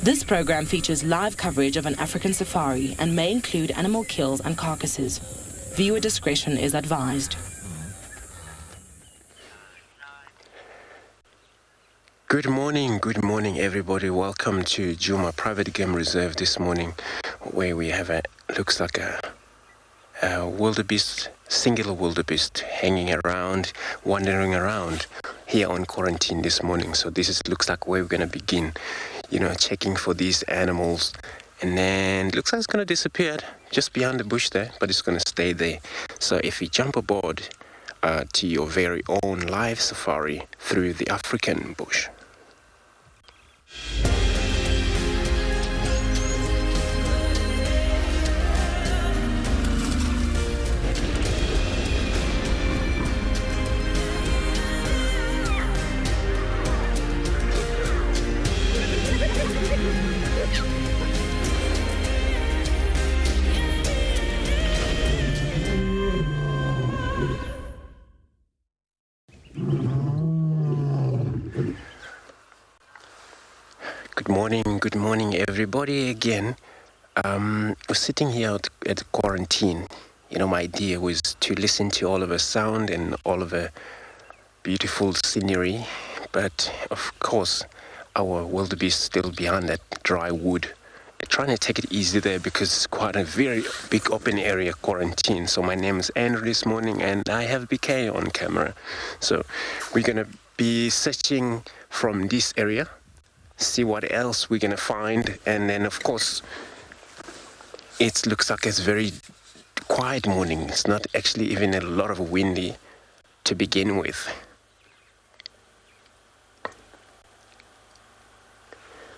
This program features live coverage of an African safari and may include animal kills and carcasses. Viewer discretion is advised. Good morning everybody. Welcome to Djuma Private Game Reserve this morning, where we have looks like a wildebeest, singular wildebeest hanging around, wandering around here on quarantine this morning. So looks like where we're going to begin, checking for these animals. And then it looks like it's going to disappear just behind the bush there, but it's going to stay there. So if you jump aboard to your very own live safari through the African bush. Good morning everybody again. We're sitting here at quarantine. My idea was to listen to all of the sound and all of the beautiful scenery, but of course our wildebeest still behind that dry wood. We're trying to take it easy there because it's quite a very big open area quarantine. So my name is Andrew this morning and I have BK on camera. So we're going to be searching from this area, see what else we're going to find, and then of course it looks like it's very quiet morning. It's not actually even a lot of windy to begin with.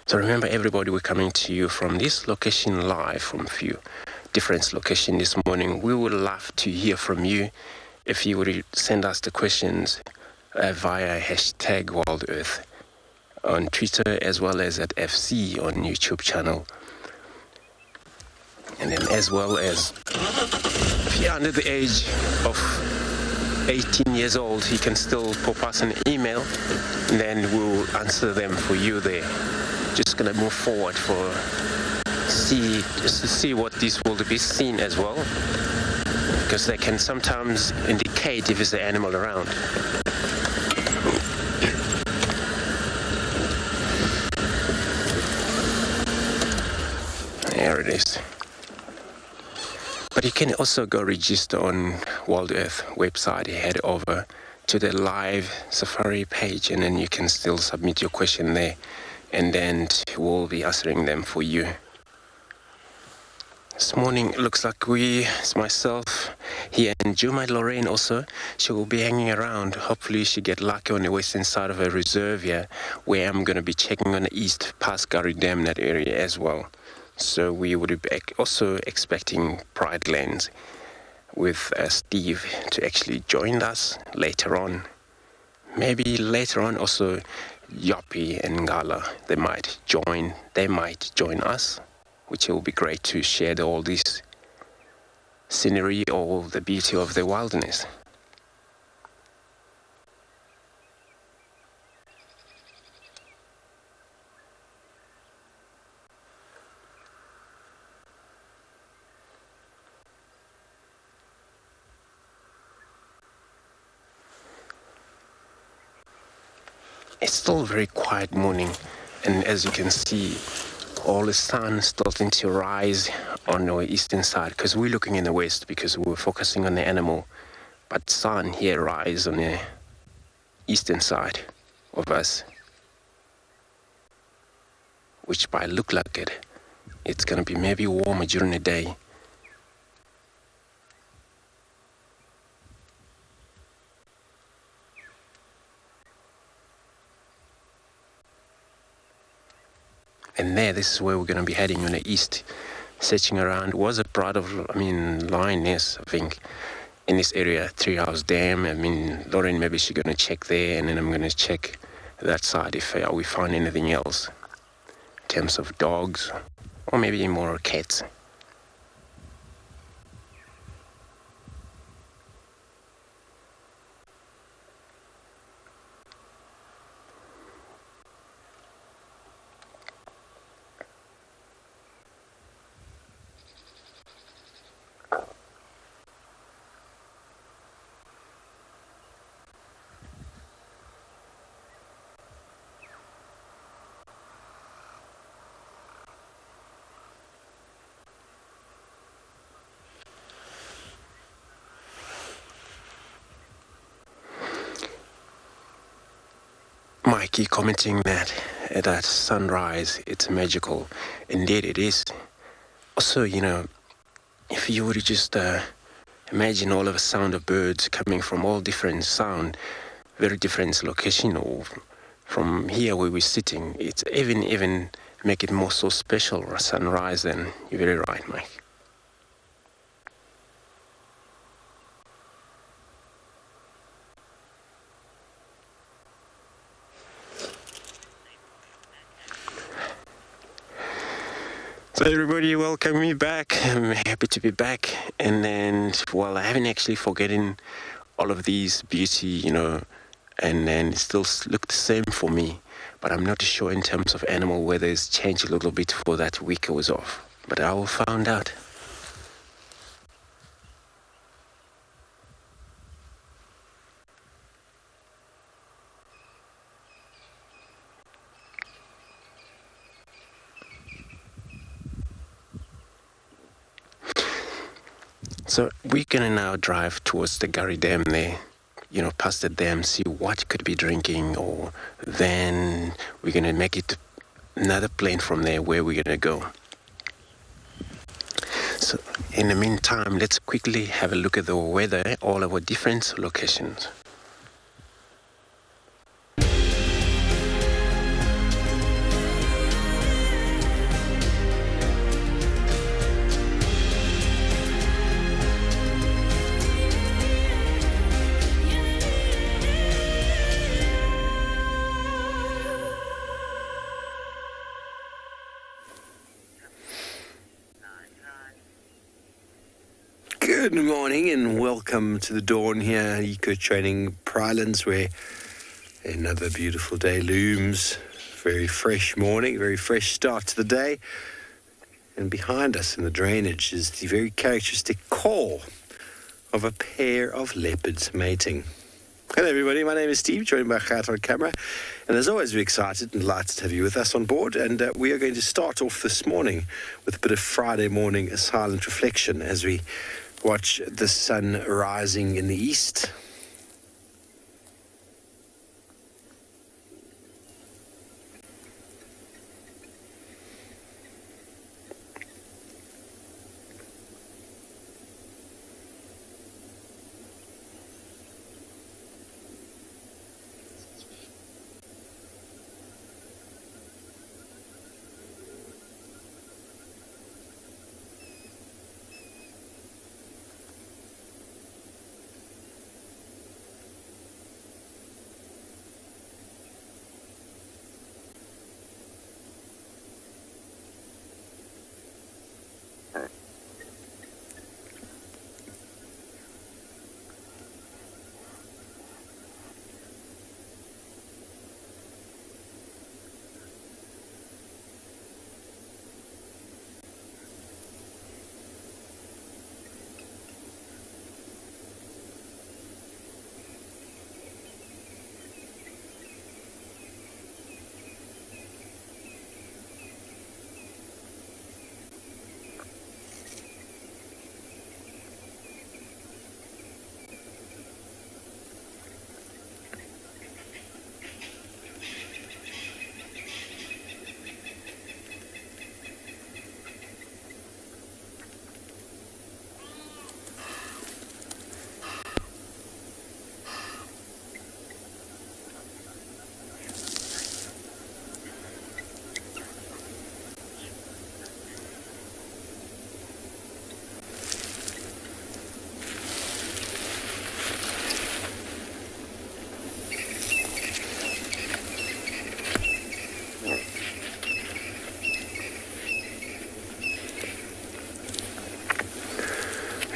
So remember everybody, we're coming to you from this location live from a few different locations this morning. We would love to hear from you if you would send us the questions via hashtag WildEarth on Twitter, as well as at FC on YouTube channel. And then as well as if you're under the age of 18 years old, you can still pop us an email and then we'll answer them for you there. Just gonna move forward just to see what these wildebeest seen as well, because they can sometimes indicate if there's an animal around. There it is. But you can also go register on WildEarth website. Head over to the live safari page and then you can still submit your question there, and then we'll be answering them for you. This morning it looks like it's myself here and Djuma Lorraine also. She will be hanging around. Hopefully she get lucky on the western side of her reserve here, where I'm going to be checking on the east past Gary Dam, that area as well. So we would be also expecting Pride Lands with Steve to actually join us later on. Maybe later on also Yoppie and Ngala, they might join us, which will be great to share all this scenery, all the beauty of the wilderness. It's still a very quiet morning, and as you can see, all the sun starting to rise on our eastern side, because we're looking in the west because we're focusing on the animal, but sun here rise on the eastern side of us, which by look like it's going to be maybe warmer during the day. And this is where we're going to be heading on the east, searching around. Was a part of, lioness, I think, in this area, Treehouse Dam. Lauren, maybe she's going to check there, and then I'm going to check that side if we find anything else in terms of dogs, or maybe more cats. Mikey commenting that sunrise, it's magical. Indeed, it is. Also, if you were to just imagine all of the sound of birds coming from all different sound, very different location, or from here where we're sitting, it's even make it more so special, a sunrise. Then you're very right, Mike. So everybody, welcome me back. I'm happy to be back. And then, well, I haven't actually forgotten all of these beauty, and then it still look the same for me. But I'm not sure in terms of animal whether it's changed a little bit for that week I was off. But I will find out. So we're gonna now drive towards the Gary Dam there, past the dam, see what could be drinking, or then we're gonna make it another plane from there where we're gonna go. So in the meantime, let's quickly have a look at the weather, all our different locations. Good morning and welcome to the dawn here at Eco Training Prylands, where another beautiful day looms. Very fresh morning, very fresh start to the day. And behind us in the drainage is the very characteristic call of a pair of leopards mating. Hello everybody, my name is Steve, joined by Gert on camera. And as always, we're excited and delighted to have you with us on board. And we are going to start off this morning with a bit of Friday morning silent reflection as we watch the sun rising in the east.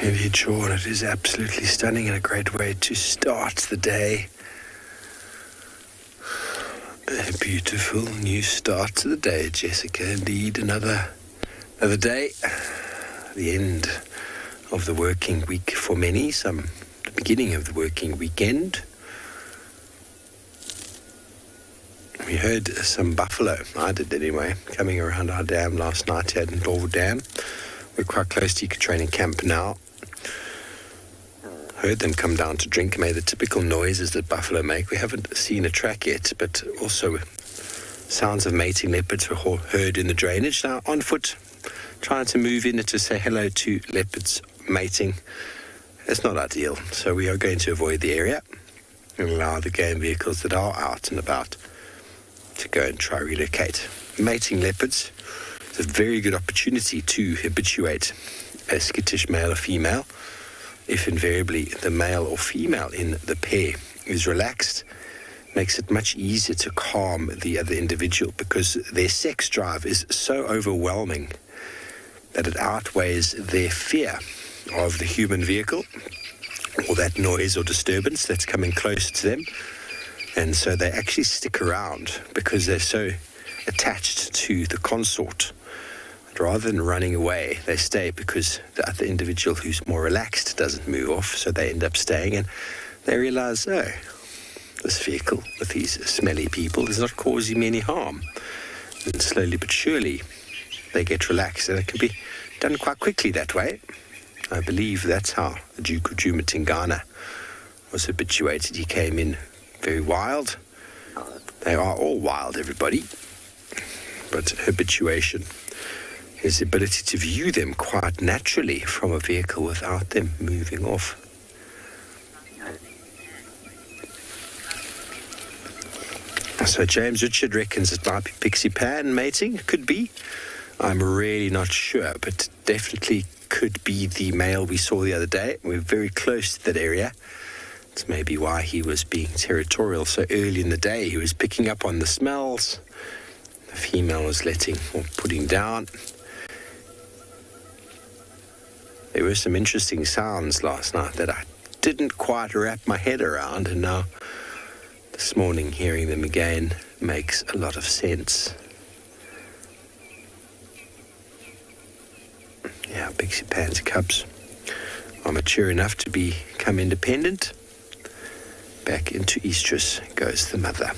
Indeed, Sean, it is absolutely stunning and a great way to start the day. A beautiful new start to the day, Jessica. Indeed, another day. The end of the working week for many, the beginning of the working weekend. We heard some buffalo, I did anyway, coming around our dam last night here at Ndlovu Dam. We're quite close to Eco Training Camp now. heard them come down to drink, made the typical noises that buffalo make. We haven't seen a track yet, but also sounds of mating leopards were heard in the drainage. Now on foot, trying to move in to say hello to leopards mating. It's not ideal, so we are going to avoid the area and allow the game vehicles that are out and about to go and try relocate. Mating leopards is a very good opportunity to habituate a skittish male or female. If invariably the male or female in the pair is relaxed, makes it much easier to calm the other individual, because their sex drive is so overwhelming that it outweighs their fear of the human vehicle or that noise or disturbance that's coming close to them. And so they actually stick around because they're so attached to the consort. Rather than running away, they stay because the other individual who's more relaxed doesn't move off, so they end up staying, and they realize, oh, this vehicle with these smelly people is not causing me any harm. And slowly but surely they get relaxed, and it can be done quite quickly that way. I believe that's how the Duke of Djuma Tingana was habituated. He came in very wild. They are all wild, everybody. But habituation is the ability to view them quite naturally from a vehicle without them moving off. So James Richard reckons it might be Pixie Pan mating. Could be. I'm really not sure, but definitely could be the male we saw the other day. We're very close to that area. It's maybe why he was being territorial so early in the day. He was picking up on the smells. The female was letting or putting down. There were some interesting sounds last night that I didn't quite wrap my head around, and now this morning hearing them again makes a lot of sense. Yeah, Pixie Pan's cubs are mature enough to become independent. Back into estrus goes the mother.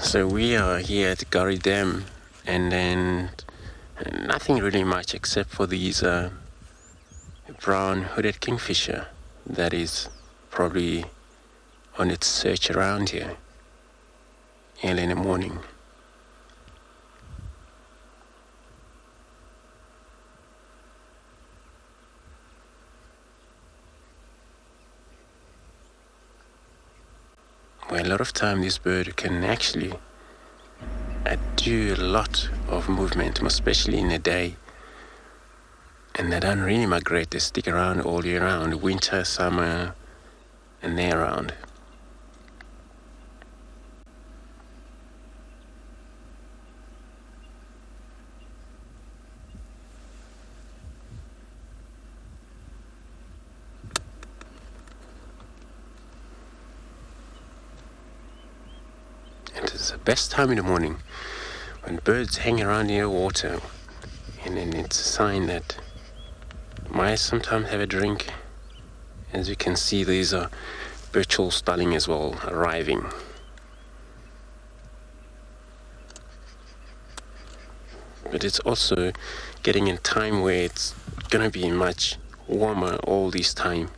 So we are here at Gari Dam, and then nothing really much except for these brown hooded kingfisher that is probably on its search around here early in the morning. Well, a lot of time this bird can actually do a lot of movement, especially in the day. And they don't really migrate, they stick around all year round, winter, summer, and they're around. It's the best time in the morning when birds hang around near water, and then it's a sign that mice sometimes have a drink. As you can see, these are birchall starling as well arriving. But it's also getting in time where it's gonna be much warmer all this time.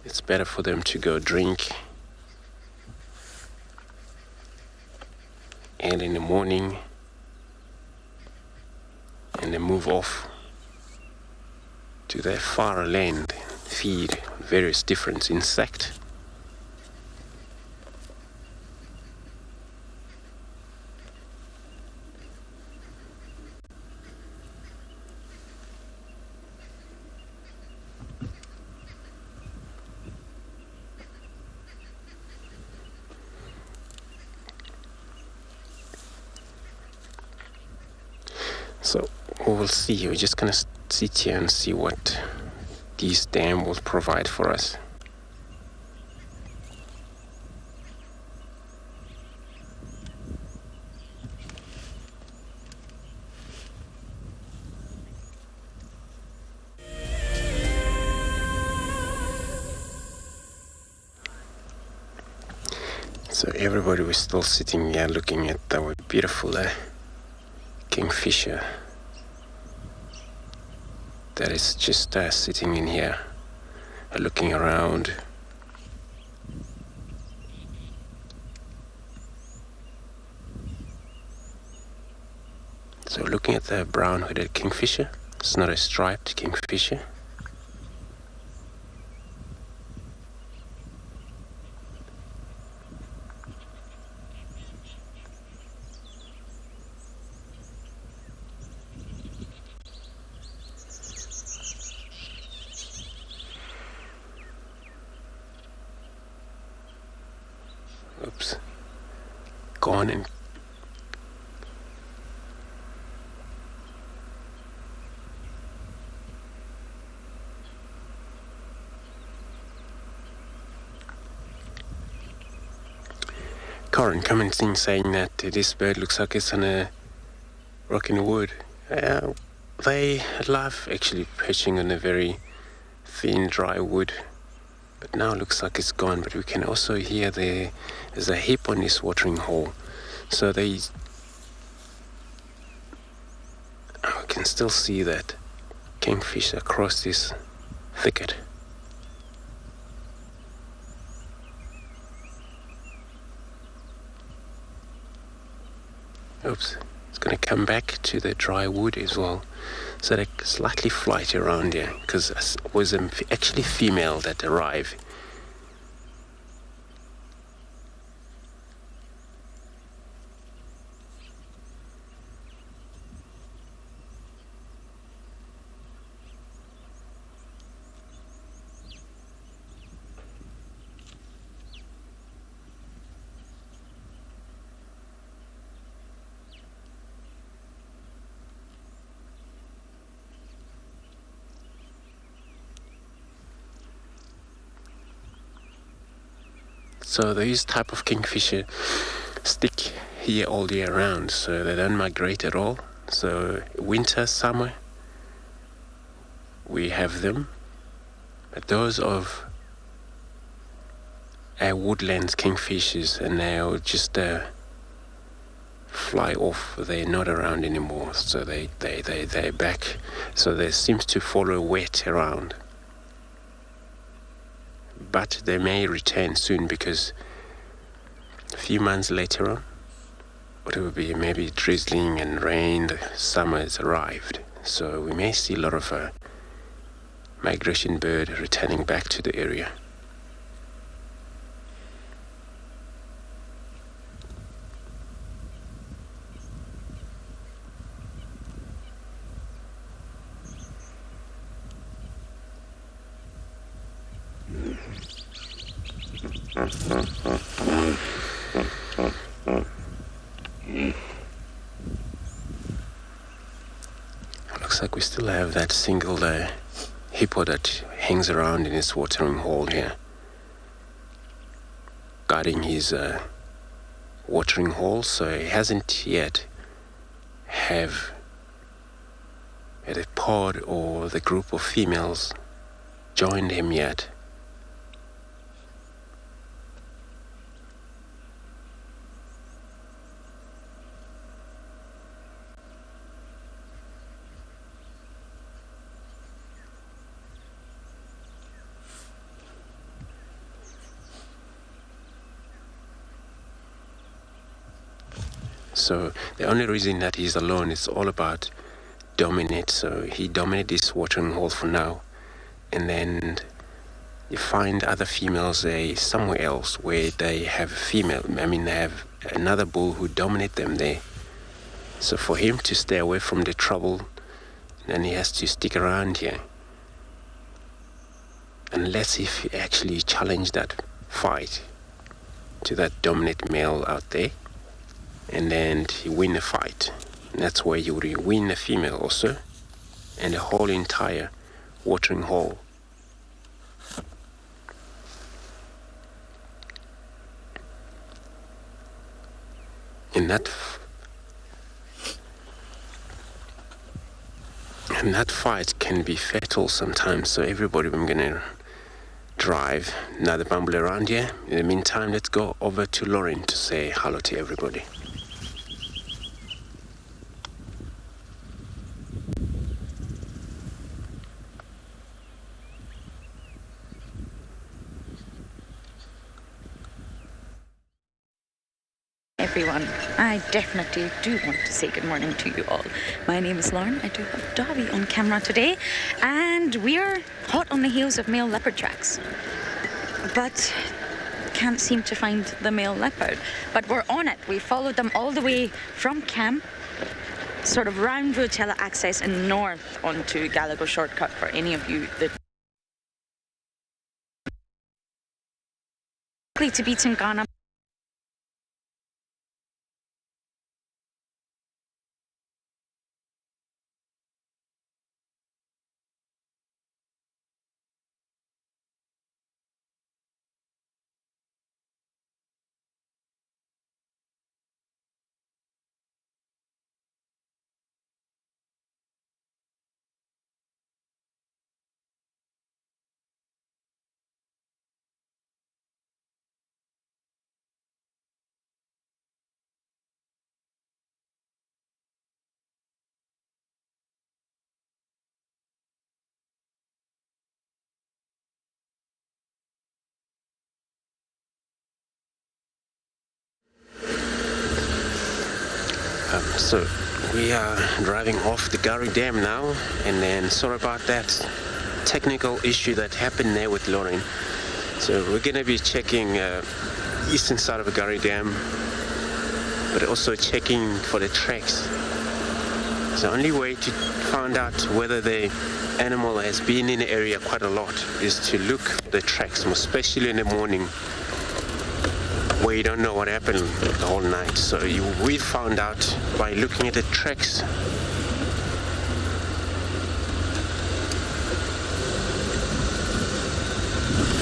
It's better for them to go drink and in the morning, and then move off to their far land, feed various different insects. So we'll see. We're just gonna sit here and see what these dam will provide for us. So everybody was still sitting here looking at our beautiful kingfisher that is just sitting in here, looking around. So looking at the brown-hooded kingfisher, it's not a striped kingfisher. Oops, gone and Corin commenting saying that this bird looks like it's on a rock in the wood. They love actually perching on a very thin, dry wood. But now it looks like it's gone, but we can also hear there's a hip on this watering hole. So we can still see that kingfish across this thicket. Oops, it's going to come back to the dry wood as well. So they slightly flight around here, because it was actually female that arrived. So these type of kingfisher stick here all year round, so they don't migrate at all. So winter, summer, we have them. But those of woodland kingfishers, and they'll just fly off. They're not around anymore, so they're back. So they seems to follow wet around. But they may return soon, because a few months later on, what it will be, maybe drizzling and rain, the summer has arrived. So we may see a lot of migration bird returning back to the area. Looks like we still have that single hippo that hangs around in his watering hole here, guarding his watering hole. So he hasn't yet have a pod or the group of females joined him yet. So the only reason that he's alone is all about dominate. So he dominated this watering hole for now, and then you find other females somewhere else where they have they have another bull who dominate them there. So for him to stay away from the trouble, then he has to stick around here, unless if he actually challenge that fight to that dominant male out there, and then he win the fight. And that's where you would win the female also, and a whole entire watering hole. And that fight can be fatal sometimes, so everybody, I'm gonna drive another bumble around here. In the meantime, let's go over to Lauren to say hello to everybody. Everyone, I definitely do want to say good morning to you all. My name is Lauren. I do have Dobby on camera today, and we are hot on the heels of male leopard tracks, but can't seem to find the male leopard. But we're on it. We followed them all the way from camp, sort of round Rotella access and north onto Gallagher shortcut for any of you that to beat in Ghana. So we are driving off the Gari Dam now, and then sorry about that technical issue that happened there with Lauren. So we're going to be checking eastern side of the Gari Dam, but also checking for the tracks. The only way to find out whether the animal has been in the area quite a lot is to look for the tracks, especially in the morning, where you don't know what happened the whole night. So we found out by looking at the tracks.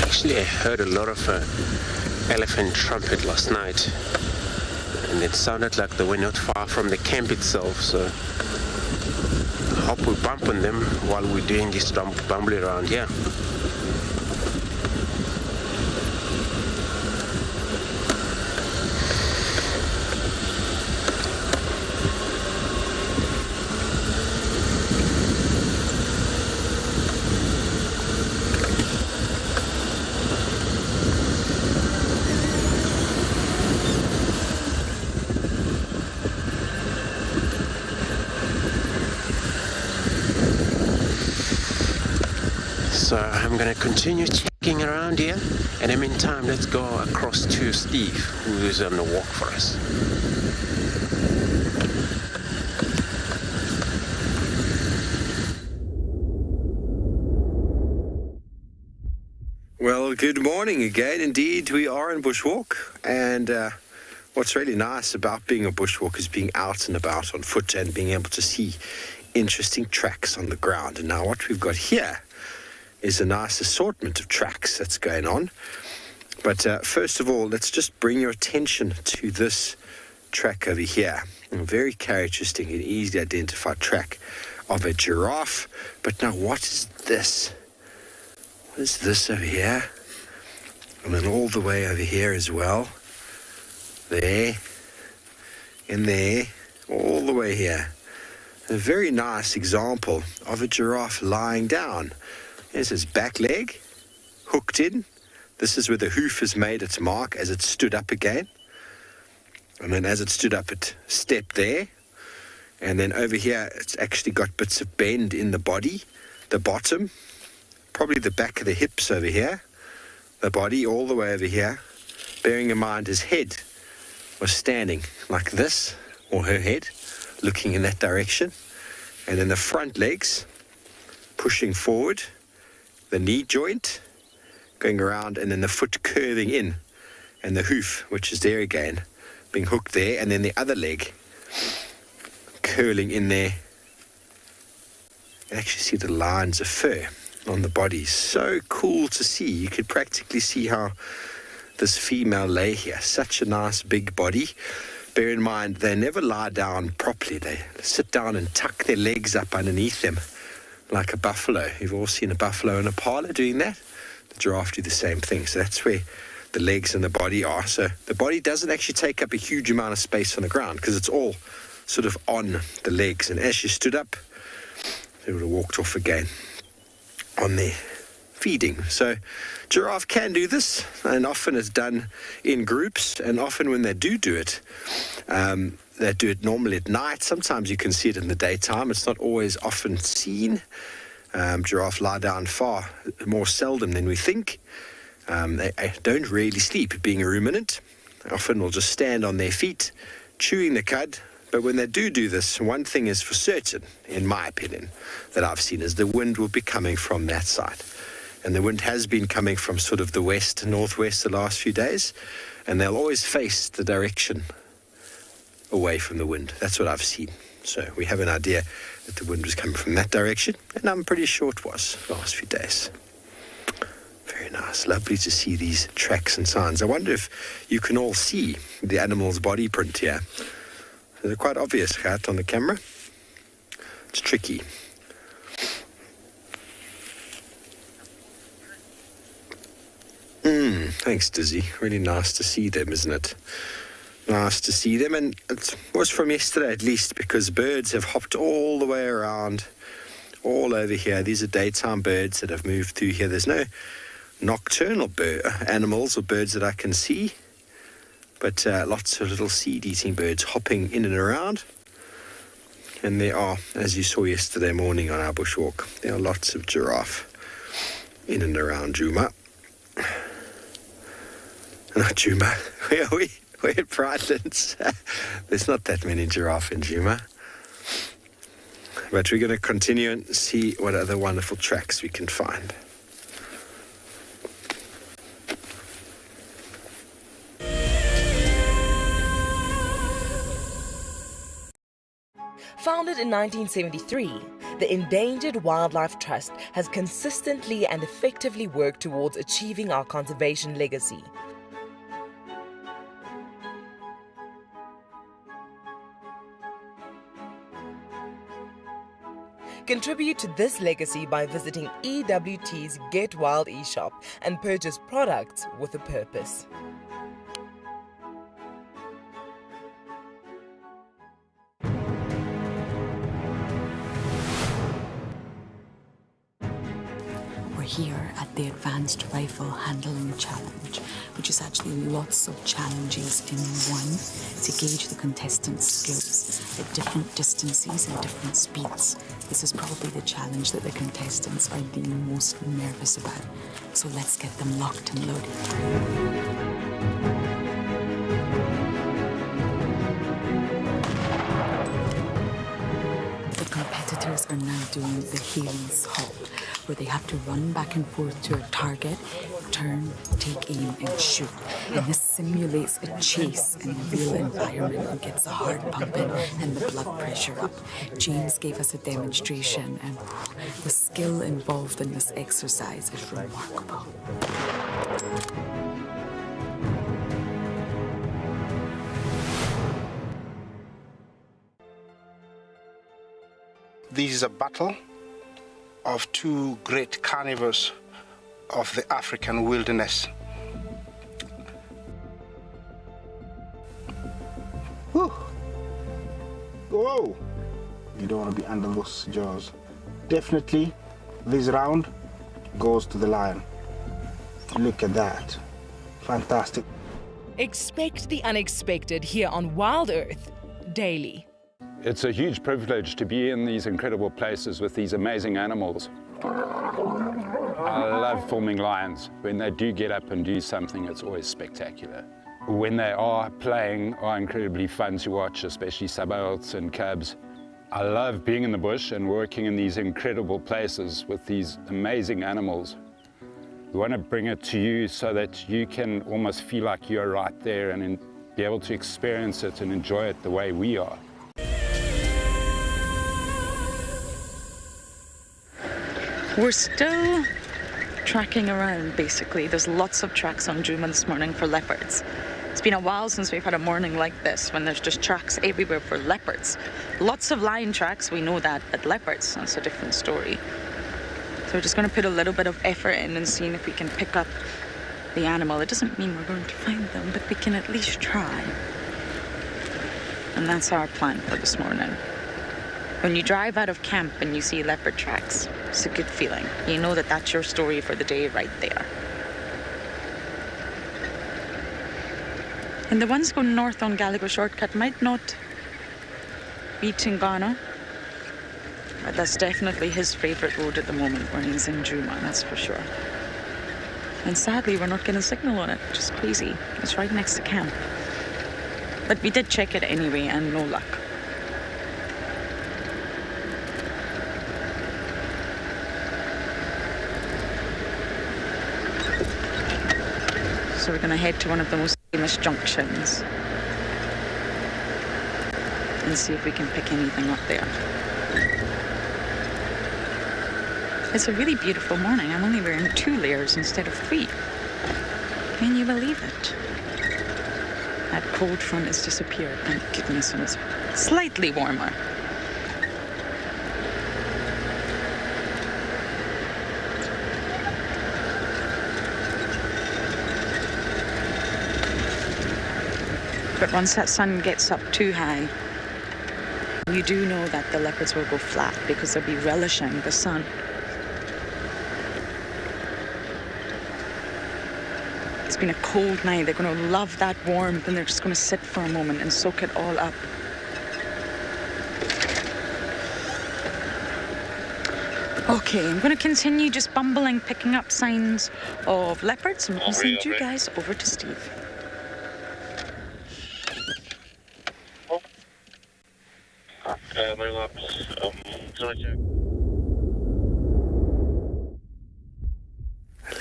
Actually, I heard a lot of elephant trumpet last night, and it sounded like they were not far from the camp itself. So I hope we bump on them while we're doing this bumbling around here. So I'm going to continue checking around here, and in the meantime, let's go across to Steve, who is on the walk for us. Well, good morning again. Indeed, we are in Bushwalk, and what's really nice about being a bushwalk is being out and about on foot and being able to see interesting tracks on the ground. And now what we've got here is a nice assortment of tracks that's going on. But first of all, let's just bring your attention to this track over here. A very characteristic and easily identified track of a giraffe. But now what is this? What is this over here? And then all the way over here as well. There. And there. All the way here. A very nice example of a giraffe lying down. There's his back leg hooked in. This is where the hoof has made its mark as it stood up again. And then as it stood up, it stepped there. And then over here, it's actually got bits of bend in the body, the bottom, probably the back of the hips over here, the body all the way over here. Bearing in mind his head was standing like this, or her head, looking in that direction. And then the front legs pushing forward, the knee joint going around, and then the foot curving in, and the hoof, which is there again, being hooked there, and then the other leg curling in there You actually see the lines of fur on the body. So cool to see. You could practically see how this female lay here. Such a nice big body. Bear in mind, they never lie down properly. They sit down and tuck their legs up underneath them like a buffalo. You've all seen a buffalo and a parlor doing that. The giraffe do the same thing. So that's where the legs and the body are. So the body doesn't actually take up a huge amount of space on the ground because it's all sort of on the legs. And as she stood up, they would have walked off again on their feeding. So giraffe can do this, and often it's done in groups, and often when they do it, they do it normally at night. Sometimes you can see it in the daytime. It's not always often seen. Giraffe lie down far more seldom than we think. They don't really sleep, being a ruminant. They often will just stand on their feet, chewing the cud. But when they do this, one thing is for certain, in my opinion, that I've seen, is the wind will be coming from that side. And the wind has been coming from sort of the west and northwest the last few days, and they'll always face the direction away from the wind. That's what I've seen. So we have an idea that the wind was coming from that direction, and I'm pretty sure it was the last few days. Very nice. Lovely to see these tracks and signs. I wonder if you can all see the animal's body print here. They're quite obvious, right, on the camera. It's tricky. Thanks, Dizzy. Really nice to see them, isn't it? Nice to see them, and it was from yesterday at least, because birds have hopped all the way around, all over here. These are daytime birds that have moved through here. There's no nocturnal animals or birds that I can see, but lots of little seed-eating birds hopping in and around. And there are, as you saw yesterday morning on our bushwalk, there are lots of giraffe in and around Djuma. Not Djuma. Where are we? We're at Pridelands. There's not that many giraffe in Djuma. But we're going to continue and see what other wonderful tracks we can find. Founded in 1973, the Endangered Wildlife Trust has consistently and effectively worked towards achieving our conservation legacy. Contribute to this legacy by visiting EWT's Get Wild eShop and purchase products with a purpose. Here at the Advanced Rifle Handling Challenge, which is actually lots of challenges in one to gauge the contestants' skills at different distances and different speeds. This is probably the challenge that the contestants are the most nervous about. So let's get them locked and loaded. Are now doing the Hades halt, where they have to run back and forth to a target, turn, take aim, and shoot. And this simulates a chase in a real environment and gets the heart pumping and the blood pressure up. James gave us a demonstration, and the skill involved in this exercise is remarkable. This is a battle of two great carnivores of the African wilderness. Whew. Whoa! You don't want to be under those jaws. Definitely, this round goes to the lion. Look at that. Fantastic. Expect the unexpected here on WildEarth daily. It's a huge privilege to be in these incredible places with these amazing animals. I love filming lions. When they do get up and do something, it's always spectacular. When they are playing, are incredibly fun to watch, especially subalterns and cubs. I love being in the bush and working in these incredible places with these amazing animals. We want to bring it to you so that you can almost feel like you're right there and be able to experience it and enjoy it the way we are. We're still tracking around, basically. There's lots of tracks on Djuma this morning for leopards. It's been a while since we've had a morning like this when there's just tracks everywhere for leopards. Lots of lion tracks, we know that, but leopards, that's a different story. So we're just going to put a little bit of effort in and seeing if we can pick up the animal. It doesn't mean we're going to find them, but we can at least try. And that's our plan for this morning. When you drive out of camp and you see leopard tracks, it's a good feeling. You know that that's your story for the day right there. And the ones going north on Gallagher Shortcut might not be Tingana, but that's definitely his favourite road at the moment when he's in Djuma, that's for sure. And sadly, we're not getting a signal on it, which is crazy. It's right next to camp. But we did check it anyway, and no luck. So we're going to head to one of the most famous junctions and see if we can pick anything up there. It's a really beautiful morning. I'm only wearing 2 layers instead of 3. Can you believe it? That cold front has disappeared, thank goodness, and it's slightly warmer. But once that sun gets up too high, you do know that the leopards will go flat because they'll be relishing the sun. It's been a cold night. They're going to love that warmth and they're just going to sit for a moment and soak it all up. Okay, I'm going to continue just bumbling, picking up signs of leopards, and we'll send you guys over to Steve. Well,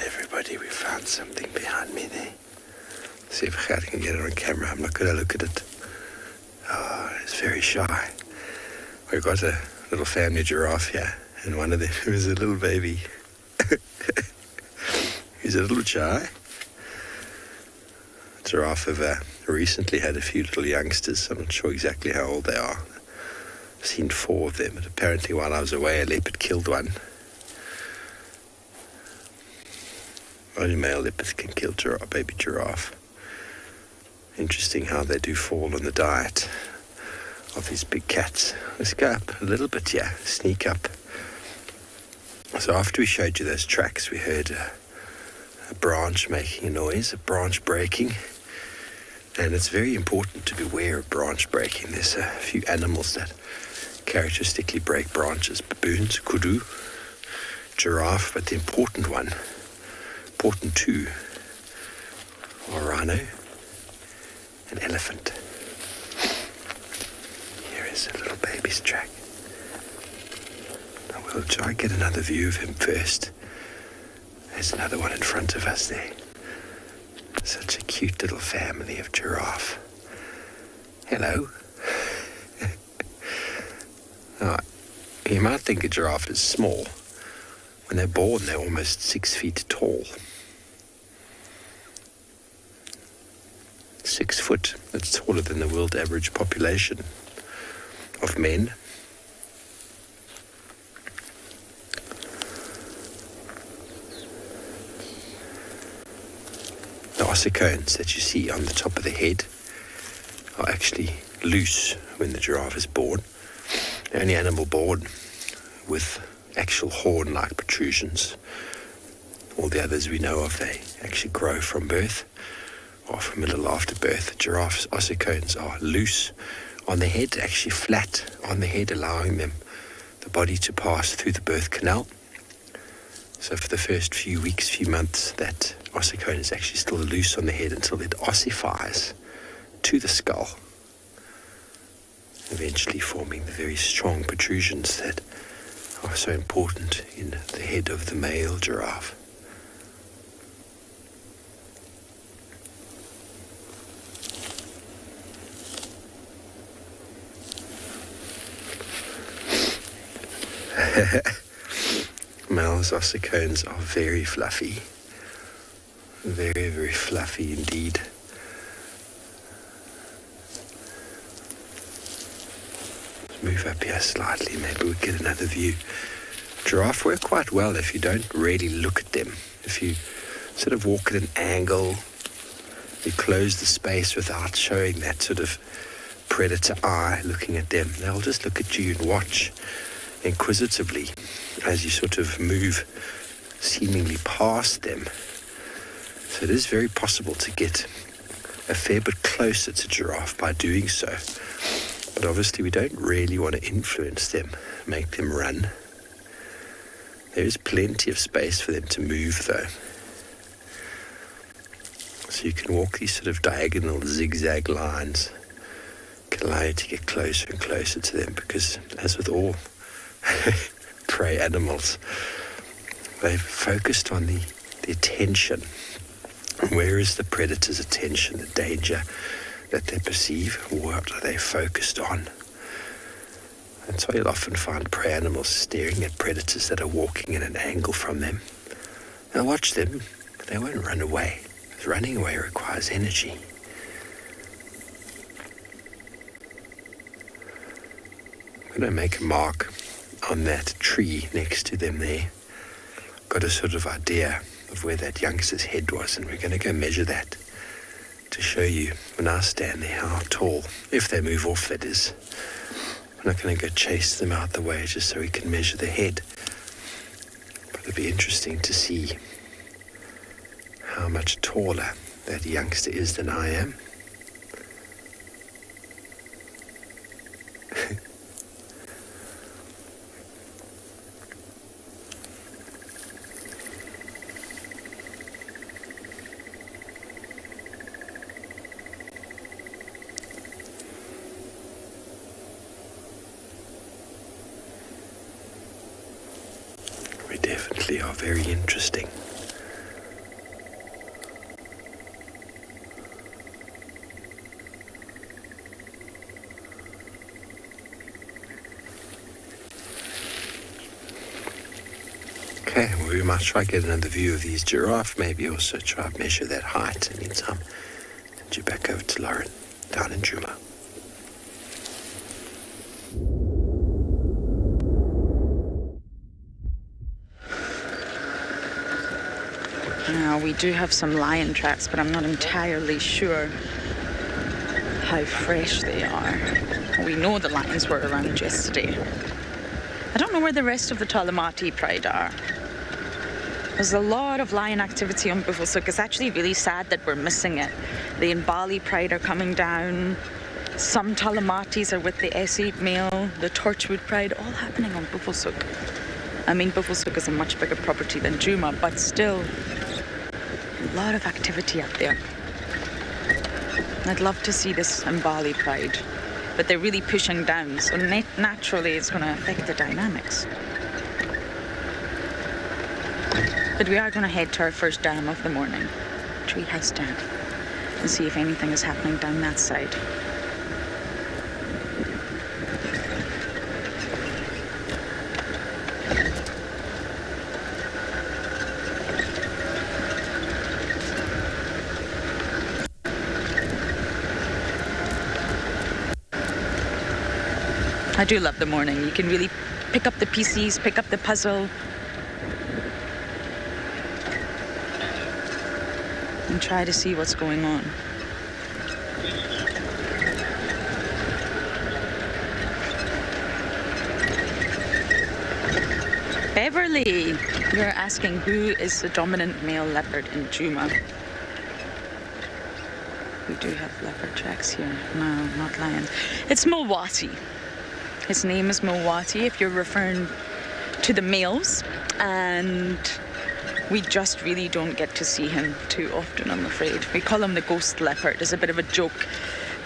everybody, we found something behind me there. See if I can get it on camera. I'm not going to look at it. Oh, it's very shy. We've got a little family giraffe here, and one of them is a little baby. He's a little shy. Giraffe have recently had a few little youngsters. I'm not sure exactly how old they are. I've seen 4 of them, but apparently while I was away, a leopard killed one. Only male leopards can kill baby giraffe. Interesting how they do fall on the diet of these big cats. Let's go up a little bit, yeah, sneak up. So after we showed you those tracks, we heard a branch making a noise, a branch breaking. And it's very important to be aware of branch breaking. There's a few animals that characteristically break branches. Baboons, kudu, giraffe, but the important two are rhino and elephant. Here is a little baby's track. I will try and get another view of him first. There's another one in front of us there. Such a cute little family of giraffe. Hello. You might think a giraffe is small. When they're born, they're almost 6 feet tall. 6 foot. That's taller than the world average population of men. The ossicones that you see on the top of the head are actually loose when the giraffe is born. The only animal born with actual horn-like protrusions. All the others we know of, they actually grow from birth or from a little after birth. The giraffe's ossicones are loose on the head, actually flat on the head, allowing the body to pass through the birth canal. So for the first few weeks, few months, that ossicone is actually still loose on the head until it ossifies to the skull, eventually forming the very strong protrusions that are so important in the head of the male giraffe. Male ossicones are very fluffy. Very, very fluffy indeed. Let's move up here slightly, maybe we'll get another view. Giraffe work quite well if you don't really look at them. If you sort of walk at an angle, you close the space without showing that sort of predator eye looking at them. They'll just look at you and watch inquisitively as you sort of move seemingly past them. So it is very possible to get a fair bit closer to giraffe by doing so. But obviously we don't really want to influence them, make them run. There is plenty of space for them to move though. So you can walk these sort of diagonal zigzag lines. Can allow you to get closer and closer to them, because as with all prey animals, they've focused on the attention. Where is the predator's attention, the danger that they perceive? What are they focused on? That's why you'll often find prey animals staring at predators that are walking at an angle from them. They'll watch them, but they won't run away, because running away requires energy. I'm going to make a mark on that tree next to them there. Got a sort of idea of where that youngster's head was, and we're going to go measure that to show you when I stand there how tall, if they move off that is. I'm not going to go chase them out the way just so we can measure the head, but it'll be interesting to see how much taller that youngster is than I am. Definitely are very interesting. Okay, well, we might try get another view of these giraffe, maybe also try and measure that height. In the meantime, send you back over to Lauren down in Djuma. Now, we do have some lion tracks, but I'm not entirely sure how fresh they are. We know the lions were around yesterday. I don't know where the rest of the Talamati pride are. There's a lot of lion activity on Buffelshoek. It's actually really sad that we're missing it. The Mbali pride are coming down. Some Talamatis are with the S8 male, the Torchwood pride, all happening on Buffelshoek. I mean, Buffelshoek is a much bigger property than Djuma, but still, a lot of activity up there. I'd love to see this Mbali pride, but they're really pushing down, so naturally it's going to affect the dynamics. But we are going to head to our first dam of the morning, Treehouse Dam, and see if anything is happening down that side. I do love the morning. You can really pick up the pieces, pick up the puzzle, and try to see what's going on. Beverly, you're asking who is the dominant male leopard in Djuma. We do have leopard tracks here. No, not lions. It's Mulwati. His name is Mulwati if you're referring to the males, and we just really don't get to see him too often, I'm afraid. We call him the ghost leopard as a bit of a joke.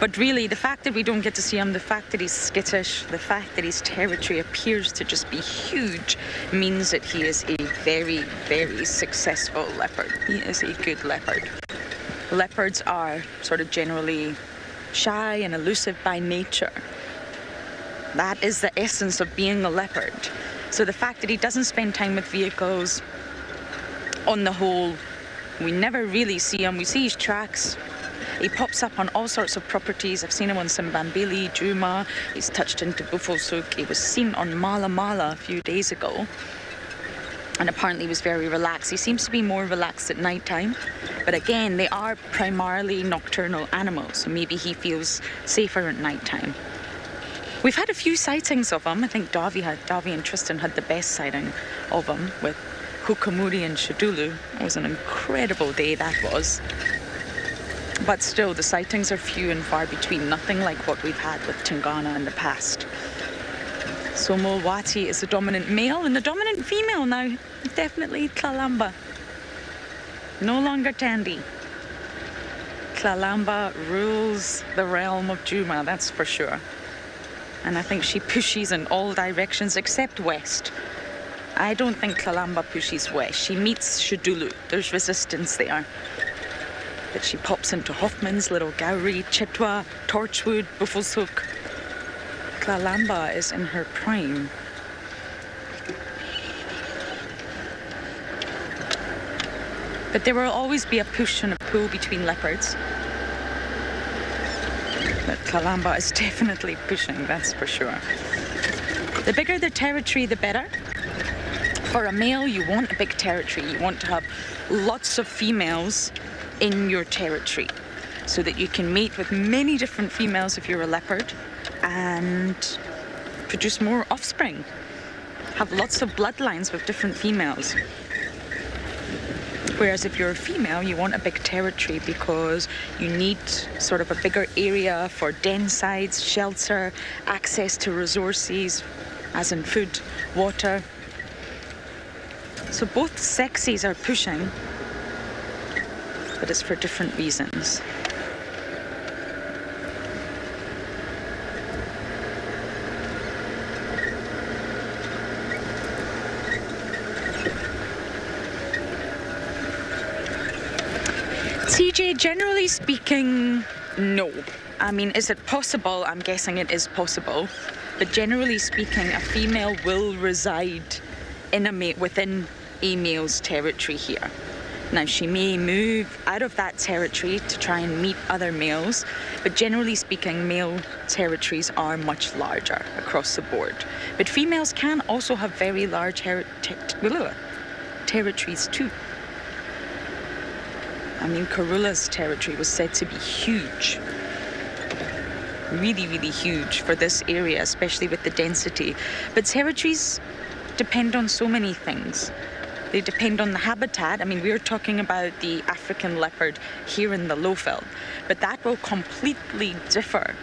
But really, the fact that we don't get to see him, the fact that he's skittish, the fact that his territory appears to just be huge, means that he is a very, very successful leopard. He is a good leopard. Leopards are sort of generally shy and elusive by nature. That is the essence of being a leopard. So the fact that he doesn't spend time with vehicles, on the whole, we never really see him. We see his tracks. He pops up on all sorts of properties. I've seen him on Simbambili, Djuma. He's touched into Buffelshoek. He was seen on Mala Mala a few days ago. And apparently was very relaxed. He seems to be more relaxed at night time. But again, they are primarily nocturnal animals, so maybe he feels safer at night time. We've had a few sightings of him. I think Davy and Tristan had the best sighting of him with Hukamuri and Shadulu. It was an incredible day, that was. But still, the sightings are few and far between. Nothing like what we've had with Tingana in the past. So Mulwati is the dominant male, and the dominant female now, definitely Kalamba. No longer Tandy. Kalamba rules the realm of Djuma, that's for sure. And I think she pushes in all directions except west. I don't think Kalamba pushes west. She meets Shadulu. There's resistance there. But she pops into Hoffman's, Little Gowrie, Chitwa, Torchwood, Buffelshoek. Kalamba is in her prime. But there will always be a push and a pull between leopards. But Kalamba is definitely pushing, that's for sure. The bigger the territory, the better. For a male, you want a big territory. You want to have lots of females in your territory so that you can mate with many different females if you're a leopard and produce more offspring. Have lots of bloodlines with different females. Whereas if you're a female, you want a big territory because you need sort of a bigger area for den sites, shelter, access to resources, as in food, water. So both sexes are pushing, but it's for different reasons. TJ, generally speaking, no. I mean, is it possible? I'm guessing it is possible. But generally speaking, a female will reside in within a male's territory here. Now, she may move out of that territory to try and meet other males, but generally speaking, male territories are much larger across the board. But females can also have very large territories too. I mean, Karula's territory was said to be huge. Really, really huge for this area, especially with the density. But territories depend on so many things. They depend on the habitat. I mean, we're talking about the African leopard here in the Lowveld, but that will completely differ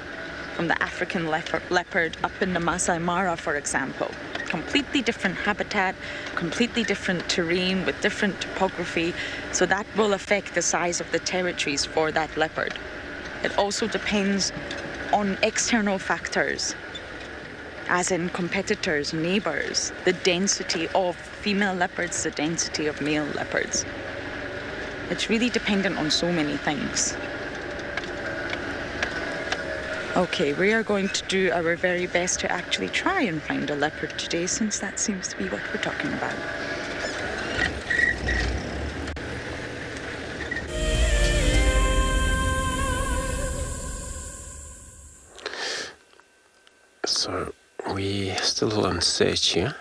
from the African leopard up in the Masai Mara, for example. Completely different habitat, completely different terrain with different topography, so that will affect the size of the territories for that leopard. It also depends on external factors, as in competitors, neighbors, the density of female leopards, the density of male leopards. It's really dependent on so many things. Okay, we are going to do our very best to actually try and find a leopard today, since that seems to be what we're talking about. So we're still on search here,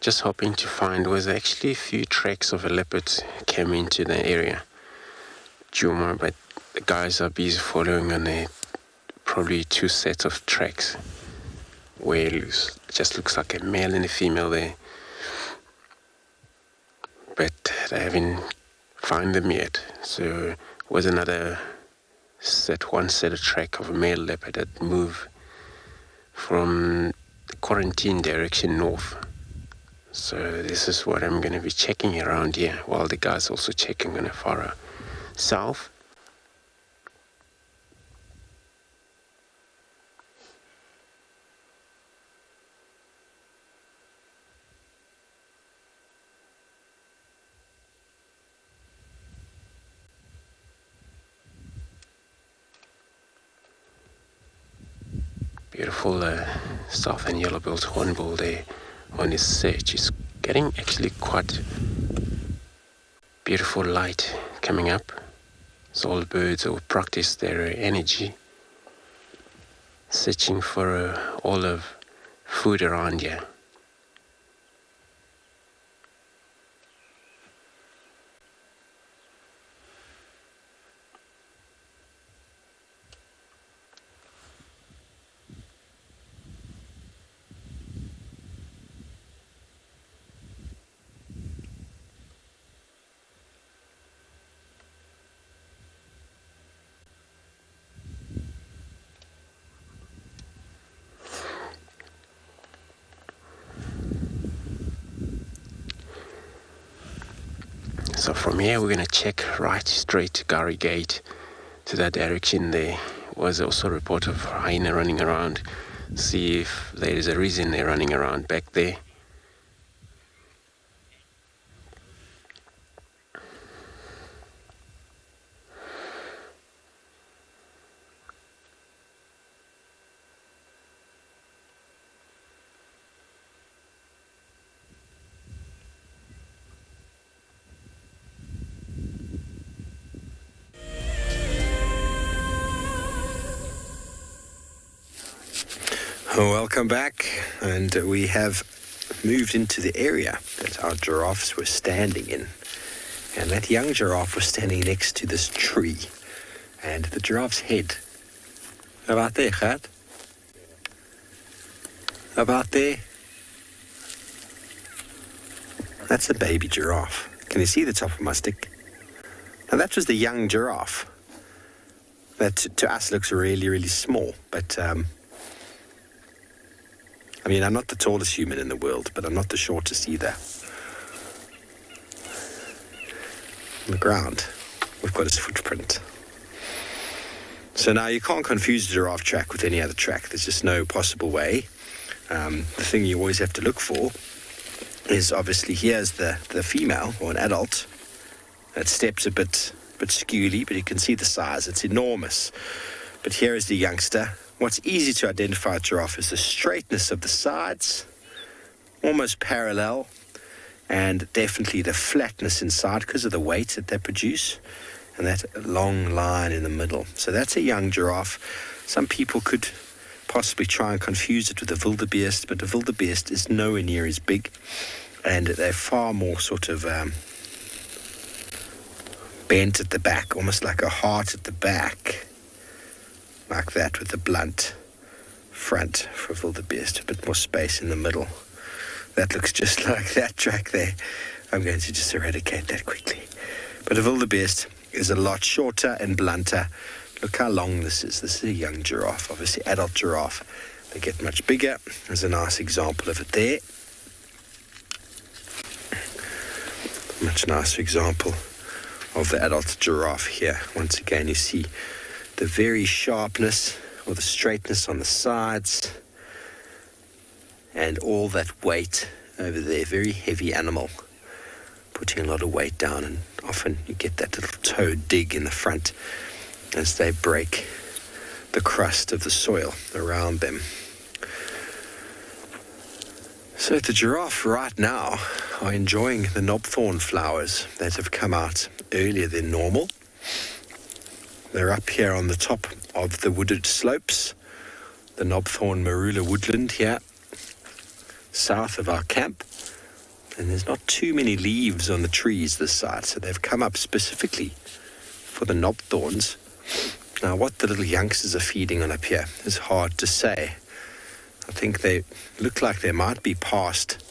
just hoping to find was actually a few tracks of a leopard came into the area, Djuma, but the guys are busy following on probably two sets of tracks where it just looks like a male and a female there, but they haven't found them yet. So was one set of track of a male leopard that moved from the quarantine direction north. So this is what I'm going to be checking around here, while the guys also checking on the far south. Beautiful southern yellow-billed hornbill there on his search. He's getting actually quite beautiful light coming up. So all birds will practice their energy, searching for all of food around here. So from here we're going to check right straight to Gary Gate, to that direction. There was also a report of hyena running around. See if there is a reason they're running around back there. Welcome back, and we have moved into the area that our giraffes were standing in, and that young giraffe was standing next to this tree, and the giraffe's head about there, Gert? About there, that's a baby giraffe. Can you see the top of my stick? Now that was the young giraffe. That to us looks really, really small, but I mean, I'm not the tallest human in the world, but I'm not the shortest either. On the ground, we've got his footprint. So now you can't confuse a giraffe track with any other track. There's just no possible way. The thing you always have to look for is obviously here's the female or an adult that steps a bit skewly, but you can see the size. It's enormous. But here is the youngster. What's easy to identify with giraffe is the straightness of the sides, almost parallel, and definitely the flatness inside because of the weight that they produce, and that long line in the middle. So that's a young giraffe. Some people could possibly try and confuse it with the wildebeest, but the wildebeest is nowhere near as big, and they're far more sort of bent at the back, almost like a heart at the back. Like that, with the blunt front for wildebeest, a bit more space in the middle. That looks just like that track there. I'm going to just eradicate that quickly. But a wildebeest is a lot shorter and blunter. Look how long this is. This is a young giraffe, obviously adult giraffe. They get much bigger. There's a nice example of it there. Much nicer example of the adult giraffe here. Once again, you see the very sharpness or the straightness on the sides and all that weight over there. Very heavy animal, putting a lot of weight down, and often you get that little toe dig in the front as they break the crust of the soil around them. So the giraffe right now are enjoying the knobthorn flowers that have come out earlier than normal. They're up here on the top of the wooded slopes, the knobthorn marula woodland here, south of our camp. And there's not too many leaves on the trees this side, so they've come up specifically for the knobthorns. Now, what the little youngsters are feeding on up here is hard to say. I think they look like they might be past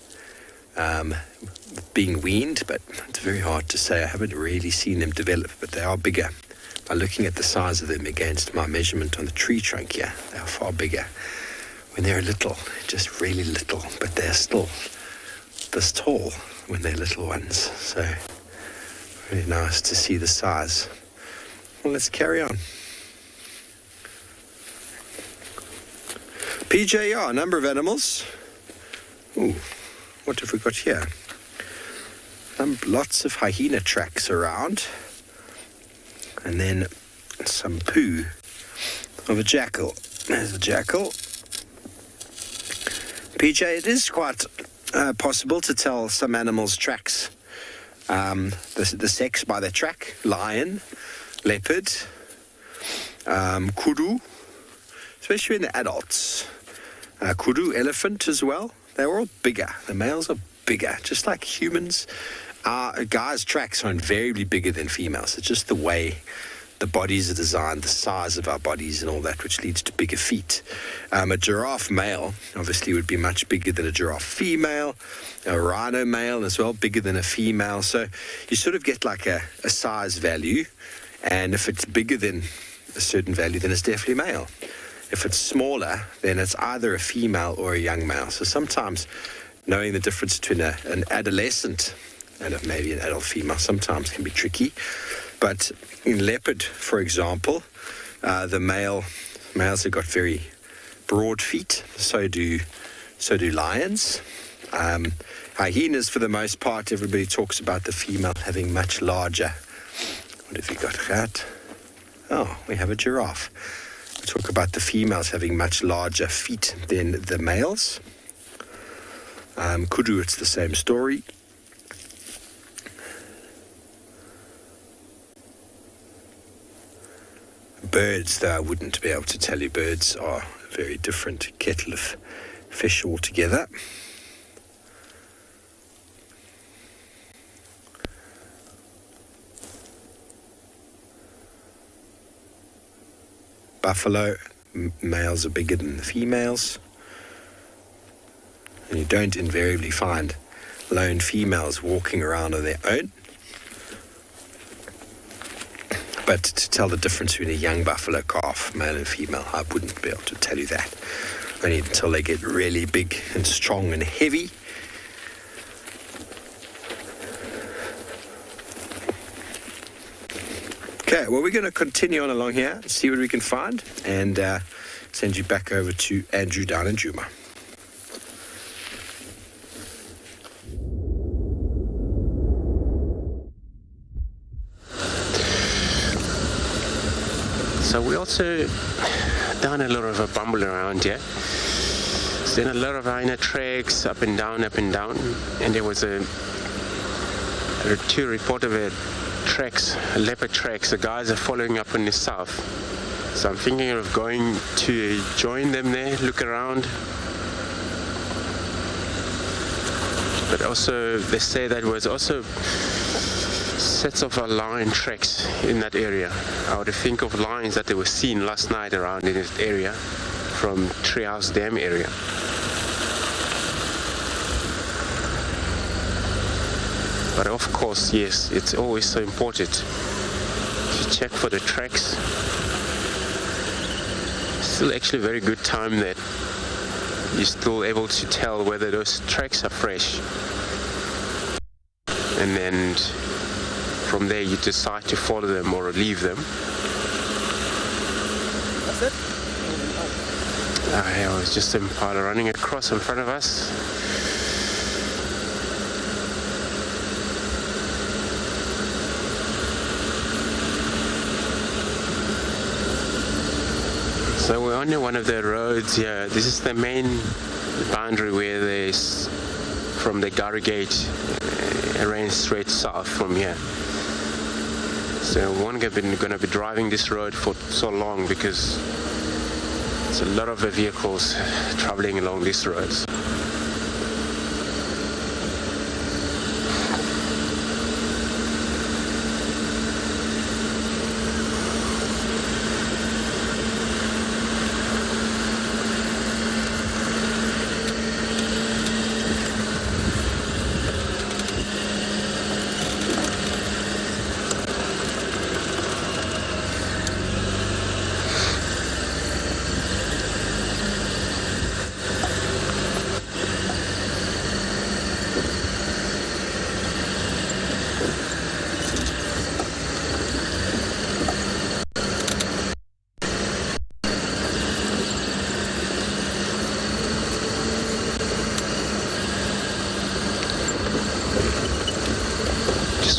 being weaned, but it's very hard to say. I haven't really seen them develop, but they are bigger. By looking at the size of them against my measurement on the tree trunk here, they are far bigger. When they're little, just really little, but they're still this tall when they're little ones. So, really nice to see the size. Well, let's carry on. PJR, number of animals. Ooh, what have we got here? Lots of hyena tracks around. And then some poo of a jackal. There's a jackal. PJ, it is quite possible to tell some animals' tracks, the sex by their track. Lion, leopard, kudu, especially in the adults. Kudu, elephant as well. They're all bigger. The males are bigger, just like humans. Guys' tracks are invariably bigger than females. It's just the way the bodies are designed, the size of our bodies and all that, which leads to bigger feet. A giraffe male obviously would be much bigger than a giraffe female. A rhino male as well, bigger than a female. So you sort of get like a size value, and if it's bigger than a certain value, then it's definitely male. If it's smaller, then it's either a female or a young male. So sometimes knowing the difference between an adolescent and maybe an adult female sometimes can be tricky. But in leopard, for example, the males have got very broad feet. So do lions. Hyenas, for the most part, everybody talks about the female having much larger. What have we got? That? Oh, we have a giraffe. We talk about the females having much larger feet than the males. Kudu, it's the same story. Birds, though, I wouldn't be able to tell you. Birds are a very different kettle of fish altogether. Buffalo, males are bigger than the females. And you don't invariably find lone females walking around on their own. But to tell the difference between a young buffalo calf, male and female, I wouldn't be able to tell you that. Only until they get really big and strong and heavy. Okay, well, we're going to continue on along here, see what we can find, and send you back over to Andrew down in Djuma. So we also done a lot of a bumble around here. There's been a lot of hyena tracks up and down, and there was two report of leopard tracks. The guys are following up on the south. So I'm thinking of going to join them there, look around. But also they say that was also sets of lion tracks in that area. I would think of lions that they were seen last night around in this area from Treehouse Dam area. But of course, yes, it's always so important to check for the tracks. Still actually a very good time that you're still able to tell whether those tracks are fresh. And then from there you decide to follow them or leave them. That's it? It was just an impala running across in front of us. So we're on one of the roads here. This is the main boundary where there's from the Gary Gate ran straight south from here. So we're going to be driving this road for so long because there's a lot of vehicles traveling along these roads.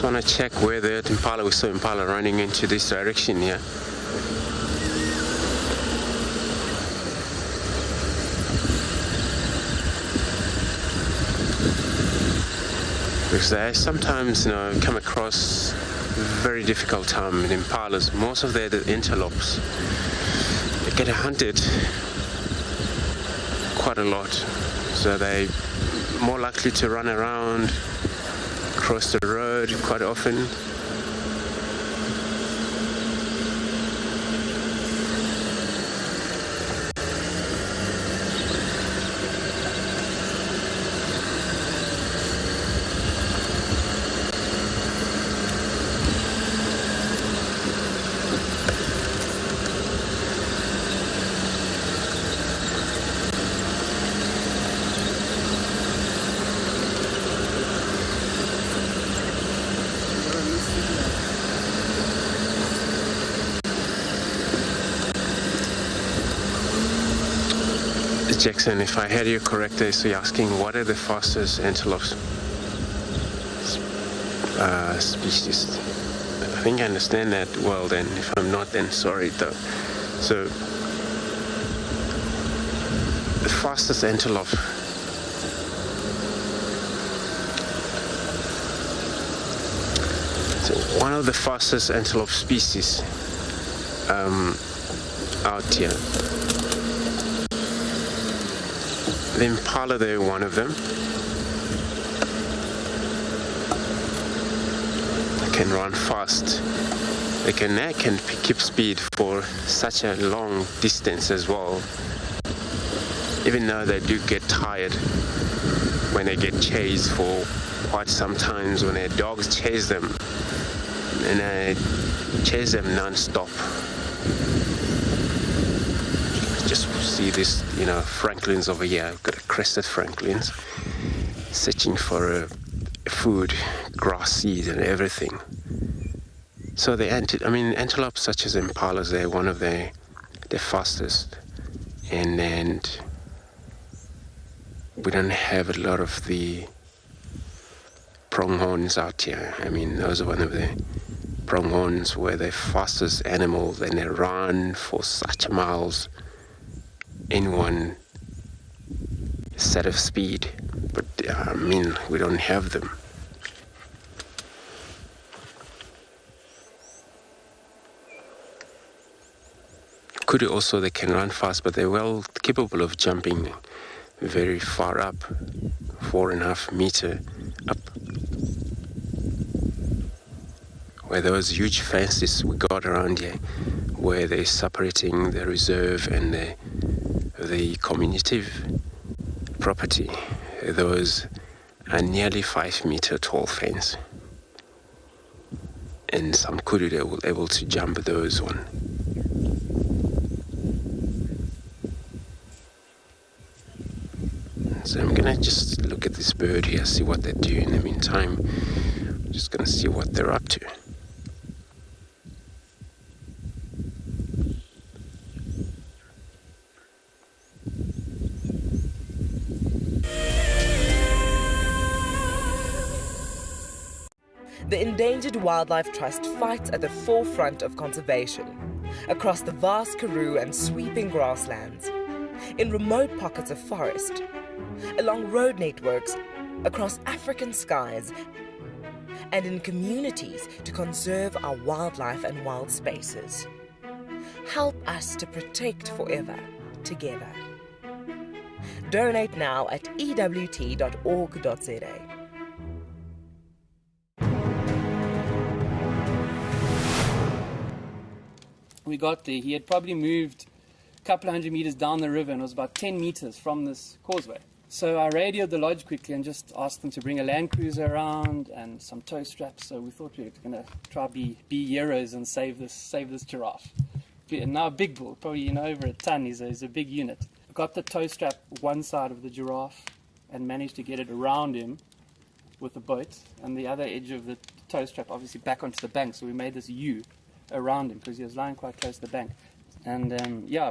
Want to check where the impala, we saw impala running into this direction here. Because I sometimes, come across very difficult time in impalas. Most of the antelopes, they get hunted quite a lot, so they're more likely to run around, cross the road quite often. Jackson, if I heard you correctly, so you're asking what are the fastest antelope species? I think I understand that well then. If I'm not, then sorry though. So, the fastest antelope. So one of the fastest antelope species out here. The impala, they're one of them. They can run fast. They can keep speed for such a long distance as well. Even though they do get tired when they get chased for quite some times, when their dogs chase them and they chase them non-stop. Just see this, francolins over here. I've got a crested francolins searching for food, grass seeds and everything. So the antelopes such as impalas, they're one of the fastest, and we don't have a lot of the pronghorns out here. Those are one of the pronghorns were the fastest animals, and they run for such miles in one set of speed, but we don't have them. Kudu also, they can run fast, but they're well capable of jumping very far up, 4.5 meter up. Where those huge fences we got around here, where they're separating the reserve and the community property, those are nearly 5 meter tall fence, and some kudu they were able to jump those one. So I'm gonna just look at this bird here, see what they do. In the meantime, I'm just gonna see what they're up to. The Endangered Wildlife Trust fights at the forefront of conservation, across the vast karoo and sweeping grasslands, in remote pockets of forest, along road networks, across African skies, and in communities to conserve our wildlife and wild spaces. Help us to protect forever, together. Donate now at ewt.org.za. We got there, he had probably moved a couple of 100 meters down the river and was about 10 meters from this causeway. So I radioed the lodge quickly and just asked them to bring a land cruiser around and some tow straps. So we thought we were going to try be heroes and save this giraffe. And now a big bull, probably over a ton, he's a big unit. Got the tow strap one side of the giraffe and managed to get it around him with the boat, and the other edge of the tow strap obviously back onto the bank. So we made this U around him because he was lying quite close to the bank. And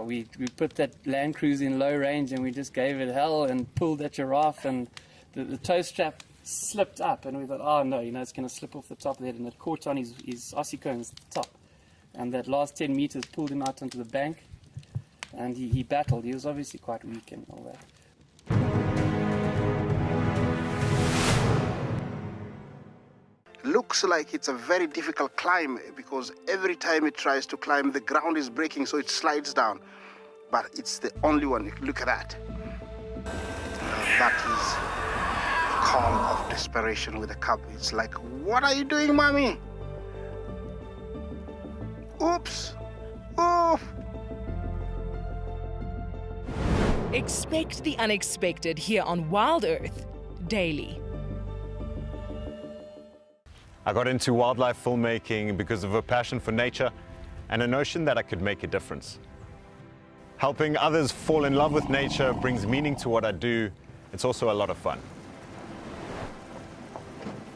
we put that land cruiser in low range and we just gave it hell and pulled that giraffe, and the tow strap slipped up and we thought, oh no, it's going to slip off the top of the head, and it caught on his ossicones at the top. And that last 10 meters pulled him out onto the bank, and he battled. He was obviously quite weak and all that. Looks like it's a very difficult climb because every time it tries to climb, the ground is breaking, so it slides down. But it's the only one. Look at that. That is a call of desperation with a cub. It's like, what are you doing, mommy? Oops. Oof. Expect the unexpected here on WildEarth daily. I got into wildlife filmmaking because of a passion for nature and a notion that I could make a difference. Helping others fall in love with nature brings meaning to what I do. It's also a lot of fun.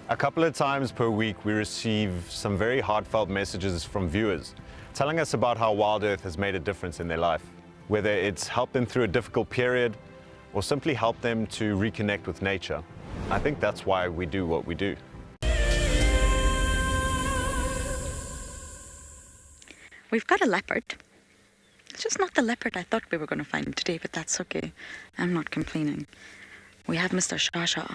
A couple of times per week, we receive some very heartfelt messages from viewers telling us about how WildEarth has made a difference in their life, whether it's helped them through a difficult period or simply helped them to reconnect with nature. I think that's why we do what we do. We've got a leopard. It's just not the leopard I thought we were going to find today, but that's okay. I'm not complaining. We have Mr. Shasha.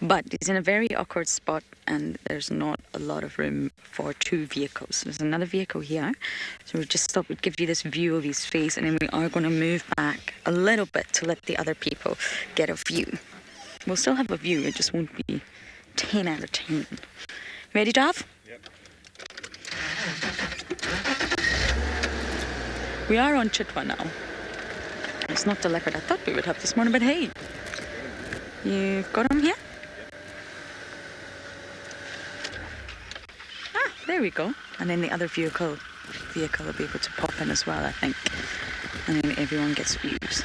But he's in a very awkward spot and there's not a lot of room for two vehicles. There's another vehicle here. So we'll just stop, we'll give you this view of his face, and then we are going to move back a little bit to let the other people get a view. We'll still have a view, it just won't be 10 out of 10. Ready, Dov? Yep. We are on Chitwa now. It's not the leopard I thought we would have this morning, but hey, you've got him here? Ah, there we go. And then the other vehicle will be able to pop in as well, I think. And then everyone gets views.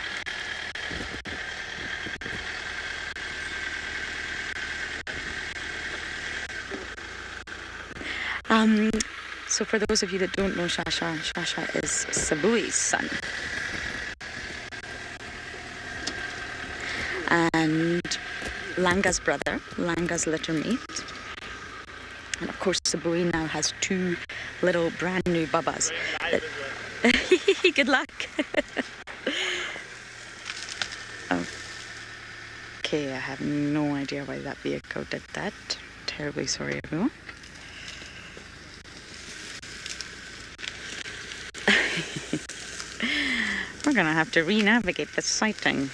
So for those of you that don't know Shasha, Shasha is Sabui's son. And Langa's brother, Langa's litter mate. And of course Sabui now has two little brand new bubbas. Good luck. Okay, I have no idea why that vehicle did that. Terribly sorry, everyone. We're going to have to re-navigate the sighting.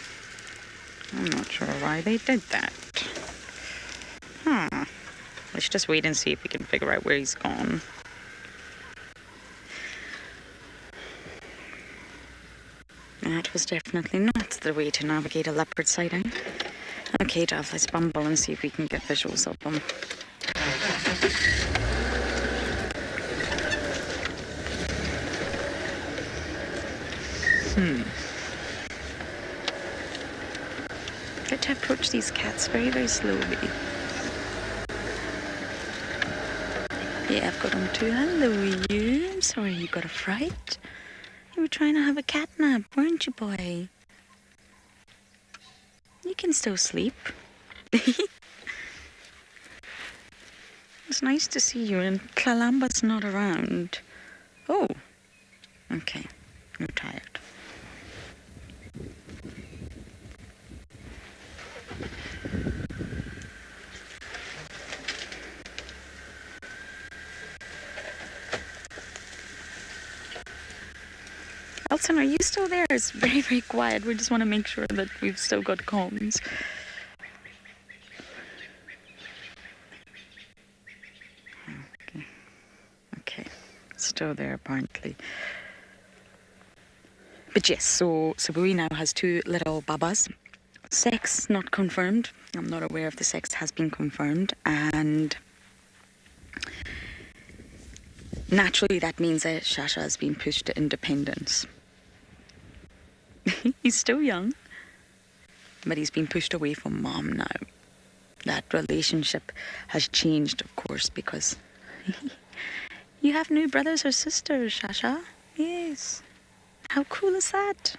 I'm not sure why they did that. Let's just wait and see if we can figure out where he's gone. That was definitely not the way to navigate a leopard sighting. Okay, Dov, let's bumble and see if we can get visuals of them. Try to approach these cats very, very slowly. Yeah, I've got them too. Hello, you. I'm sorry you got a fright. You were trying to have a cat nap, weren't you, boy? You can still sleep. It's nice to see you, and Kalamba's not around. Oh, okay. You're tired. Elton, are you still there? It's very, very quiet. We just want to make sure that we've still got comms. Okay. Still there, apparently. But yes, so Sabui now has two little babas. Sex not confirmed. I'm not aware if the sex has been confirmed. And naturally, that means that Shasha has been pushed to independence. He's still young, but he's been pushed away from mom now. That relationship has changed, of course, because you have new brothers or sisters, Shasha. Yes. How cool is that?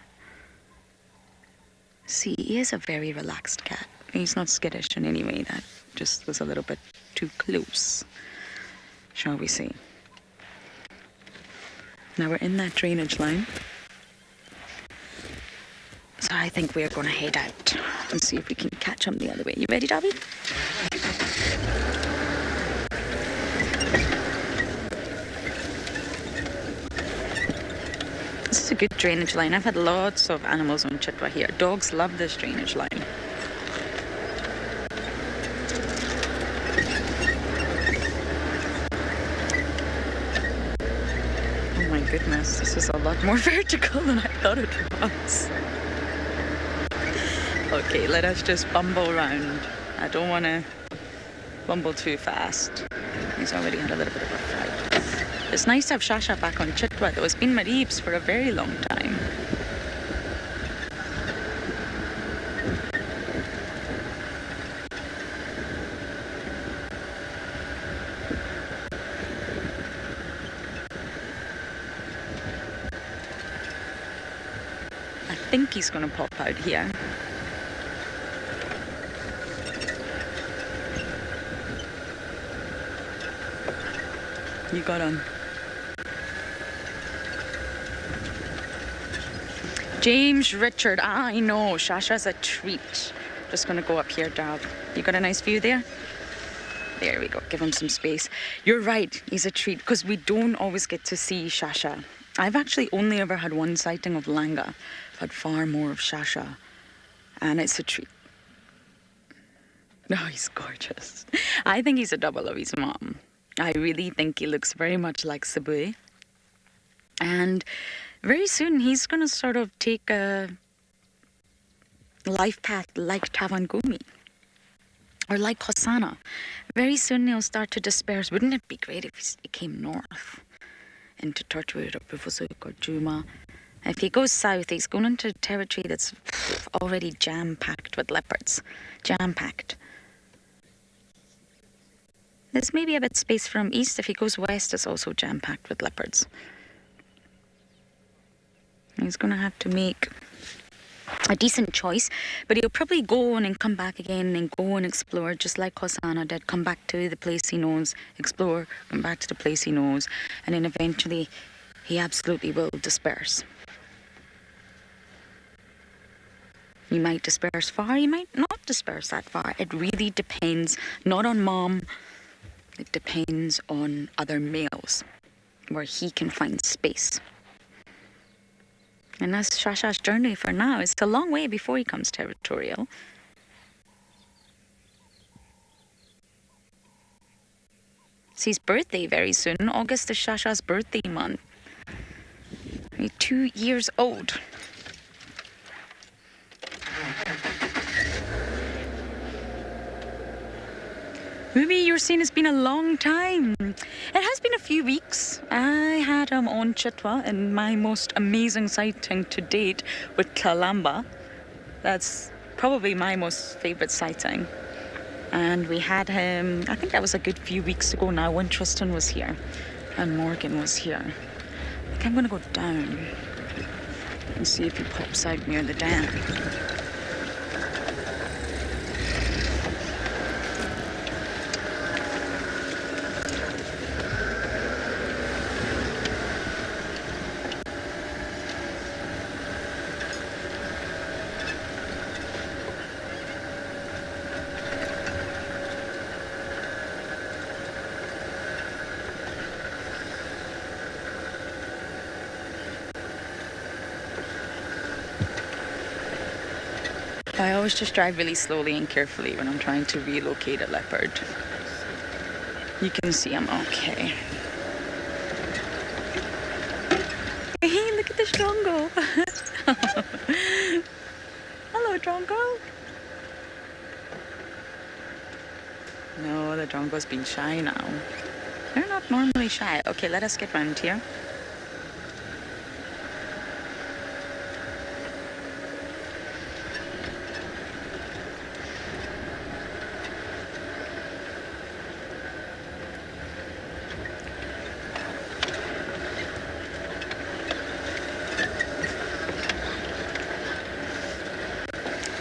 See, he is a very relaxed cat. He's not skittish in any way. That just was a little bit too close, shall we say. Now we're in that drainage line. So I think we're going to head out and see if we can catch him the other way. You ready, Dobby? It's a good drainage line. I've had lots of animals on Chitwa here. Dogs love this drainage line. Oh my goodness, this is a lot more vertical than I thought it was. Okay, let us just bumble around. I don't want to bumble too fast. He's already had a little bit of a fright. It's nice to have Shasha back on Chitwa, though. It's been Marib's for a very long time. I think he's going to pop out here. You got him. James Richard, I know, Shasha's a treat. Just gonna go up here, Dab. You got a nice view there? There we go, give him some space. You're right, he's a treat, because we don't always get to see Shasha. I've actually only ever had one sighting of Langa. I've had far more of Shasha, and it's a treat. No, he's gorgeous. I think he's a double of his mom. I really think he looks very much like Sabi. And very soon he's going to sort of take a life path like Tavangumi or like Hosanna. Very soon he'll start to disperse. Wouldn't it be great if he came north into Tortuga, Pufusuk or Djuma? If he goes south, he's going into territory that's already jam-packed with leopards. Jam-packed. There's maybe a bit space from east. If he goes west, it's also jam-packed with leopards. He's going to have to make a decent choice, but he'll probably go on and come back again and go and explore, just like Hosanna did. Come back to the place he knows, explore, come back to the place he knows, and then eventually he absolutely will disperse. He might disperse far, he might not disperse that far. It really depends, not on mom. It depends on other males, where he can find space. And that's Shasha's journey for now. It's a long way before he comes territorial. It's his birthday very soon. August is Shasha's birthday month. He's 2 years old. Ruby, you're saying it's been a long time. It has been a few weeks. I had him on Chitwa in my most amazing sighting to date with Kalamba. That's probably my most favourite sighting. And we had him, I think that was a good few weeks ago now, when Tristan was here and Morgan was here. I think I'm going to go down and see if he pops out near the dam. I always just drive really slowly and carefully when I'm trying to relocate a leopard. You can see I'm okay. Hey, look at the Drongo. Hello, Drongo. No, the Drongo's been shy now. They're not normally shy. Okay, let us get round here.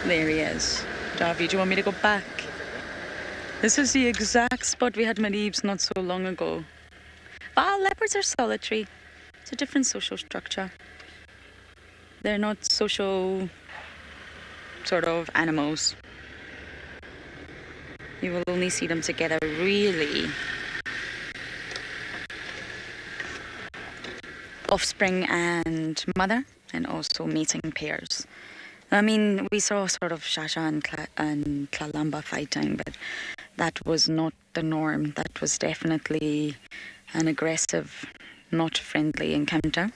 There he is. Davi, do you want me to go back? This is the exact spot we had Marib's not so long ago. But leopards are solitary. It's a different social structure. They're not social sort of animals. You will only see them together really offspring and mother, and also mating pairs. I mean, we saw sort of Shasha and Kalamba fighting, but that was not the norm. That was definitely an aggressive, not friendly encounter.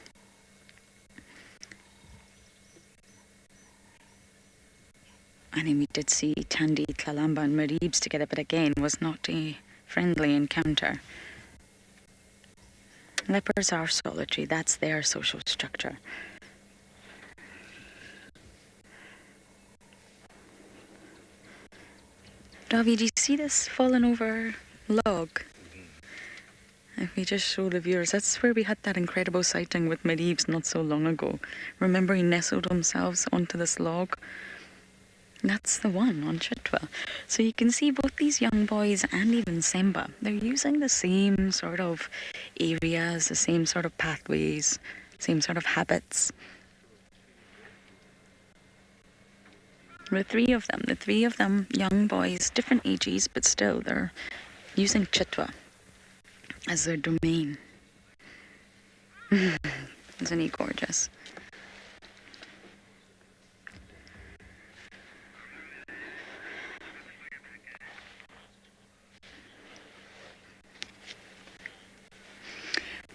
And then we did see Tandy, Kalamba and Maribs together, but again, was not a friendly encounter. Leopards are solitary, that's their social structure. Davi, do you see this fallen over log? If we just show the viewers, that's where we had that incredible sighting with Maribs not so long ago. Remember, he nestled themselves onto this log? That's the one on Chitwa. So you can see both these young boys and even Semba, they're using the same sort of areas, the same sort of pathways, same sort of habits. The three of them, young boys, different ages, but still they're using Chitwa as their domain. Isn't he gorgeous?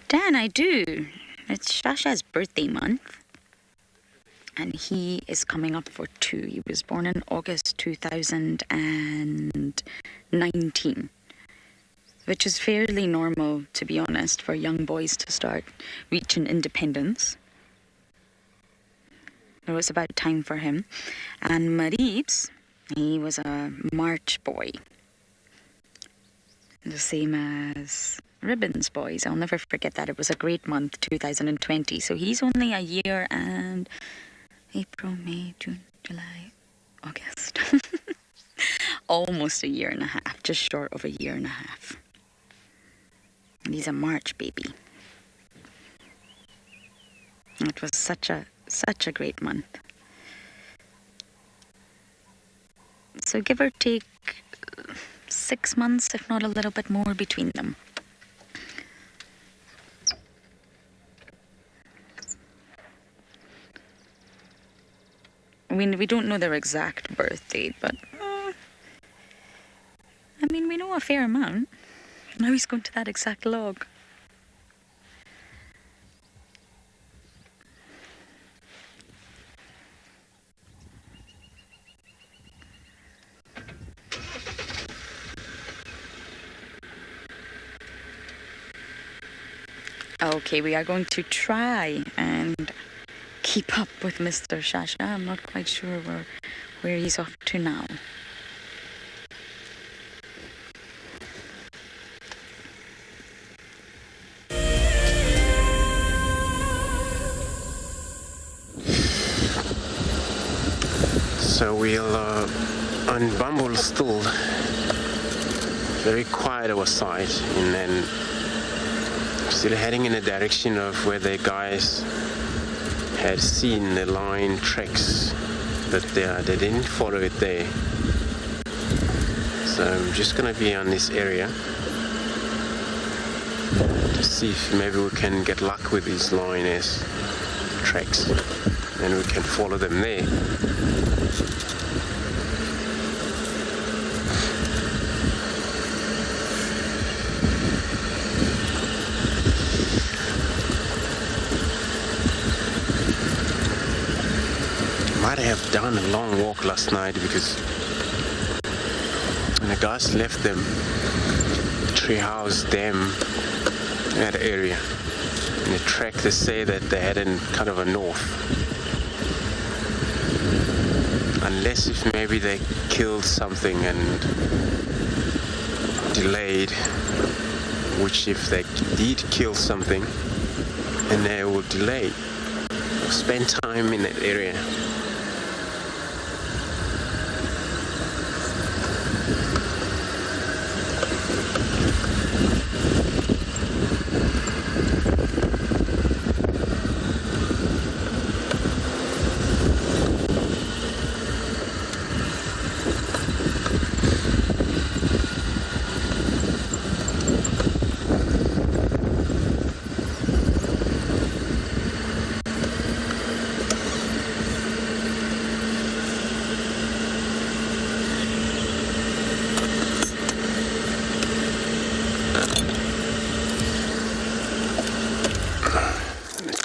Dan, I do. It's Shasha's birthday month. And he is coming up for 2. He was born in August 2019. Which is fairly normal, to be honest, for young boys to start reaching independence. It was about time for him. And Maribs, he was a March boy. The same as Ribbons boys. I'll never forget that. It was a great month, 2020. So he's only a year and April, May, June, July, August. Almost a year and a half, just short of a year and a half. And he's a March baby. It was such a great month. So give or take 6 months, if not a little bit more between them. I mean, we don't know their exact birth date, but I mean, we know a fair amount. Now he's going to that exact log. Okay, we are going to try and keep up with Mr. Shasha. I'm not quite sure where he's off to now. So we'll on Bumble still very quiet outside, and then still heading in the direction of where the guys had seen the line tracks, but they didn't follow it there. So I'm just gonna be on this area to see if maybe we can get luck with these lioness tracks and we can follow them there. Might have done a long walk last night because when the guys left them, Treehouse Dam, that area, in the track they say that they headed kind of a north. Unless if maybe they killed something and delayed, which if they did kill something, then they will delay. Spend time in that area.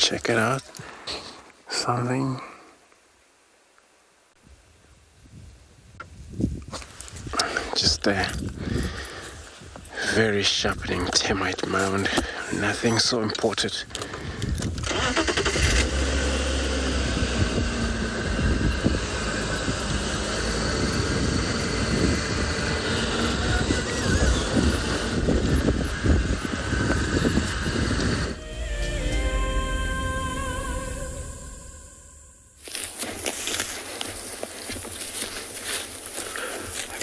check it out. Something. Just there. Very sharpening termite mound. Nothing so important.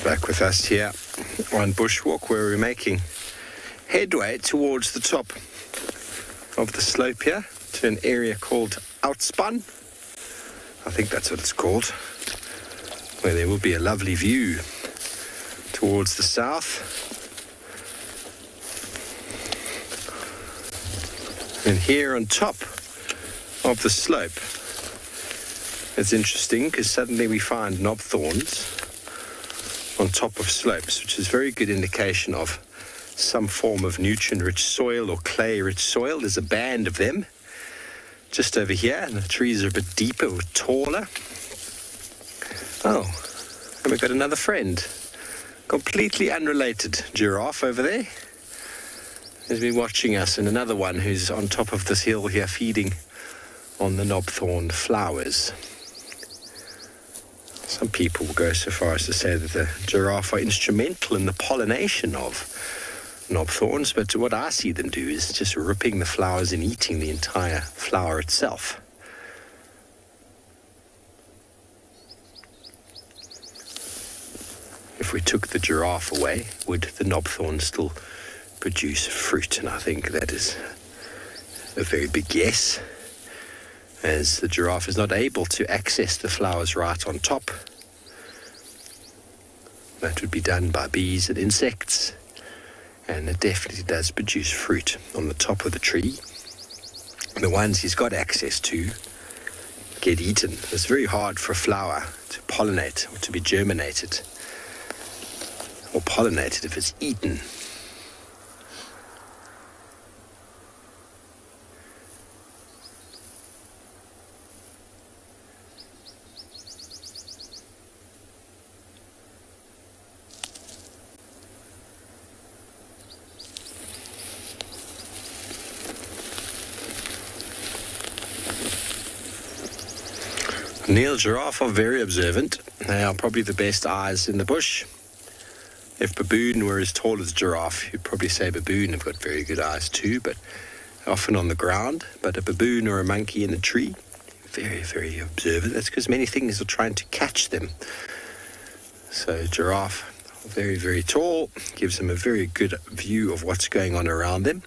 Back with us here on Bushwalk, where we're making headway towards the top of the slope here to an area called Outspun. I think that's what it's called, where there will be a lovely view towards the south. And here on top of the slope, it's interesting because suddenly we find knob thorns on top of slopes, which is a very good indication of some form of nutrient-rich soil or clay-rich soil. There's a band of them just over here, and the trees are a bit deeper, taller. Oh, and we've got another friend, completely unrelated giraffe over there. He's been watching us, and another one who's on top of this hill here feeding on the knobthorn flowers. Some people will go so far as to say that the giraffe are instrumental in the pollination of knobthorns, but what I see them do is just ripping the flowers and eating the entire flower itself. If we took the giraffe away, would the knobthorn still produce fruit? And I think that is a very big yes, as the giraffe is not able to access the flowers right on top. That would be done by bees and insects, and it definitely does produce fruit on the top of the tree. The ones he's got access to get eaten. It's very hard for a flower to pollinate or to be germinated or pollinated if it's eaten. Neil giraffe are very observant. They are probably the best eyes in the bush. If baboon were as tall as giraffe, you'd probably say baboon have got very good eyes too, but often on the ground. But a baboon or a monkey in a tree, very, very observant. That's because many things are trying to catch them. So giraffe, very, very tall, gives them a very good view of what's going on around them.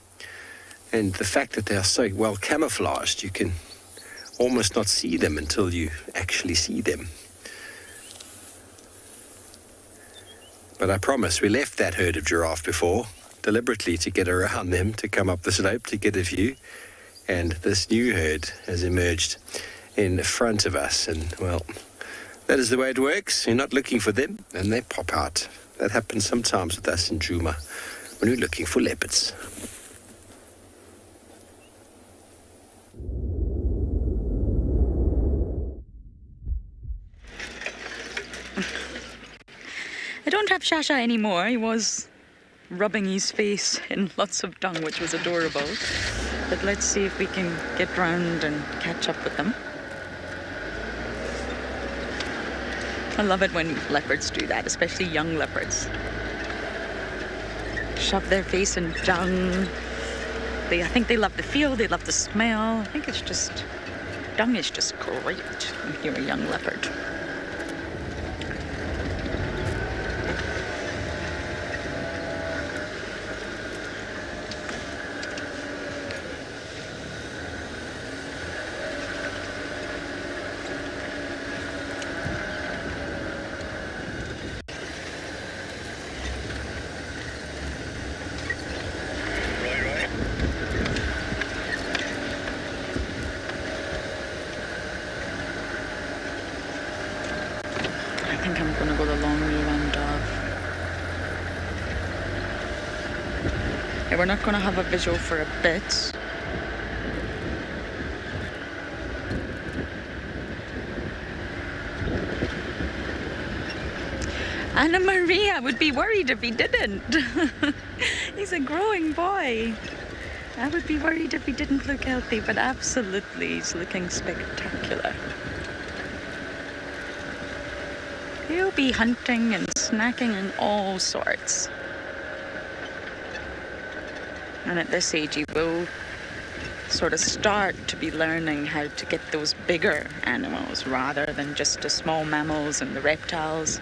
And the fact that they are so well camouflaged, you can almost not see them until you actually see them. But I promise, we left that herd of giraffe before, deliberately to get around them, to come up the slope, to get a view. And this new herd has emerged in front of us. And, well, that is the way it works. You're not looking for them, and they pop out. That happens sometimes with us in Djuma when we're looking for leopards. I don't have Shasha anymore. He was rubbing his face in lots of dung, which was adorable. But let's see if we can get round and catch up with them. I love it when leopards do that, especially young leopards. Shove their face in dung. I think they love the feel, they love the smell. I think it's just, dung is just great when you're a young leopard. I think I'm gonna go the long way around Dove. Okay, we're not gonna have a visual for a bit. Anna Maria would be worried if he didn't. He's a growing boy. I would be worried if he didn't look healthy, but absolutely, he's looking spectacular. He'll be hunting and snacking and all sorts. And at this age, he will sort of start to be learning how to get those bigger animals rather than just the small mammals and the reptiles.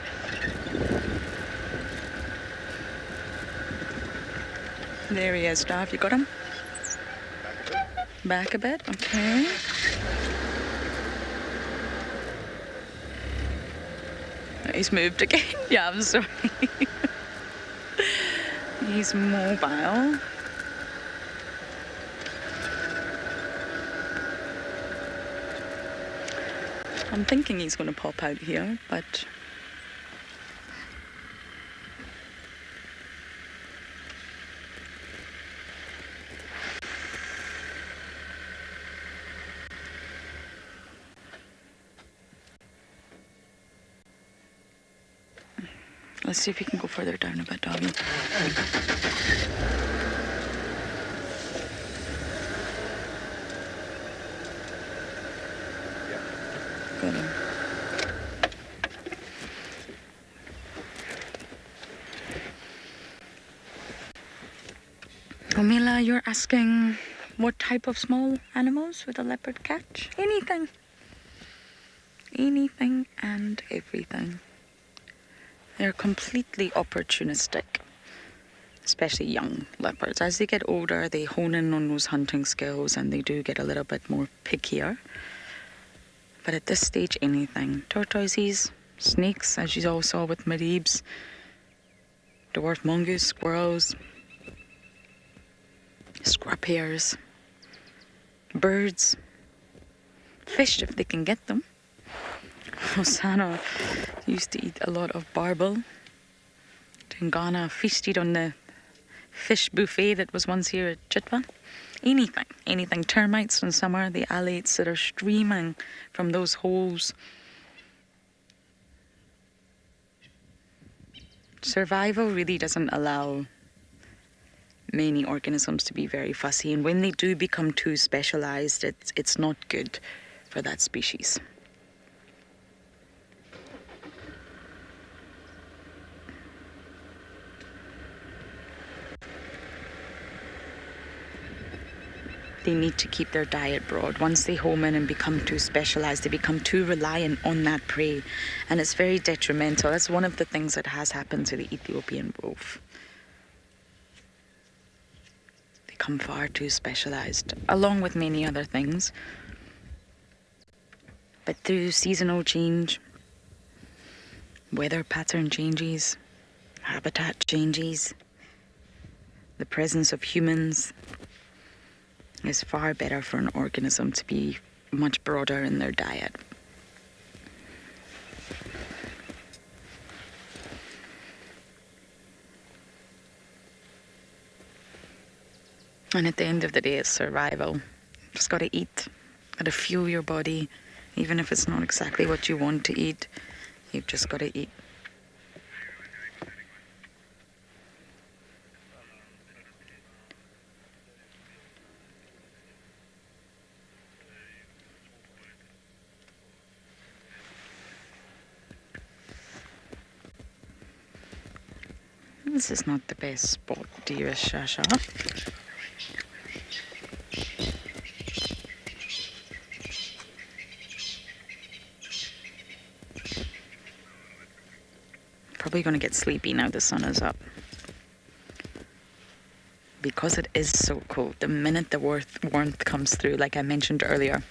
There he is, Dav. You got him? Back a bit, okay. He's moved again. Yeah, I'm sorry. He's mobile. I'm thinking he's going to pop out here, but let's see if we can go further down a bit, Dobby. Got him. Omila, you're asking what type of small animals would a leopard catch? Anything. Anything and everything. They're completely opportunistic, especially young leopards. As they get older, they hone in on those hunting skills and they do get a little bit more pickier. But at this stage, anything. Tortoises, snakes, as you all saw with Marib's, dwarf mongoose, squirrels, scrub hares, birds, fish if they can get them. Osana used to eat a lot of barbel. Tingana feasted on the fish buffet that was once here at Chitwa. Anything. Termites in summer, the alates that are streaming from those holes. Survival really doesn't allow many organisms to be very fussy, and when they do become too specialized, it's not good for that species. They need to keep their diet broad. Once they home in and become too specialized, they become too reliant on that prey. And it's very detrimental. That's one of the things that has happened to the Ethiopian wolf. They become far too specialized, along with many other things. But through seasonal change, weather pattern changes, habitat changes, the presence of humans, is far better for an organism to be much broader in their diet. And at the end of the day, it's survival. Just got to eat, got to fuel your body, even if it's not exactly what you want to eat. You've just got to eat. This is not the best spot, dear Shasha. Probably going to get sleepy now the sun is up. Because it is so cold, the minute the warmth comes through, like I mentioned earlier,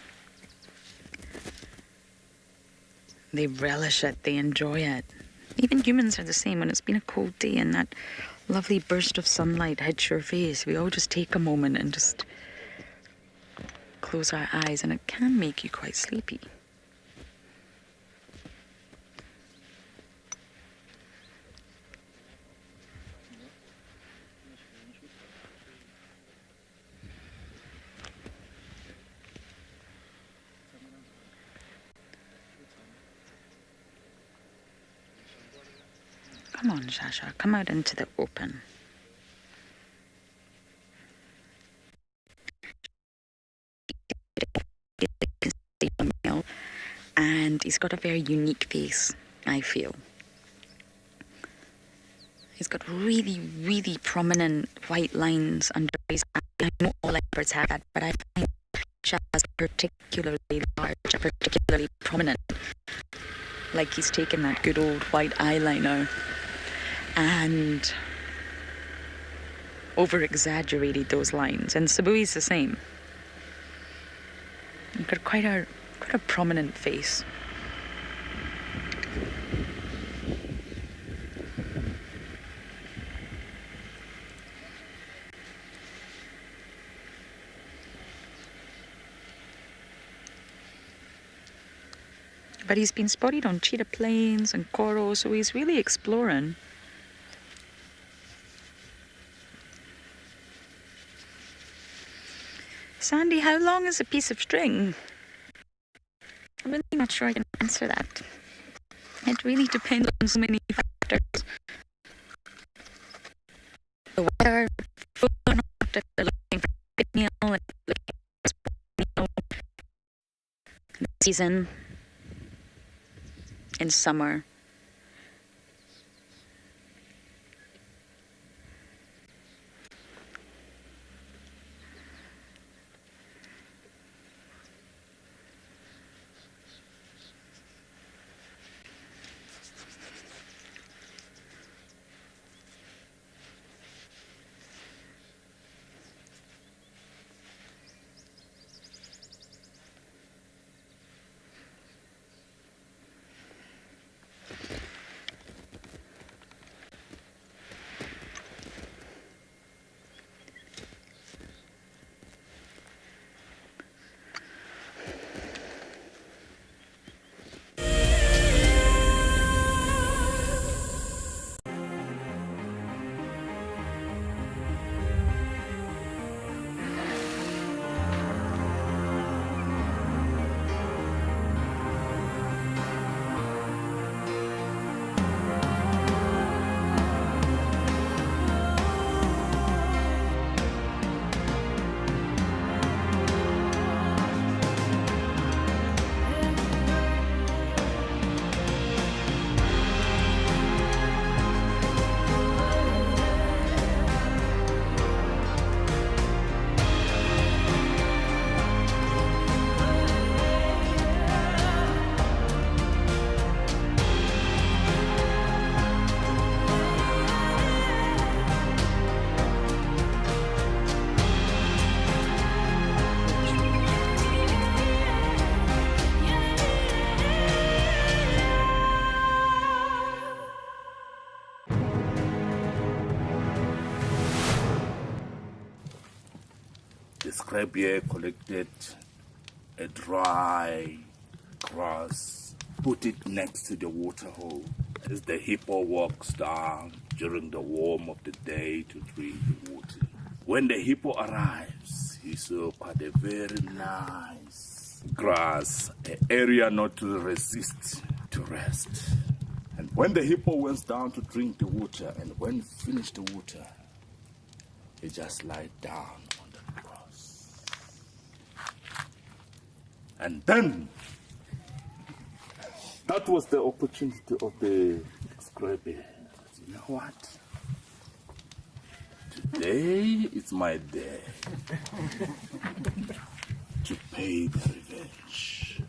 they relish it, they enjoy it. Even humans are the same. When it's been a cold day and that lovely burst of sunlight hits your face, we all just take a moment and just close our eyes, and it can make you quite sleepy. Come on, Shasha, come out into the open. And he's got a very unique face, I feel. He's got really, really prominent white lines under his eye. I know all leopards have that, but I find Shasha's particularly large, particularly prominent. Like he's taken that good old white eyeliner and over-exaggerated those lines. And Sabui's the same. You've got quite a prominent face. But he's been spotted on cheetah plains and coral, so he's really exploring. Sandy, how long is a piece of string? I'm really not sure I can answer that. It really depends on so many factors. The weather, food or not, if they're looking for a meal, if they're looking for the season, in summer. Scrap here collected a dry grass, put it next to the waterhole as the hippo walks down during the warm of the day to drink the water. When the hippo arrives, he saw quite a very nice grass, an area not to resist to rest. And when the hippo went down to drink the water, and when finished the water, he just lied down on the grass. And then, that was the opportunity of the scrappy. You know what? Today is my day to pay the revenge.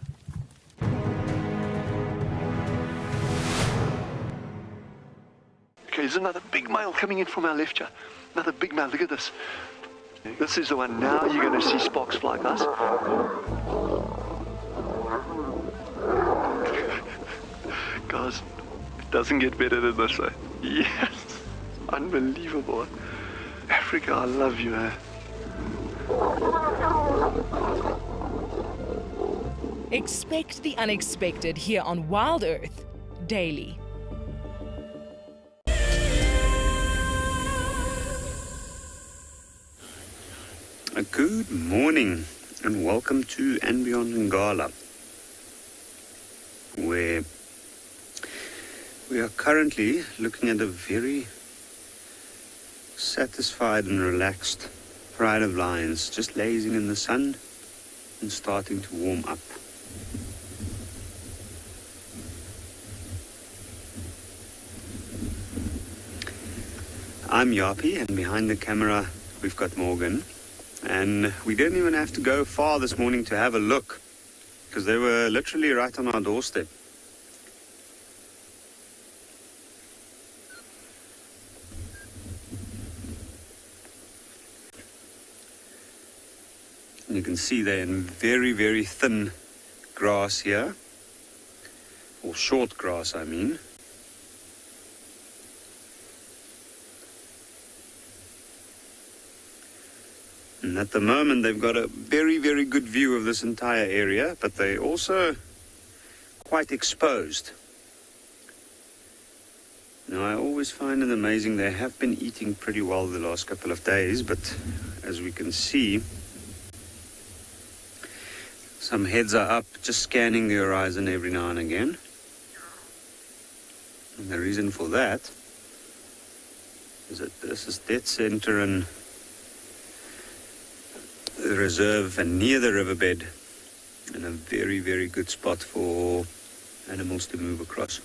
Okay, there's another big male coming in from our left here. Another big male, look at this. This is the one. Now you're going to see sparks fly, guys. Guys, it doesn't get better than this, eh? Yes, unbelievable. Africa, I love you, eh? Expect the unexpected here on WildEarth daily. Good morning and welcome to andBeyond Ngala, where We are currently looking at a very satisfied and relaxed pride of lions, just lazing in the sun and starting to warm up. I'm Yapi, and behind the camera we've got Morgan. And we didn't even have to go far this morning to have a look, because they were literally right on our doorstep. And you can see they're in very, very thin grass here, or short grass, I mean. And at the moment they've got a very, very good view of this entire area, but they're also quite exposed. Now, I always find it amazing. They have been eating pretty well the last couple of days, but as we can see, some heads are up, just scanning the horizon every now and again. And the reason for that is that this is dead center in the reserve and near the riverbed, and a very, very good spot for animals to move across.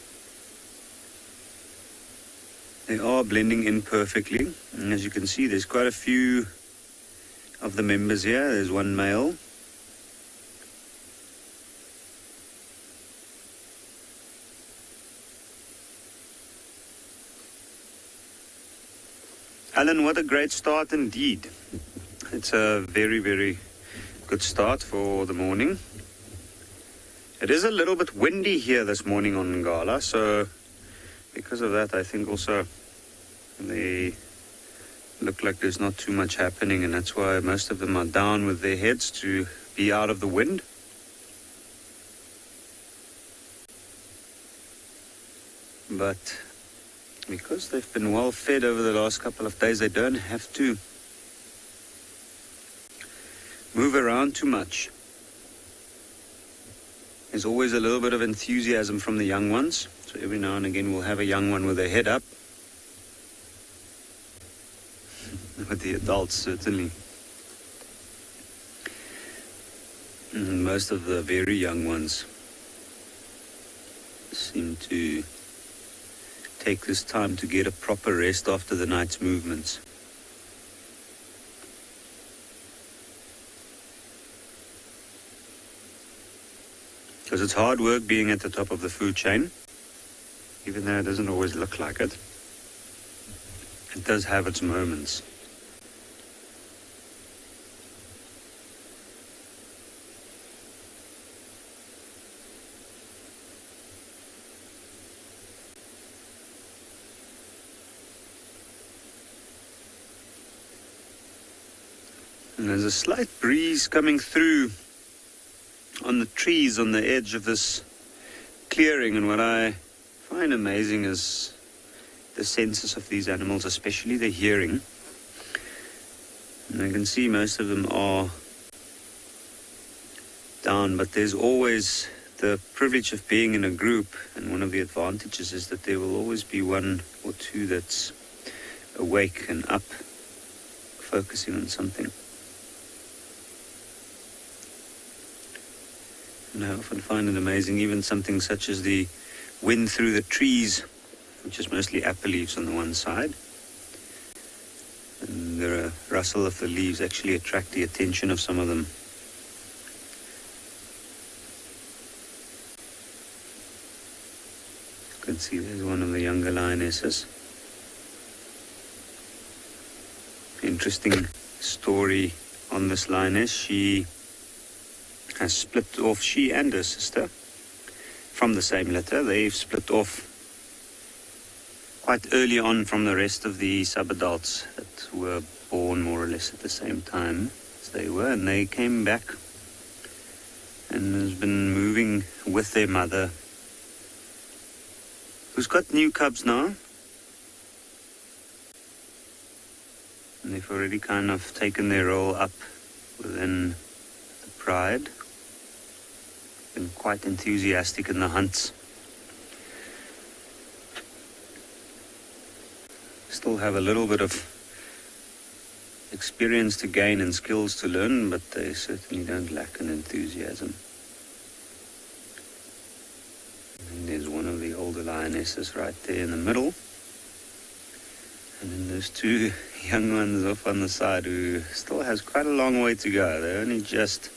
They are blending in perfectly, and as you can see, there's quite a few of the members here. There's one male. Alan, what a great start indeed. It's a very, very good start for the morning. It is a little bit windy here this morning on Ngala, so because of that, I think also they look like there's not too much happening, and that's why most of them are down with their heads to be out of the wind. But because they've been well fed over the last couple of days, they don't have to move around too much. There's always a little bit of enthusiasm from the young ones, so every now and again we'll have a young one with their head up. With the adults, certainly. And most of the very young ones seem to take this time to get a proper rest after the night's movements. Because it's hard work being at the top of the food chain, even though it doesn't always look like it. It does have its moments. And there's a slight breeze coming through on the trees on the edge of this clearing, and what I find amazing is the senses of these animals, especially the hearing. And I can see most of them are down, but there's always the privilege of being in a group, and one of the advantages is that there will always be one or two that's awake and up, focusing on something. And I often find it amazing, even something such as the wind through the trees, which is mostly apple leaves on the one side. And the rustle of the leaves actually attract the attention of some of them. You can see there's one of the younger lionesses. Interesting story on this lioness. She has split off, she and her sister, from the same litter. They've split off quite early on from the rest of the sub-adults that were born more or less at the same time as they were, and they came back and has been moving with their mother, who's got new cubs now, and they've already kind of taken their role up within the pride. Been quite enthusiastic in the hunts. still have a little bit of experience to gain and skills to learn, but they certainly don't lack in enthusiasm. And there's one of the older lionesses right there in the middle. And then there's two young ones off on the side who still has quite a long way to go. They're only just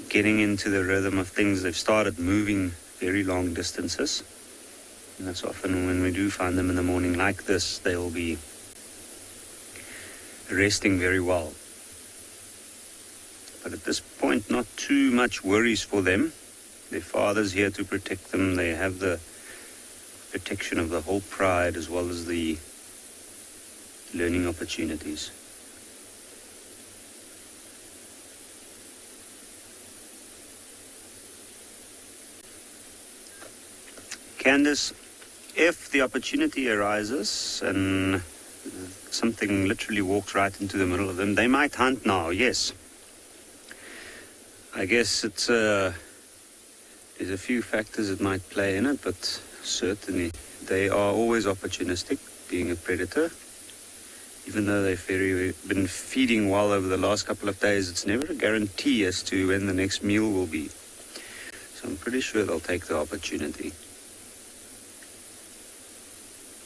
getting into the rhythm of things. They've started moving very long distances. And that's often when we do find them in the morning like this, they will be resting very well. But at this point, not too much worries for them. Their father's here to protect them. They have the protection of the whole pride as well as the learning opportunities. Candace, if the opportunity arises and something literally walks right into the middle of them, they might hunt now, yes. I guess it's there's a few factors that might play in it, but certainly they are always opportunistic, being a predator. Even though they've been feeding well over the last couple of days, it's never a guarantee as to when the next meal will be. So I'm pretty sure they'll take the opportunity.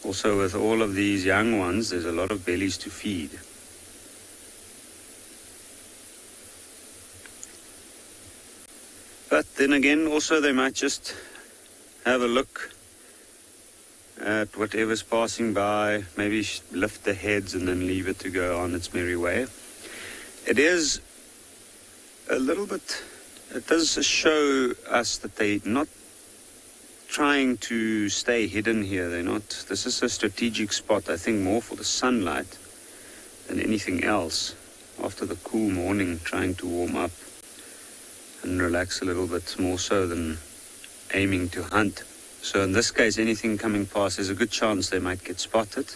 Also, with all of these young ones, there's a lot of bellies to feed. But then again, also they might just have a look at whatever's passing by, maybe lift their heads and then leave it to go on its merry way. It is a little bit, it does show us that they're not trying to stay hidden here. They're not, this is a strategic spot, I think, more for the sunlight than anything else. After the cool morning, trying to warm up and relax a little bit, more so than aiming to hunt. So in this case, anything coming past, there's a good chance they might get spotted.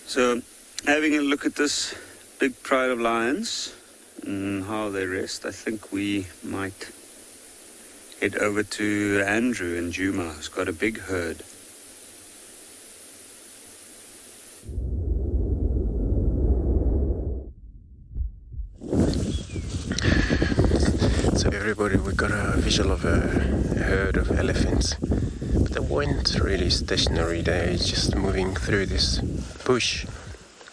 So having a look at this big pride of lions and how they rest, I think we might head over to Andrew and Djuma, who's got a big herd. So everybody, we got a visual of a herd of elephants, but they weren't really stationary. They're just moving through this bush,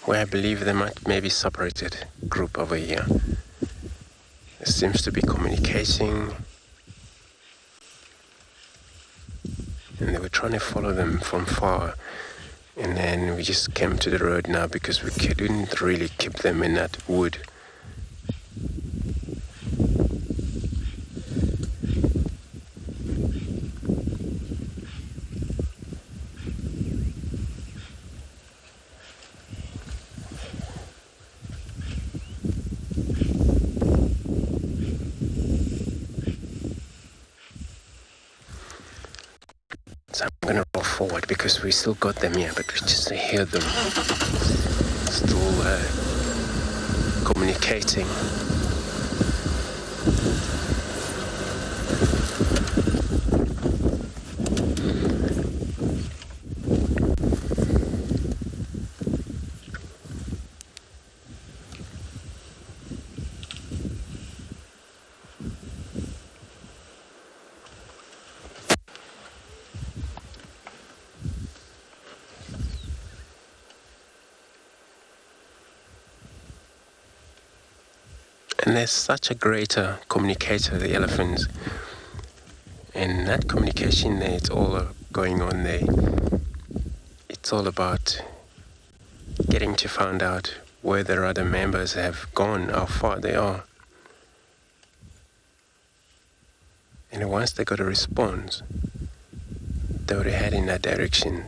where I believe they might maybe separated group over here. It seems to be communicating, and they were trying to follow them from far, and then we just came to the road now because we couldn't really keep them in that wood. So I'm gonna roll forward because we still got them here, but we just hear them still communicating. And there's such a greater communicator, the elephants. And that communication there, it's all going on there. It's all about getting to find out where their other members have gone, how far they are. And once they got a response, they would head in that direction.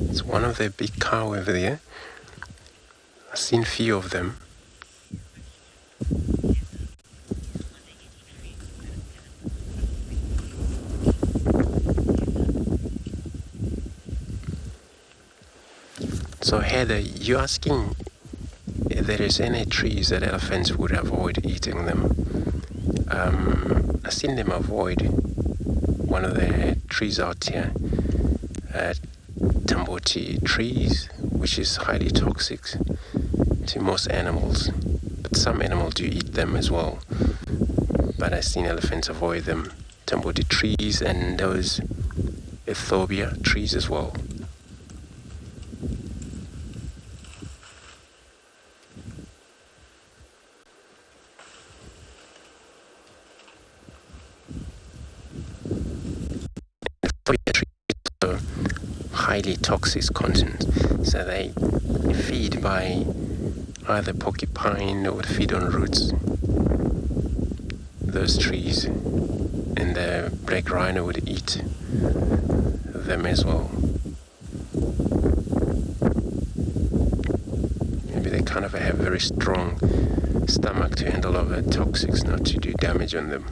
It's one of the big cow over there. I've seen a few of them. So Heather, you're asking if there is any trees that elephants would avoid eating them. I've seen them avoid one of the trees out here, tamboti trees, which is highly toxic to most animals. But some animals do eat them as well. But I've seen elephants avoid them. Tamboti trees and those Ethiopia trees as well. Highly toxic content, so they feed by either porcupine or would feed on roots, those trees, and the black rhino would eat them as well. Maybe they kind of have a very strong stomach to handle all the toxics, not to do damage on them.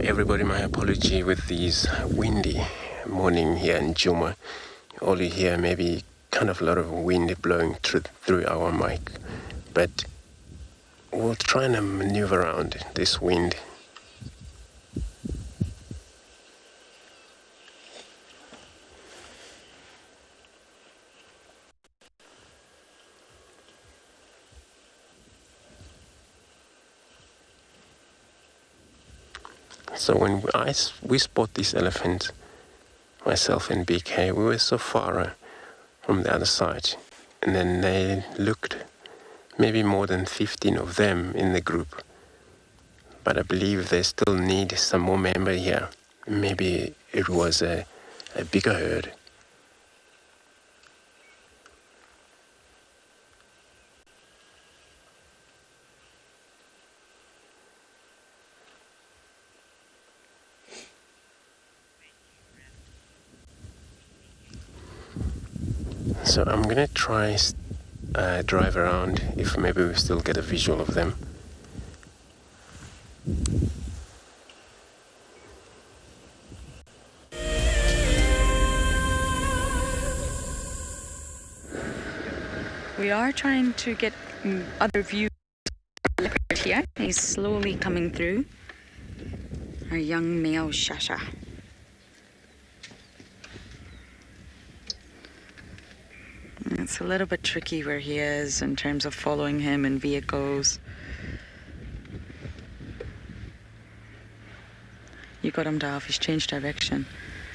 Everybody, my apology with these windy morning here in Djuma. All you hear maybe kind of a lot of wind blowing through our mic, but we'll try and maneuver around this wind. So when we spot these elephants, myself and BK, we were so far from the other side, and then they looked, maybe more than 15 of them in the group. But I believe they still need some more member here. Maybe it was a bigger herd. So I'm gonna try drive around if maybe we still get a visual of them. We are trying to get other views of the leopard here. He's slowly coming through. Our young male Shasha. It's a little bit tricky where he is in terms of following him in vehicles. You got him, Dav. He's changed direction.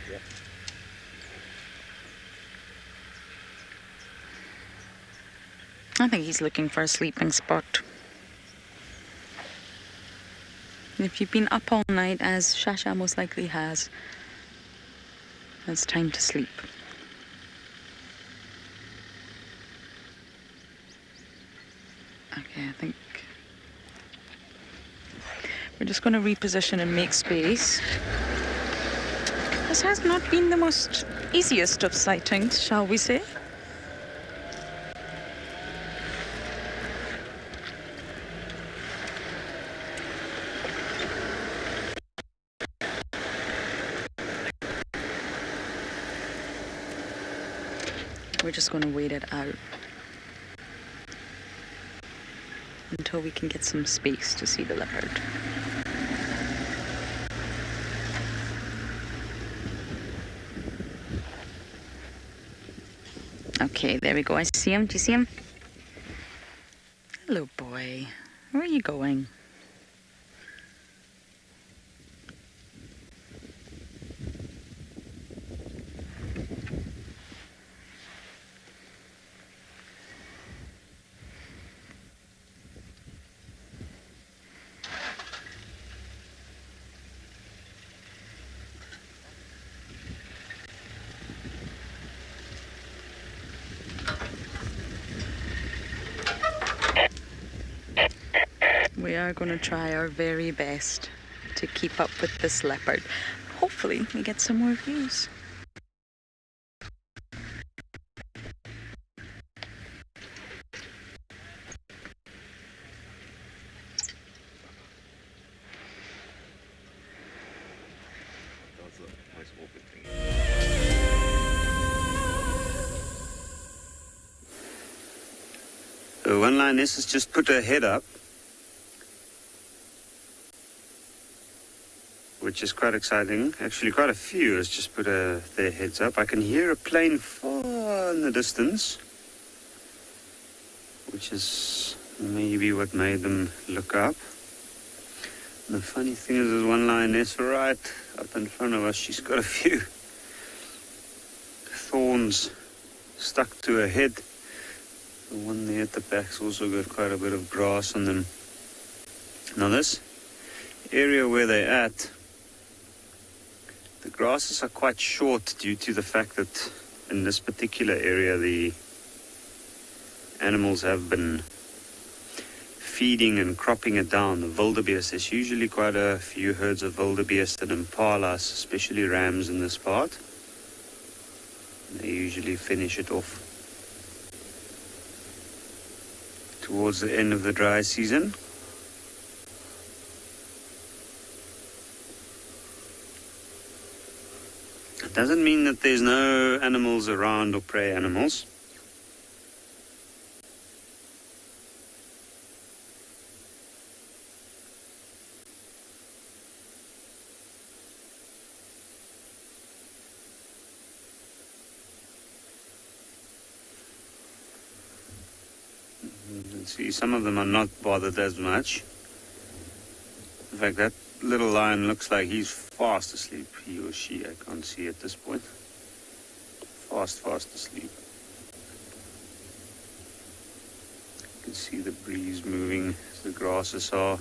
Yeah. I think he's looking for a sleeping spot. If you've been up all night, as Shasha most likely has, it's time to sleep. Okay, I think we're just going to reposition and make space. This has not been the most easiest of sightings, shall we say? We're just going to wait it out until we can get some space to see the leopard. Okay, there we go. I see him. Do you see him? Hello, boy. Where are you going? We are going to try our very best to keep up with this leopard. Hopefully we get some more views. So one lioness has just put her head up, which is quite exciting. Actually, quite a few has just put their heads up. I can hear a plane far in the distance, which is maybe what made them look up. And the funny thing is, there's one lioness right up in front of us. She's got a few thorns stuck to her head. The one there at the back's also got quite a bit of grass on them. Now this area where they're at, the grasses are quite short due to the fact that in this particular area the animals have been feeding and cropping it down. The wildebeest, there's usually quite a few herds of wildebeest and impalas, especially rams in this part. They usually finish it off towards the end of the dry season. It doesn't mean that there's no animals around or prey animals. See, some of them are not bothered as much. In fact, that little lion looks like he's fast asleep. He or she, I can't see at this point. Fast asleep. You can see the breeze moving as the grasses are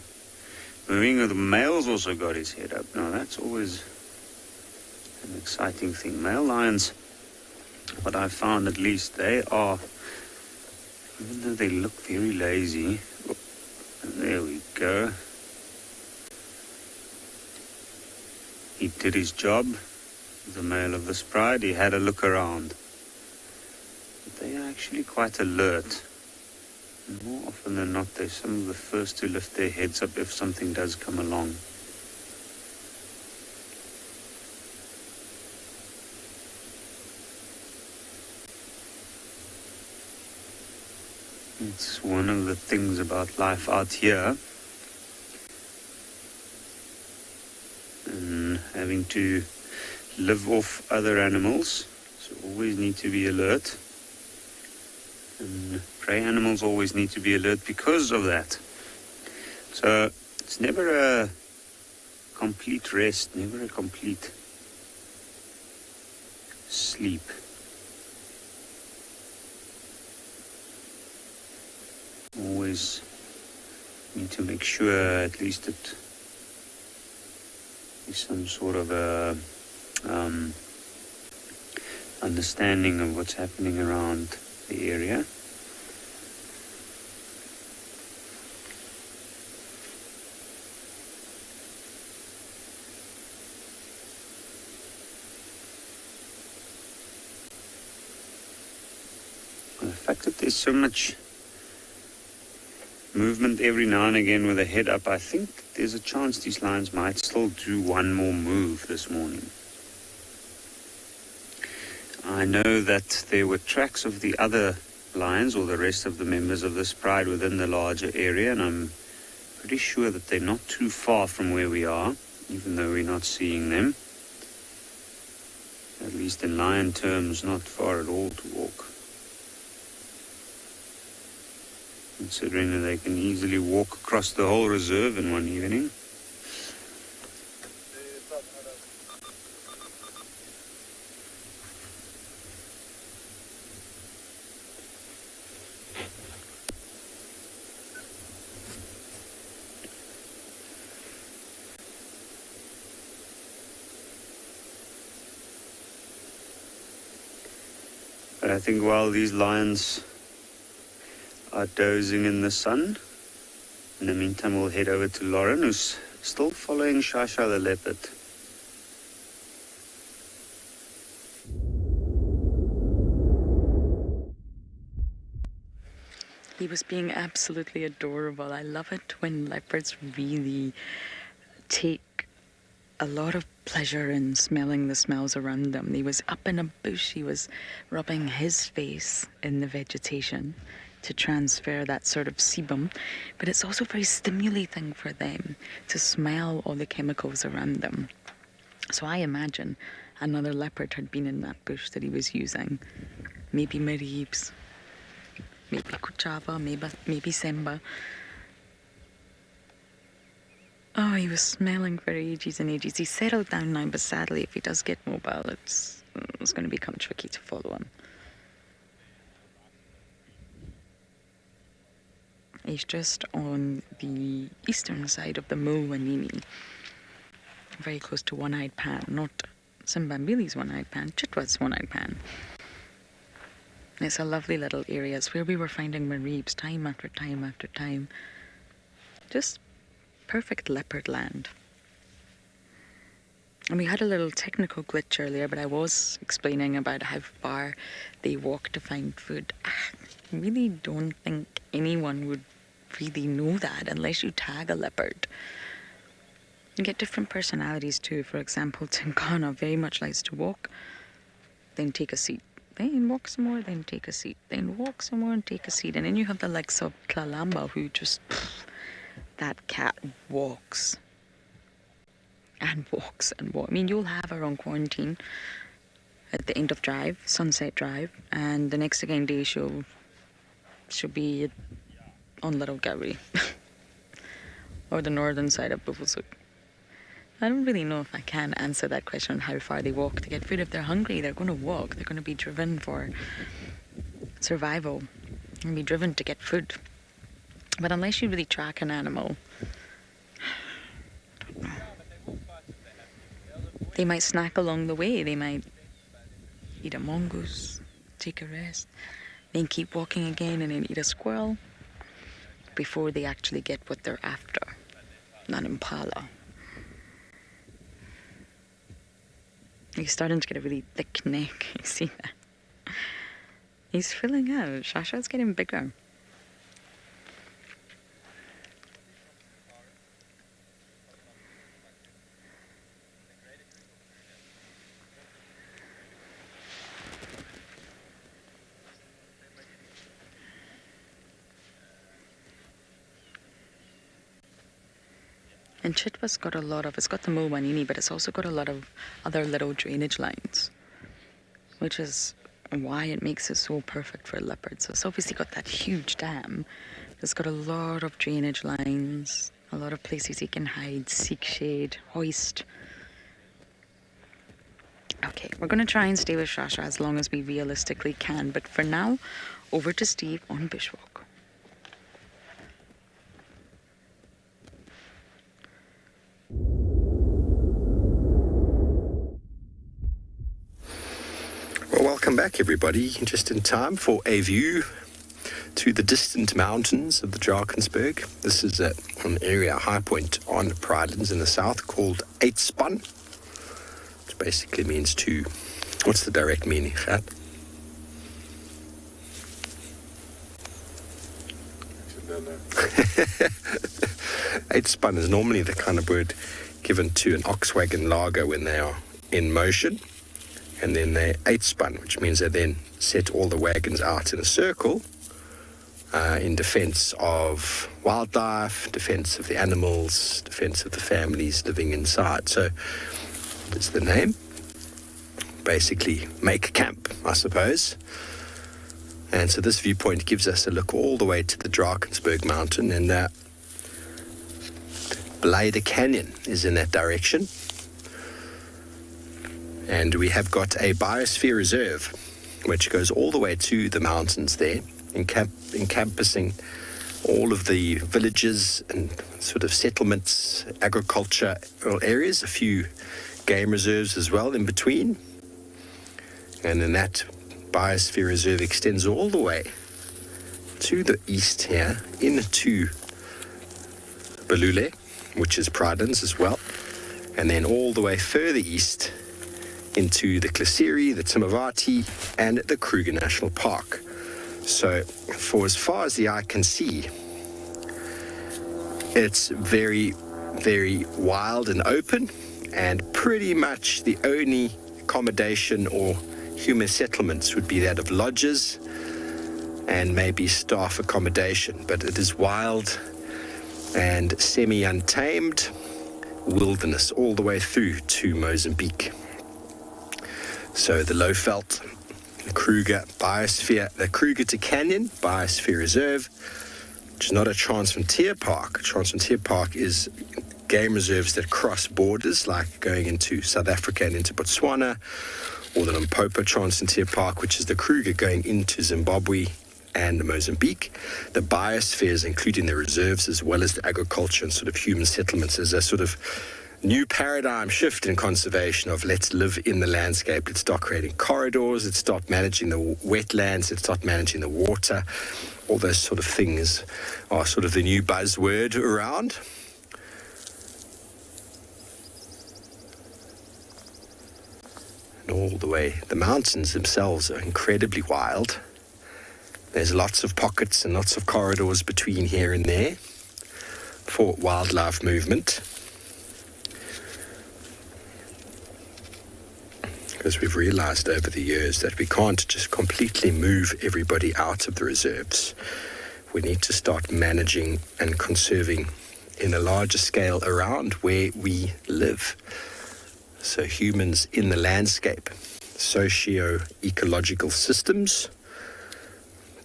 moving. The male's also got his head up. Now, that's always an exciting thing. Male lions, what I found at least, they are, even though they look very lazy, there we go. He did his job, the male of this pride. He had a look around. But they are actually quite alert. And more often than not, they're some of the first to lift their heads up if something does come along. It's one of the things about life out here, and having to live off other animals, so always need to be alert, and prey animals always need to be alert because of that. So it's never a complete rest, never a complete sleep. Always need to make sure at least it is some sort of a understanding of what's happening around the area. The fact that there's so much movement every now and again with a head up, I think there's a chance these lions might still do one more move this morning. I know that there were tracks of the other lions or the rest of the members of this pride within the larger area, and I'm pretty sure that they're not too far from where we are, even though we're not seeing them. At least in lion terms, not far at all to walk. Considering that they can easily walk across the whole reserve in one evening. But I think while these lions are dozing in the sun, in the meantime we'll head over to Lauren, who's still following Shasha the leopard. He was being absolutely adorable. I love it when leopards really take a lot of pleasure in smelling the smells around them. He was up in a bush, he was rubbing his face in the vegetation. to transfer that sort of sebum, but it's also very stimulating for them to smell all the chemicals around them. So I imagine another leopard had been in that bush that he was using. Maybe Maribes, maybe Kuchava, maybe Semba. Oh, he was smelling for ages and ages. He's settled down now, but sadly, if he does get mobile, it's going to become tricky to follow him. He's just on the eastern side of the Mulwanini, very close to One-Eyed Pan, not Simbambili's One-Eyed Pan, Chitwa's One-Eyed Pan. It's a lovely little area. It's where we were finding Maribes time after time after time. Just perfect leopard land. And we had a little technical glitch earlier, but I was explaining about how far they walk to find food. I really don't think anyone would really know that unless you tag a leopard. You get different personalities too. For example, Tinkana very much likes to walk, then take a seat, then walk some more, then take a seat, then walk some more and take a seat. And then you have the likes of Tlalamba, who just, that cat walks and walks and walks. I mean, you'll have her on quarantine at the end of drive, Sunset Drive, and the next again day she'll be on Little Gowrie or the northern side of Buffelshoek. I don't really know if I can answer that question on how far they walk to get food. If they're hungry, they're going to walk. They're going to be driven for survival and be driven to get food. But unless you really track an animal, I don't know. They might snack along the way. They might eat a mongoose, take a rest, then keep walking again and then eat a squirrel before they actually get what they're after, not impala. He's starting to get a really thick neck. You see that? He's filling out. Shasha's getting bigger. And Chitwa's got a lot of, it's got the Mulwanini, but it's also got a lot of other little drainage lines, which is why it makes it so perfect for leopards. So it's obviously got that huge dam. It's got a lot of drainage lines, a lot of places he can hide, seek shade, hoist. Okay, we're going to try and stay with Shasha as long as we realistically can, but for now, over to Steve on Bushwalk. Well, welcome back, everybody. Just in time for a view to the distant mountains of the Drakensberg. This is an area, high point on Prylands in the south called Eitspan, which basically means to... What's the direct meaning, Gert? Eitspan is normally the kind of word given to an ox wagon lager when they are in motion. And then they Eitspan, which means they then set all the wagons out in a circle in defense of wildlife, defense of the animals, defense of the families living inside. So that's the name. Basically, make camp, I suppose. And so this viewpoint gives us a look all the way to the Drakensberg mountain, and Blyde Canyon is in that direction. And we have got a biosphere reserve, which goes all the way to the mountains there, encompassing all of the villages and sort of settlements, agricultural areas, a few game reserves as well in between. And then that biosphere reserve extends all the way to the east here, into Balule, which is Prylands as well, and then all the way further east into the Klaseri, the Timavati, and the Kruger National Park. So for as far as the eye can see, it's very, very wild and open, and pretty much the only accommodation or human settlements would be that of lodges and maybe staff accommodation, but it is wild and semi-untamed wilderness all the way through to Mozambique. So the Lowveld, the Kruger Biosphere, the Kruger to Canyon Biosphere Reserve, which is not a transfrontier park. A transfrontier park is game reserves that cross borders, like going into South Africa and into Botswana, or the Limpopo Transfrontier Park, which is the Kruger going into Zimbabwe and Mozambique. The biospheres, including the reserves as well as the agriculture and sort of human settlements, is a sort of new paradigm shift in conservation of let's live in the landscape, let's start creating corridors, let's start managing the wetlands, let's start managing the water. All those sort of things are sort of the new buzzword around. And all the way, the mountains themselves are incredibly wild. There's lots of pockets and lots of corridors between here and there for wildlife movement. Because we've realized over the years that we can't just completely move everybody out of the reserves. We need to start managing and conserving in a larger scale around where we live. So humans in the landscape, socio-ecological systems.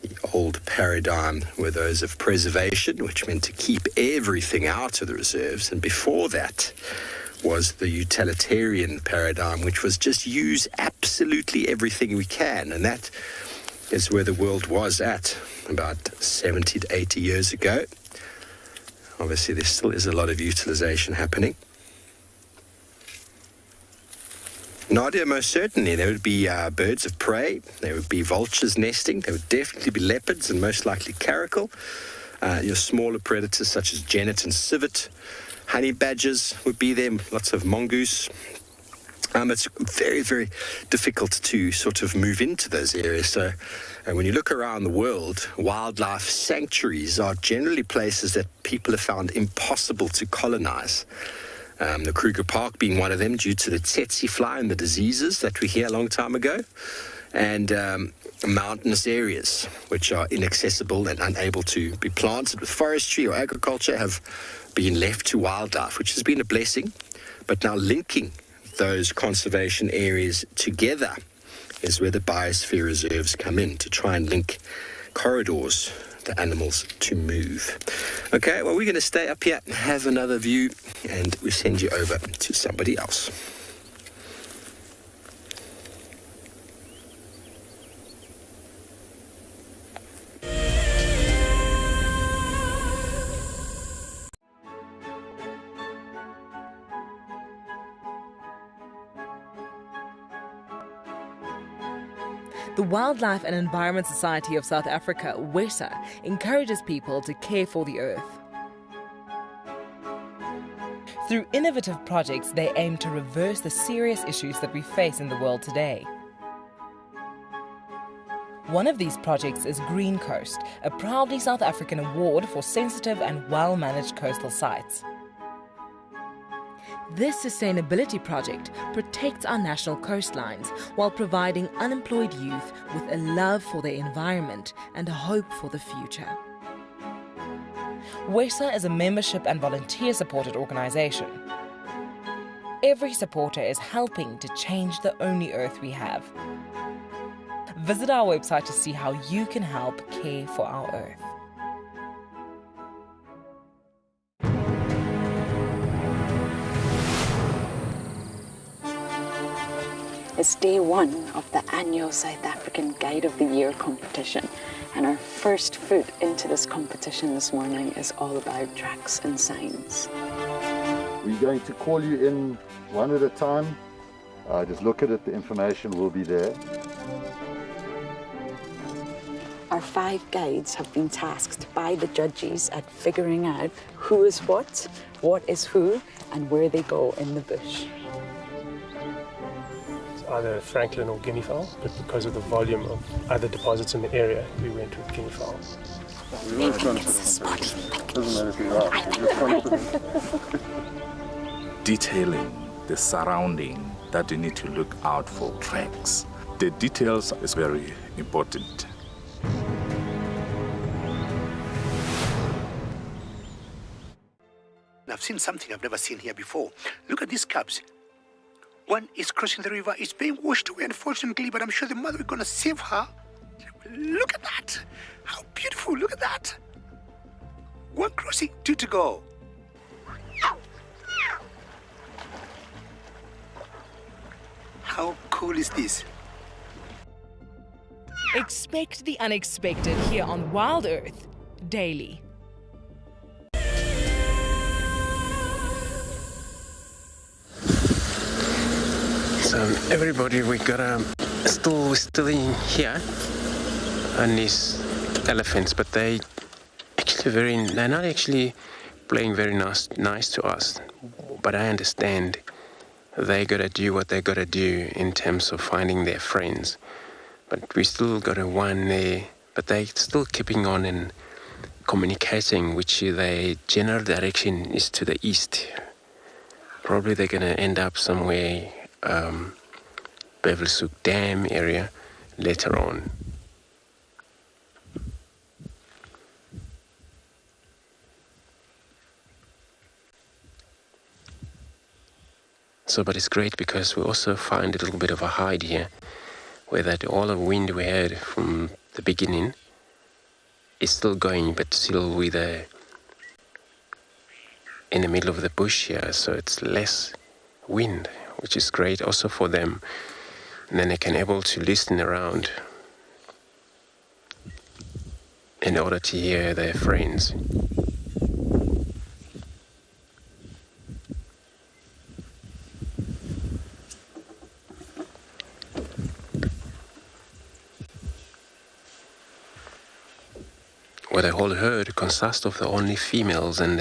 The old paradigm were those of preservation, which meant to keep everything out of the reserves. And before that was the utilitarian paradigm, which was just use absolutely everything we can. And that is where the world was at about 70 to 80 years ago. Obviously, there still is a lot of utilization happening. Nadia, most certainly. There would be birds of prey. There would be vultures nesting. There would definitely be leopards and most likely caracal. Your smaller predators such as genet and civet. Honey badgers would be there. Lots of mongoose. It's very, very difficult to sort of move into those areas. So when you look around the world, wildlife sanctuaries are generally places that people have found impossible to colonize. The Kruger Park being one of them due to the tsetse fly and the diseases that we hear a long time ago, and mountainous areas which are inaccessible and unable to be planted with forestry or agriculture have been left to wildlife, which has been a blessing. But now linking those conservation areas together is where the biosphere reserves come in to try and link corridors the animals to move. Okay, well, we're going to stay up here, have another view, and we send you over to somebody else. The Wildlife and Environment Society of South Africa, WESA, encourages people to care for the earth. Through innovative projects, they aim to reverse the serious issues that we face in the world today. One of these projects is Green Coast, a proudly South African award for sensitive and well-managed coastal sites. This sustainability project protects our national coastlines while providing unemployed youth with a love for their environment and a hope for the future. WESA is a membership and volunteer-supported organisation. Every supporter is helping to change the only earth we have. Visit our website to see how you can help care for our earth. It's day one of the annual South African Guide of the Year competition, and our first foot into this competition this morning is all about tracks and signs. We're going to call you in one at a time. Just look at it, the information will be there. Our 5 guides have been tasked by the judges at figuring out who is what is who, and where they go in the bush. Either Franklin or guinea fowl, but because of the volume of other deposits in the area, we went with guinea fowl. Detailing the surrounding that you need to look out for tracks. The details is very important. I've seen something I've never seen here before. Look at these cubs. One is crossing the river. It's being washed away, unfortunately, but I'm sure the mother is going to save her. Look at that. How beautiful. Look at that. One crossing, two to go. How cool is this? Expect the unexpected here on WildEarth daily. So everybody, we got still in here on these elephants, but they're not actually playing very nice to us. But I understand they gotta do what they gotta do in terms of finding their friends. But we still got a one there, but they still keeping on and communicating, which the general direction is to the east. Probably they're gonna end up somewhere, Bevelsuk Dam area later on. So, but it's great because we also find a little bit of a hide here, where that all the wind we had from the beginning is still going, but still with in the middle of the bush here, so it's less wind, which is great also for them. And then they can able to listen around in order to hear their friends. Well, the whole herd consists of the only females and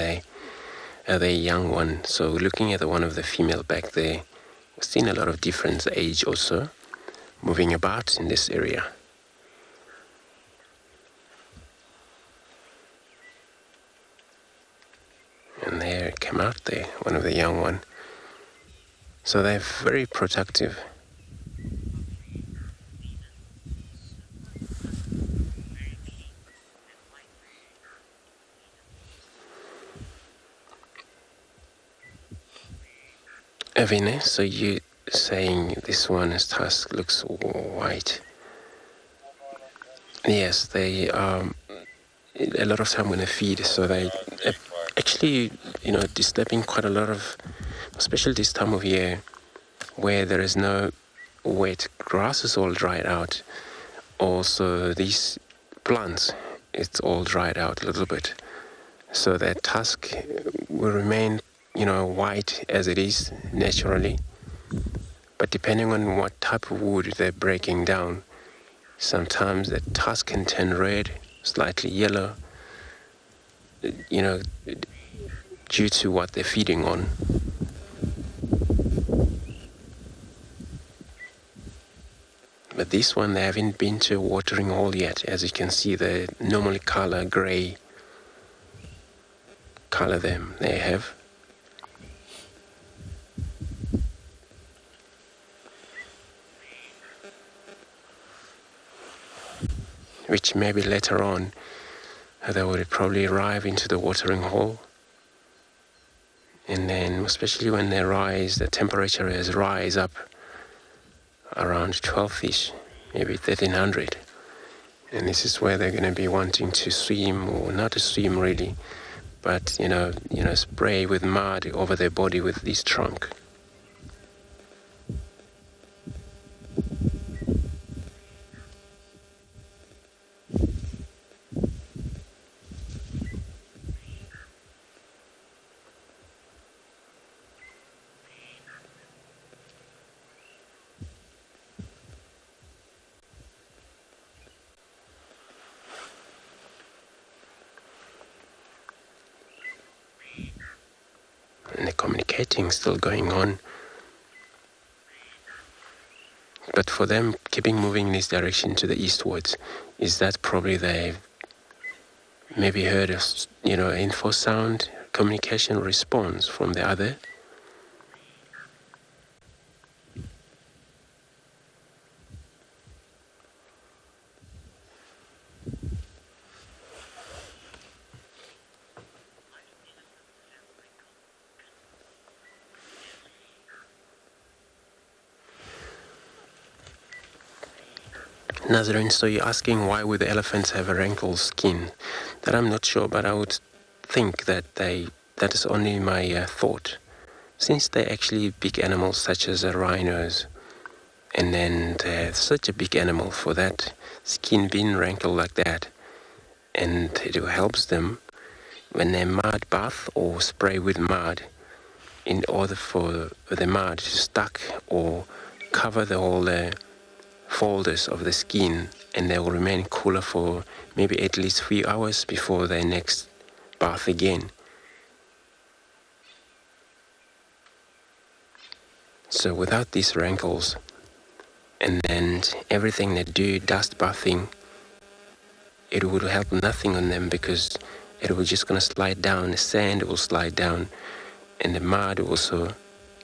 the young one. So looking at one of the female back there, we've seen a lot of different age also moving about in this area. And there it came out there, one of the young one. So they're very protective. Evine, so you saying this one's tusk looks white? Yes, they a lot of time when they feed, so they actually, disturbing quite a lot of, especially this time of year, where there is no wet grass is all dried out. Also, these plants, it's all dried out a little bit, so that tusk will remain white as it is naturally, but depending on what type of wood they're breaking down, sometimes the tusk can turn red, slightly yellow, due to what they're feeding on. But this one, they haven't been to a watering hole yet. As you can see, the normally grey color they have. Which maybe later on they would probably arrive into the watering hole, and then especially when they rise, the temperature has rise up around 12-ish, maybe 1300, and this is where they're going to be wanting to swim, or not to swim really, but spray with mud over their body with this trunk. And the communicating still going on. But for them, keeping moving in this direction to the eastwards, is that probably they've maybe heard of, info sound, communication response from the other. Nazarene, so you're asking why would the elephants have a wrinkled skin? That I'm not sure, but I would think that that is only my thought. Since they're actually big animals such as rhinos, and then they're such a big animal for that skin being wrinkled like that, and it helps them when they mud bath or spray with mud in order for the mud to stuck or cover the whole folders of the skin, and they will remain cooler for maybe at least 3 hours before their next bath again. So without these wrinkles, and then everything they do, dust bathing, it would help nothing on them, because it will just gonna slide down, the sand will slide down, and the mud also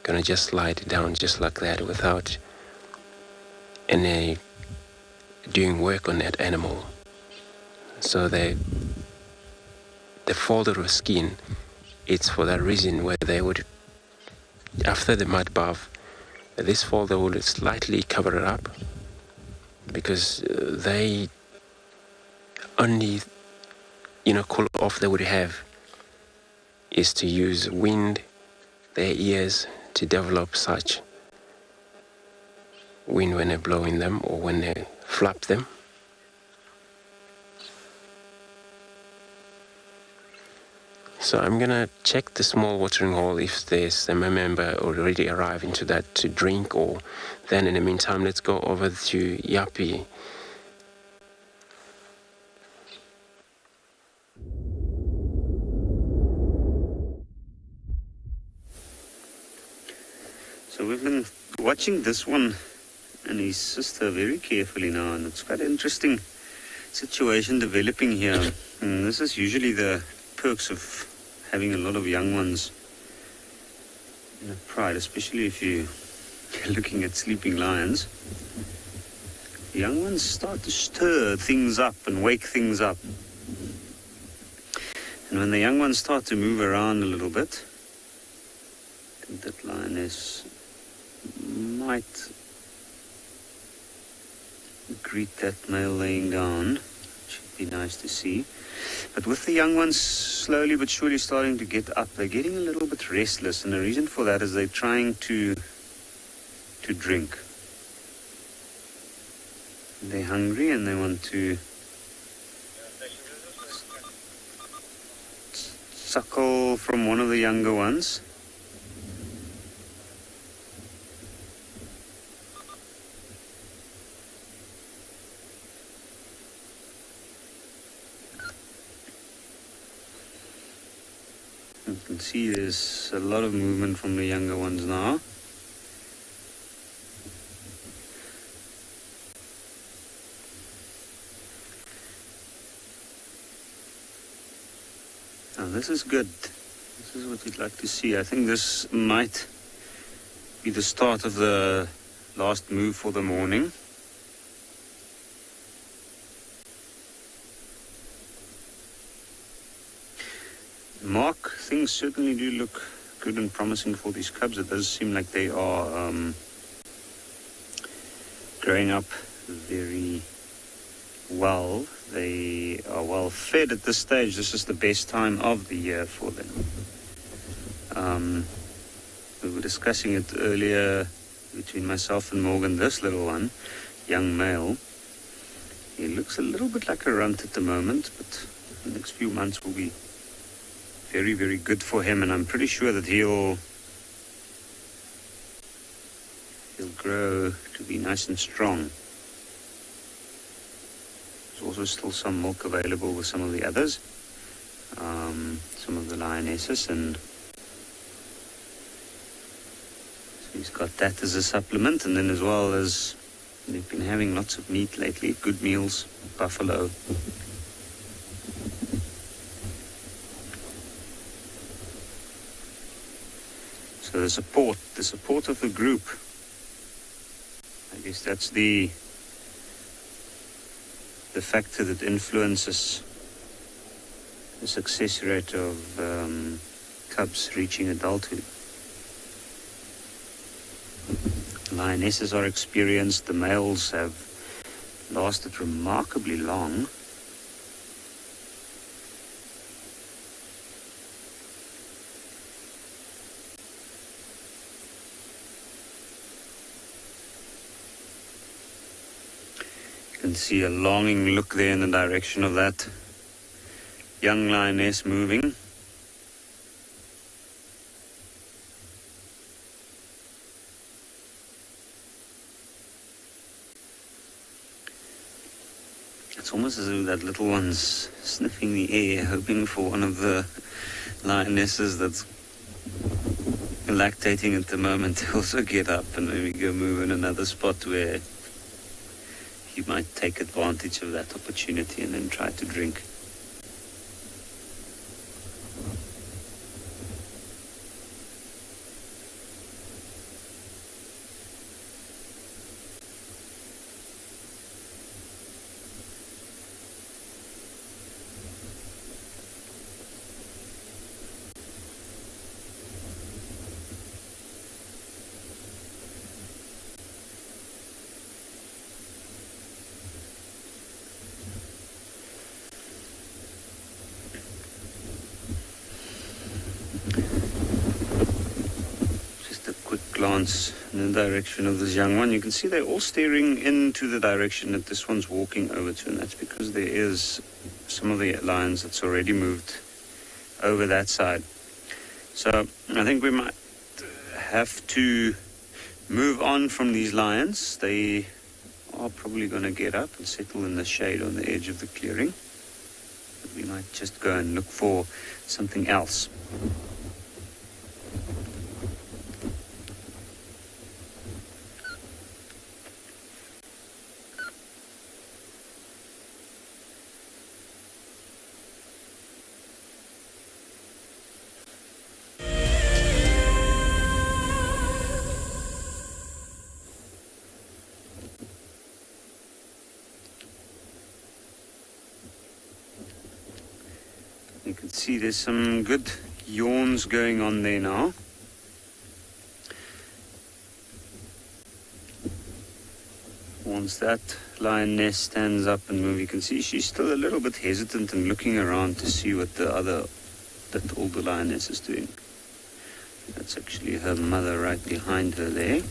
gonna just slide down just like that without any doing work on that animal. So the folder of skin, it's for that reason where they would, after the mud bath, this folder would slightly cover it up, because they only, cool off they would have is to use wind, their ears, to develop such wind when they blow in them or when they flap them. So I'm gonna check the small watering hole if there's a member already arrived into that to drink, or then in the meantime let's go over to Yapi. So we've been watching this one and his sister very carefully now, and it's quite an interesting situation developing here. And this is usually the perks of having a lot of young ones in a pride, especially if you're looking at sleeping lions. The young ones start to stir things up and wake things up. And when the young ones start to move around a little bit, I think that lioness might greet that male laying down. Should be nice to see. But with the young ones slowly but surely starting to get up, they're getting a little bit restless, and the reason for that is they're trying to drink. They're hungry and they want to suckle from one of the younger ones. You can see there's a lot of movement from the younger ones now. Now this is good. This is what we'd like to see. I think this might be the start of the last move for the morning. Mark, things certainly do look good and promising for these cubs. It does seem like they are growing up very well. They are well fed at this stage. This is the best time of the year for them. We were discussing it earlier between myself and Morgan. This little one, young male, he looks a little bit like a runt at the moment, but the next few months will be very, very good for him, and I'm pretty sure that he'll grow to be nice and strong. There's also still some milk available with some of the others, some of the lionesses, and so he's got that as a supplement. And then as well as they've been having lots of meat lately, good meals, buffalo. So the support of the group, I guess that's the factor that influences the success rate of cubs reaching adulthood. Lionesses are experienced, the males have lasted remarkably long. You can see a longing look there in the direction of that young lioness moving. It's almost as though that little one's sniffing the air, hoping for one of the lionesses that's lactating at the moment to also get up and maybe go move in another spot where he might take advantage of that opportunity and then try to drink. Glance in the direction of this young one. You can see they're all staring into the direction that this one's walking over to, and that's because there is some of the lions that's already moved over that side. So I think we might have to move on from these lions. They are probably going to get up and settle in the shade on the edge of the clearing. But we might just go and look for something else. You can see there's some good yawns going on there now. Once that lioness stands up and moves, you can see she's still a little bit hesitant and looking around to see what that older lioness is doing. That's actually her mother right behind her there.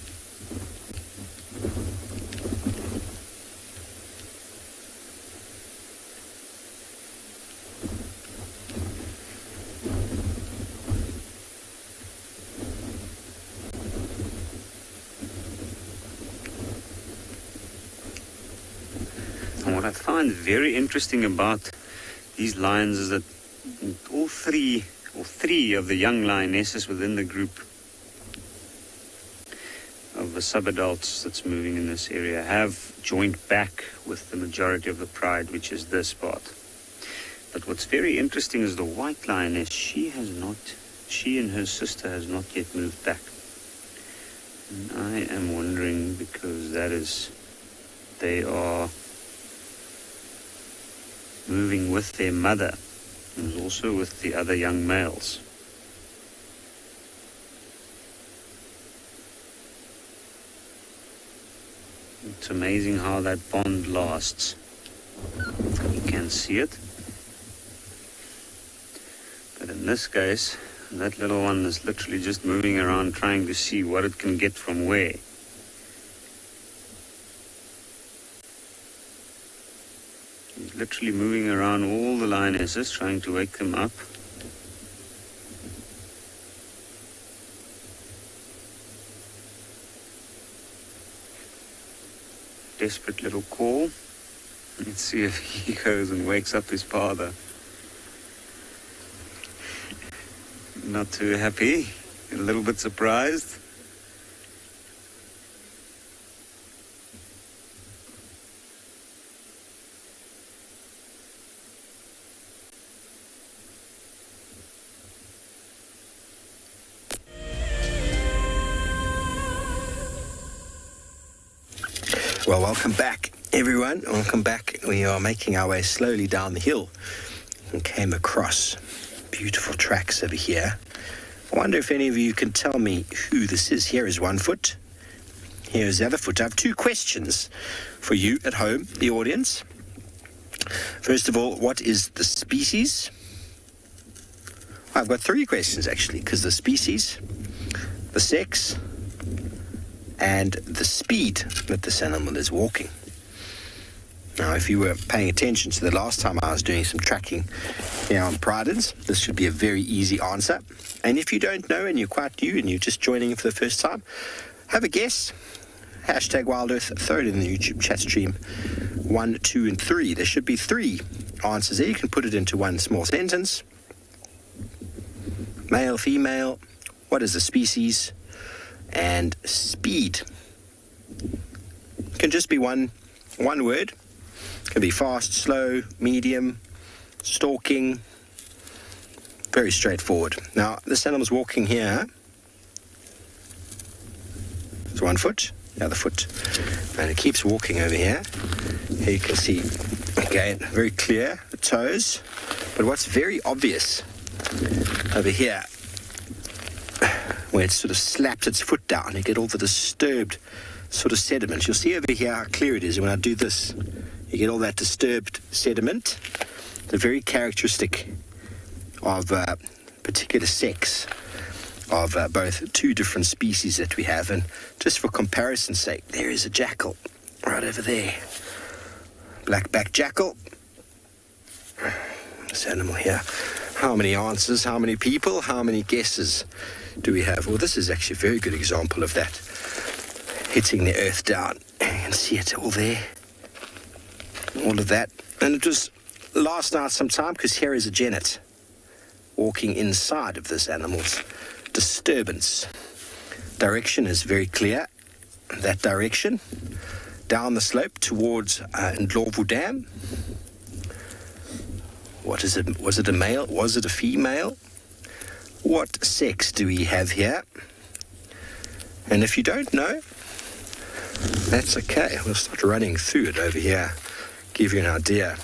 What I find very interesting about these lions is that all three of the young lionesses within the group of the subadults that's moving in this area have joined back with the majority of the pride, which is this part. But what's very interesting is the white lioness. She and her sister has not yet moved back. And I am wondering because they are moving with their mother and also with the other young males. It's amazing how that bond lasts. You can see it. But in this case, that little one is literally just moving around trying to see what it can get from where. He's literally moving around all the lionesses, trying to wake them up. Desperate little call. Let's see if he goes and wakes up his father. Not too happy, a little bit surprised. Well, welcome back, everyone. Welcome back. We are making our way slowly down the hill and came across beautiful tracks over here. I wonder if any of you can tell me who this is. Here is 1 foot. Here's the other foot. I have 2 questions for you at home, the audience. First of all, what is the species? I've got 3 questions, actually, because the species, the sex, and the speed that this animal is walking. Now, if you were paying attention to the last time I was doing some tracking here on Pridens, this should be a very easy answer. And if you don't know and you're quite new and you're just joining for the first time, have a guess. Hashtag WildEarth, throw it in the YouTube chat stream. 1, 2, and 3. There should be 3 answers there. You can put it into one small sentence. Male, female, what is the species, and speed. It can just be one word. It can be fast, slow, medium, stalking. Very straightforward. Now, this animal's walking here. It's 1 foot, the other foot. And it keeps walking over here. Here you can see, again, very clear, the toes. But what's very obvious over here, where it's sort of slapped its foot down, you get all the disturbed sort of sediment. You'll see over here how clear it is. And when I do this, you get all that disturbed sediment. They're very characteristic of particular sex of both 2 different species that we have. And just for comparison's sake, there is a jackal right over there. Black-backed jackal. This animal here. How many answers, how many people, how many guesses do we have? Well, this is actually a very good example of that. Hitting the earth down. You can see it all there. All of that. And it was last night sometime, because here is a genet walking inside of this animal's disturbance. Direction is very clear. That direction down the slope towards Ndlovu Dam. What is it? Was it a male? Was it a female? What sex do we have here? And if you don't know, that's okay. We'll start running through it over here. Give you an idea.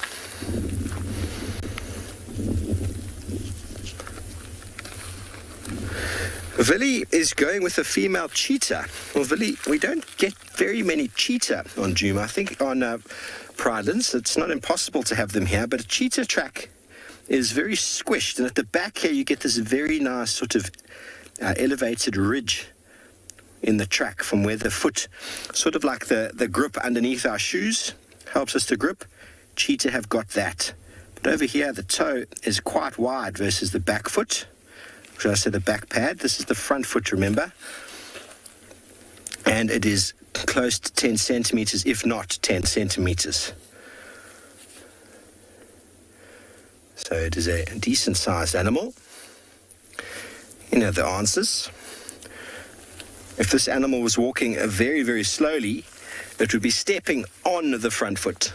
Willie is going with a female cheetah. Well, Willie, we don't get very many cheetah on Djuma. I think on Pridelands, it's not impossible to have them here, but a cheetah track is very squished. And at the back here, you get this very nice sort of elevated ridge in the track from where the foot, sort of like the grip underneath our shoes, helps us to grip. Cheetah have got that. But over here, the toe is quite wide versus the back foot. Should I say the back pad? This is the front foot, remember? And it is close to 10 centimeters, if not 10 centimeters. So it is a decent-sized animal. You know the answers. If this animal was walking very, very slowly, it would be stepping on the front foot.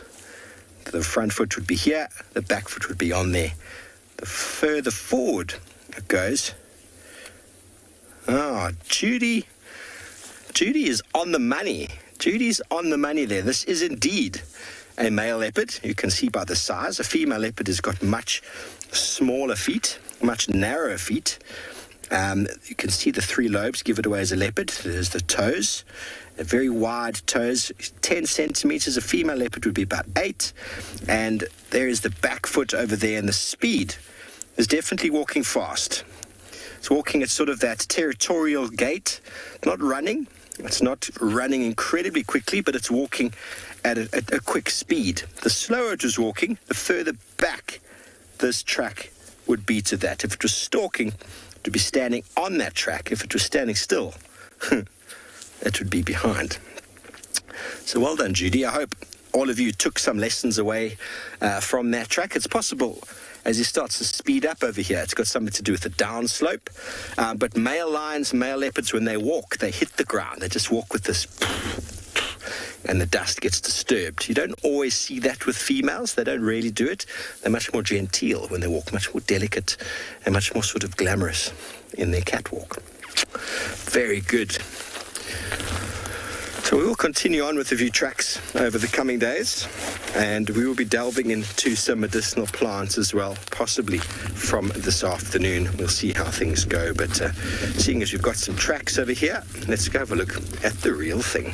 The front foot would be here, the back foot would be on there. The further forward it goes. Judy is on the money. Judy's on the money there. This is indeed a male leopard. You can see by the size. A female leopard has got much smaller feet, much narrower feet. You can see the 3 lobes give it away as a leopard. There's the toes, very wide toes, 10 centimeters. A female leopard would be about 8. And there is the back foot over there, and the speed is definitely walking fast. It's walking at sort of that territorial gait, not running. It's not running incredibly quickly, but it's walking at a quick speed. The slower it was walking, the further back this track would be to that. If it was stalking, it would be standing on that track. If it was standing still, it would be behind. So well done, Judy. I hope all of you took some lessons away from that track. It's possible as he starts to speed up over here. It's got something to do with the downslope. But male lions, male leopards, when they walk, they hit the ground. They just walk with this, and the dust gets disturbed. You don't always see that with females. They don't really do it. They're much more genteel when they walk, much more delicate and much more sort of glamorous in their catwalk. Very good. So we will continue on with a few tracks over the coming days, and we will be delving into some medicinal plants as well, possibly from this afternoon. We'll see how things go, but seeing as we've got some tracks over here, let's go have a look at the real thing.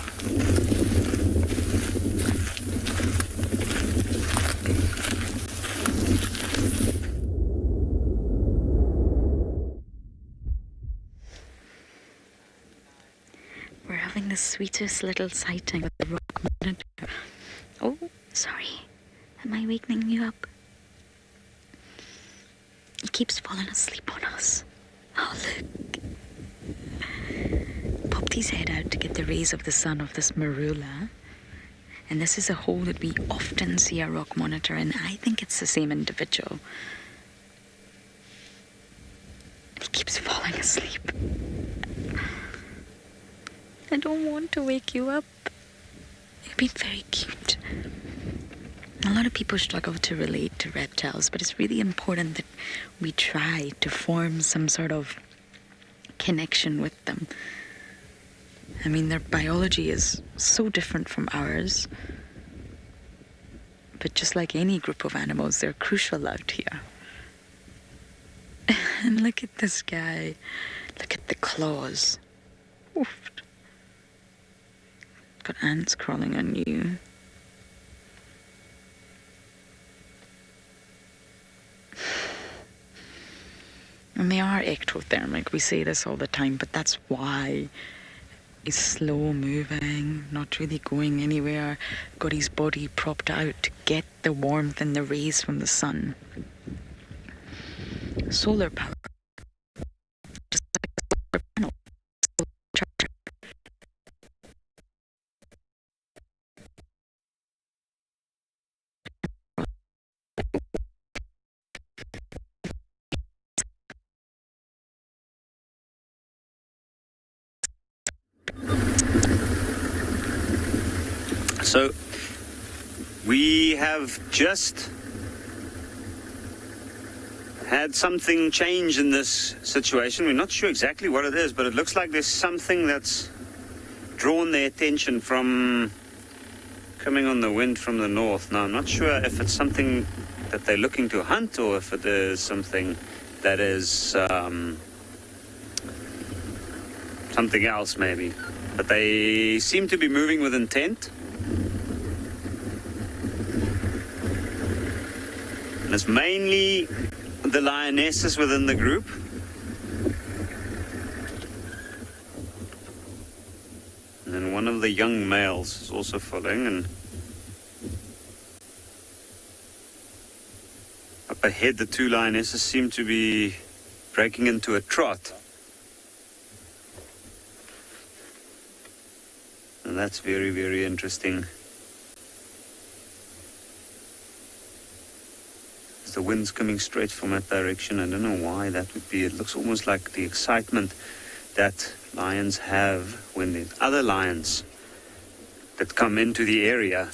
The sweetest little sighting of the rock monitor. Oh, sorry. Am I wakening you up? He keeps falling asleep on us. Oh, look. Popped his head out to get the rays of the sun off this marula. And this is a hole that we often see a rock monitor in. I think it's the same individual. He keeps falling asleep. I don't want to wake you up. You've been very cute. A lot of people struggle to relate to reptiles, but it's really important that we try to form some sort of connection with them. I mean, their biology is so different from ours. But just like any group of animals, they're crucial out here. And look at this guy. Look at the claws. Oof. Got ants crawling on you. And they are ectothermic. We say this all the time, but that's why he's slow moving, not really going anywhere. Got his body propped out to get the warmth and the rays from the sun. Solar power. Just like a solar panel. Charger. So we have just had something change in this situation. We're not sure exactly what it is, but it looks like there's something that's drawn their attention from coming on the wind from the north. Now, I'm not sure if it's something that they're looking to hunt or if it is something that is something else maybe. But they seem to be moving with intent. And it's mainly the lionesses within the group. And then one of the young males is also following, and up ahead the two lionesses seem to be breaking into a trot. And that's very, very interesting. The wind's coming straight from that direction. I don't know why that would be. It looks almost like the excitement that lions have when there's other lions that come into the area.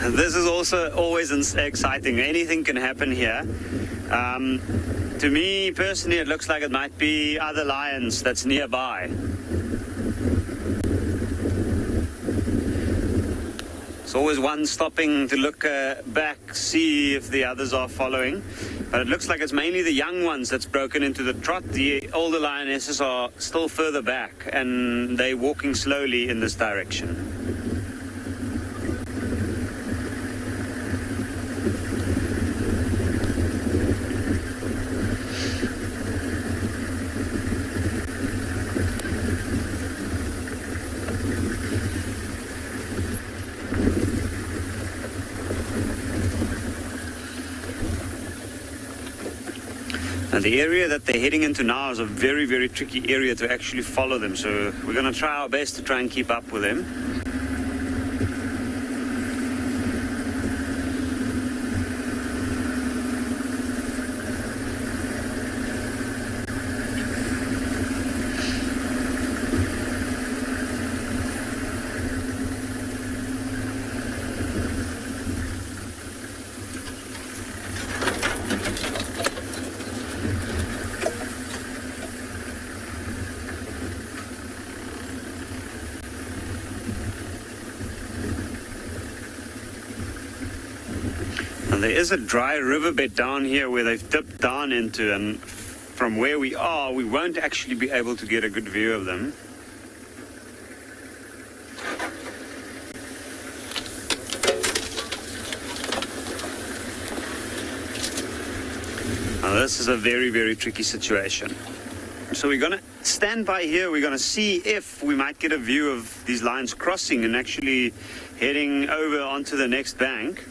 This is also always exciting. Anything can happen here. To me personally, it looks like it might be other lions that's nearby. It's always one stopping to look back, see if the others are following. But it looks like it's mainly the young ones that's broken into the trot. The older lionesses are still further back, and they're walking slowly in this direction. And the area that they're heading into now is a very, very tricky area to actually follow them. So we're going to try our best to try and keep up with them. There is a dry riverbed down here where they've dipped down into, and from where we are, we won't actually be able to get a good view of them. Now this is a very, very tricky situation. So we're going to stand by here. We're going to see if we might get a view of these lions crossing and actually heading over onto the next bank.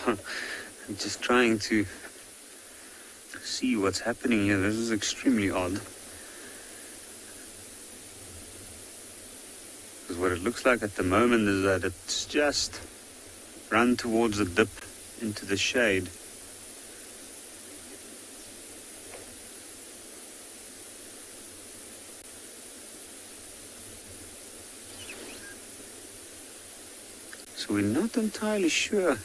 I'm just trying to see what's happening here. This is extremely odd. Because what it looks like at the moment is that it's just run towards the dip into the shade. So we're not entirely sure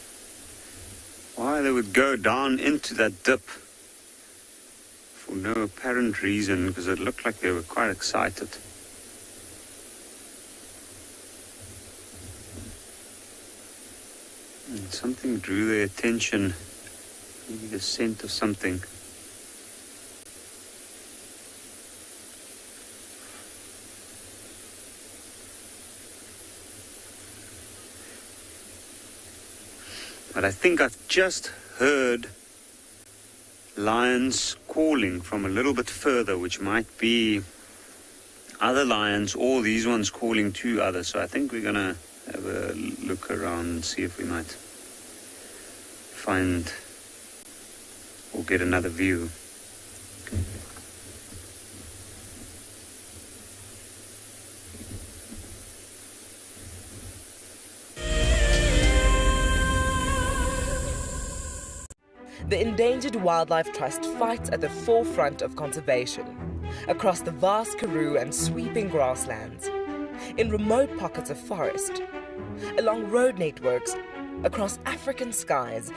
why they would go down into that dip for no apparent reason, because it looked like they were quite excited. And something drew their attention, maybe the scent of something. But I think I've just heard lions calling from a little bit further, which might be other lions or these ones calling to others. So I think we're going to have a look around and see if we might find or get another view. The Endangered Wildlife Trust fights at the forefront of conservation, across the vast karoo and sweeping grasslands, in remote pockets of forest, along road networks, across African skies,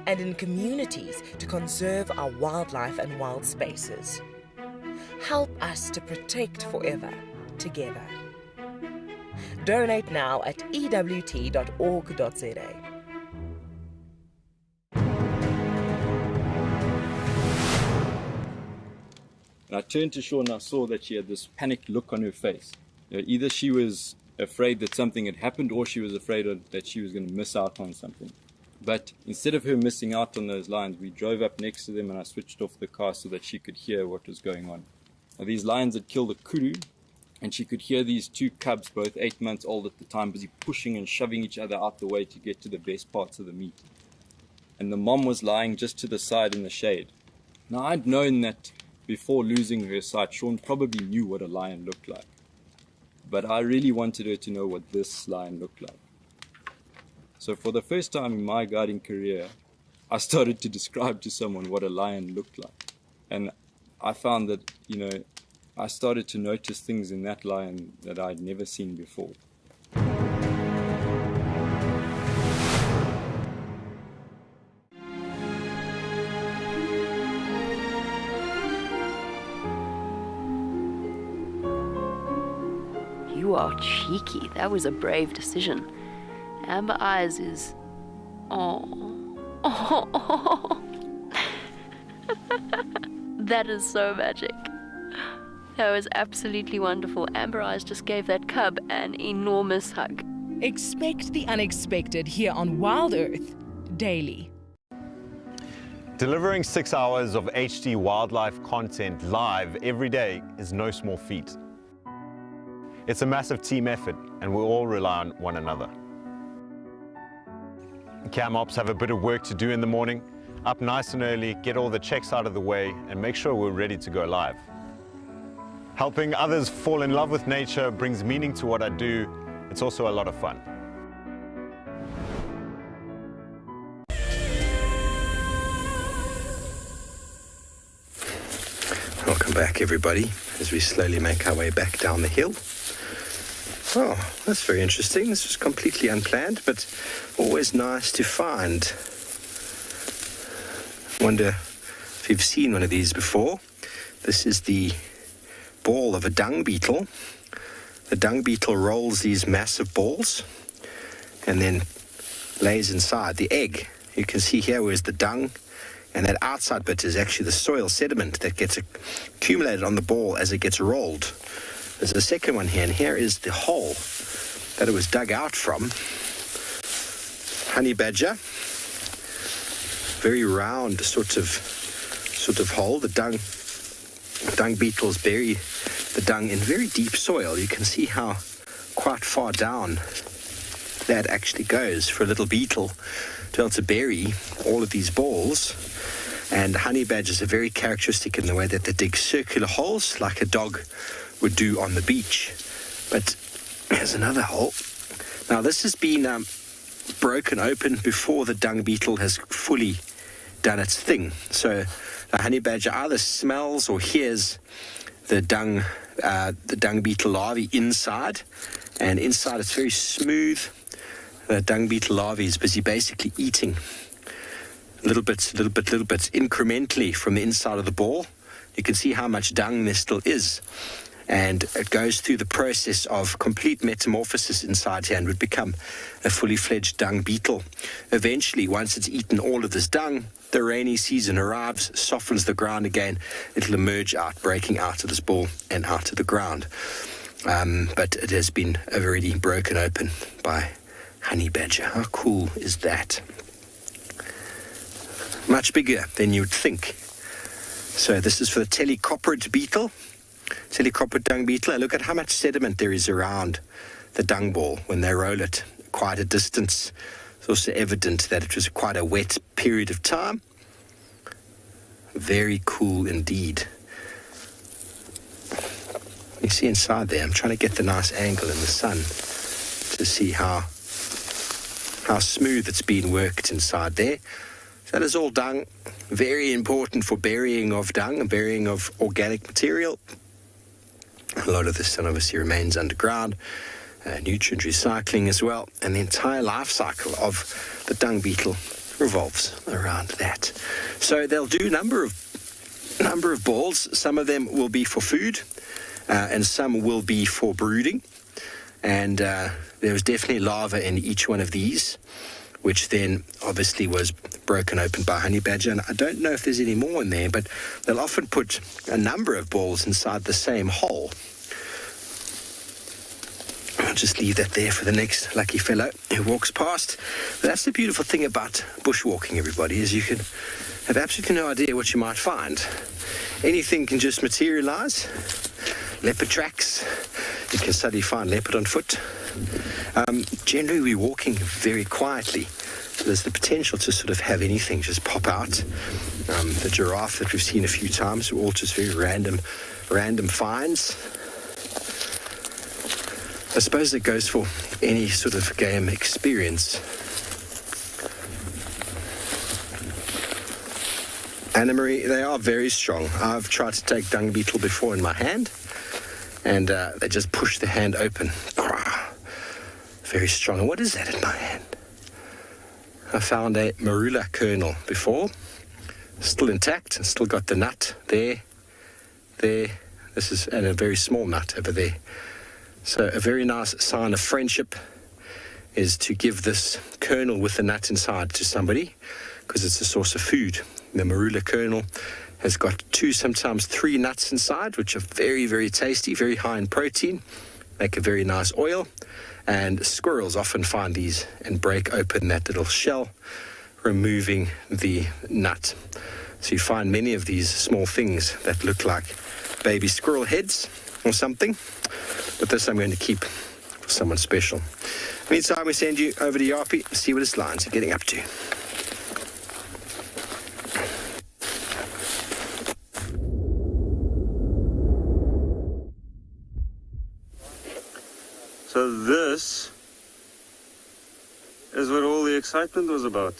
and in communities to conserve our wildlife and wild spaces. Help us to protect forever, together. Donate now at ewt.org.za. And I turned to Shaun and I saw that she had this panicked look on her face. Either she was afraid that something had happened or she was afraid that she was going to miss out on something. But instead of her missing out on those lions, we drove up next to them and I switched off the car so that she could hear what was going on. Now, these lions had killed a kudu, and she could hear these two cubs, both 8 months old at the time, busy pushing and shoving each other out the way to get to the best parts of the meat. And the mom was lying just to the side in the shade. Now, I'd known that before losing her sight, Shaun probably knew what a lion looked like. But I really wanted her to know what this lion looked like. So for the first time in my guiding career, I started to describe to someone what a lion looked like. And I found that, I started to notice things in that lion that I'd never seen before. You are cheeky. That was a brave decision. Amber Eyes is... Oh. That is so magic. That was absolutely wonderful. Amber Eyes just gave that cub an enormous hug. Expect the unexpected here on WildEarth daily. Delivering 6 hours of HD wildlife content live every day is no small feat. It's a massive team effort, and we all rely on one another. Cam ops have a bit of work to do in the morning, up nice and early, get all the checks out of the way, and make sure we're ready to go live. Helping others fall in love with nature brings meaning to what I do. It's also a lot of fun. Welcome back, everybody, as we slowly make our way back down the hill. Oh, that's very interesting. This was completely unplanned, but always nice to find. Wonder if you've seen one of these before. This is the ball of a dung beetle. The dung beetle rolls these massive balls and then lays inside the egg. You can see here where's the dung, and that outside bit is actually the soil sediment that gets accumulated on the ball as it gets rolled. There's a second one here, and here is the hole that it was dug out from. Honey badger, very round sort of hole. The dung beetles bury the dung in very deep soil. You can see how quite far down that actually goes for a little beetle to be able to bury all of these balls. And honey badgers are very characteristic in the way that they dig circular holes like a dog would do on the beach. But here's another hole. Now this has been broken open before the dung beetle has fully done its thing. So the honey badger either smells or hears the dung beetle larvae inside, and inside it's very smooth. The dung beetle larvae is busy basically eating little bits, incrementally from the inside of the ball. You can see how much dung there still is. And it goes through the process of complete metamorphosis inside here and would become a fully fledged dung beetle. Eventually, once it's eaten all of this dung, the rainy season arrives, softens the ground again, it'll emerge out, breaking out of this ball and out of the ground. But it has been already broken open by honey badger. How cool is that? Much bigger than you'd think. So this is for the telecoprid beetle. Telecoprid dung beetle. Look at how much sediment there is around the dung ball when they roll it quite a distance. It's also evident that it was quite a wet period of time. Very cool indeed. You see inside there, I'm trying to get the nice angle in the sun to see how smooth it's been worked inside there. So that is all dung. Very important for burying of dung and burying of organic material. A lot of this obviously remains underground. Nutrient recycling as well. And the entire life cycle of the dung beetle revolves around that. So they'll do a number of balls. Some of them will be for food, and some will be for brooding. And there was definitely larvae in each one of these, which then obviously was broken open by honey badger. And I don't know if there's any more in there, but they'll often put a number of balls inside the same hole. I'll just leave that there for the next lucky fellow who walks past. But that's the beautiful thing about bushwalking, everybody, is you can have absolutely no idea what you might find. Anything can just materialize. Leopard tracks. You can suddenly find leopard on foot. Generally, we're walking very quietly. So there's the potential to sort of have anything just pop out. The giraffe that we've seen a few times are all just very random finds. I suppose it goes for any sort of game experience. Anna-Marie, they are very strong. I've tried to take dung beetle before in my hand, and they just push the hand open. Very strong. And what is that in my hand? I found a marula kernel before, still intact, and still got the nut there. This is, and a very small nut over there. So a very nice sign of friendship is to give this kernel with the nut inside to somebody, because it's a source of food. The marula kernel has got 2, sometimes 3 nuts inside, which are very, very tasty, very high in protein, make a very nice oil. And squirrels often find these and break open that little shell, removing the nut. So you find many of these small things that look like baby squirrel heads or something. But this I'm going to keep for someone special. Meantime, we send you over to Yapi to see what his lions are getting up to. So this is what all the excitement was about.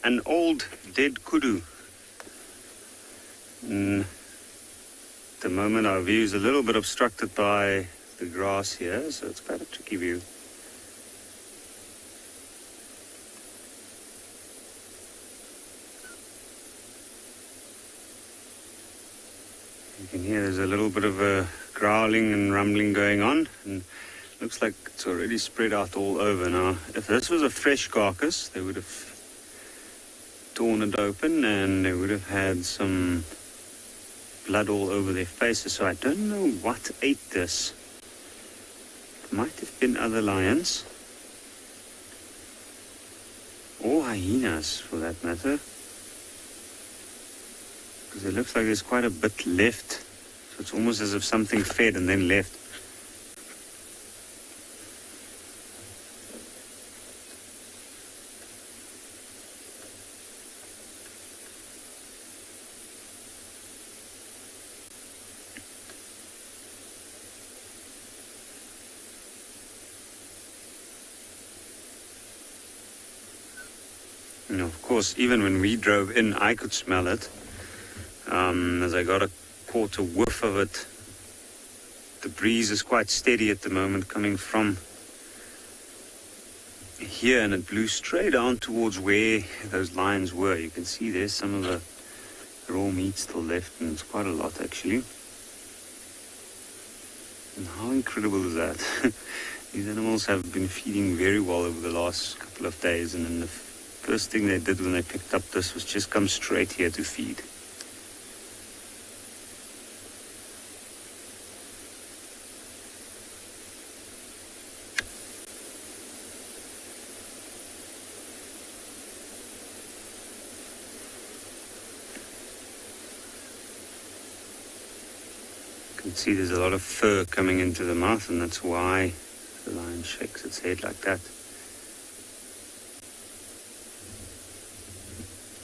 An old dead kudu. the moment our view is a little bit obstructed by the grass here, so it's quite a tricky view. You can hear there's a little bit of a growling and rumbling going on, and looks like it's already spread out all over now. If this was a fresh carcass, they would have torn it open and they would have had some blood all over their faces. So I don't know what ate this. It might have been other lions or hyenas for that matter, because it looks like there's quite a bit left. So it's almost as if something fed and then left. And of course, even when we drove in, I could smell it. As I caught a whiff of it. The breeze is quite steady at the moment coming from here, and it blew straight down towards where those lions were. You can see there's some of the raw meat still left, and it's quite a lot actually. And how incredible is that? These animals have been feeding very well over the last couple of days, and then the first thing they did when they picked up this was just come straight here to feed. You can see there's a lot of fur coming into the mouth, and that's why the lion shakes its head like that.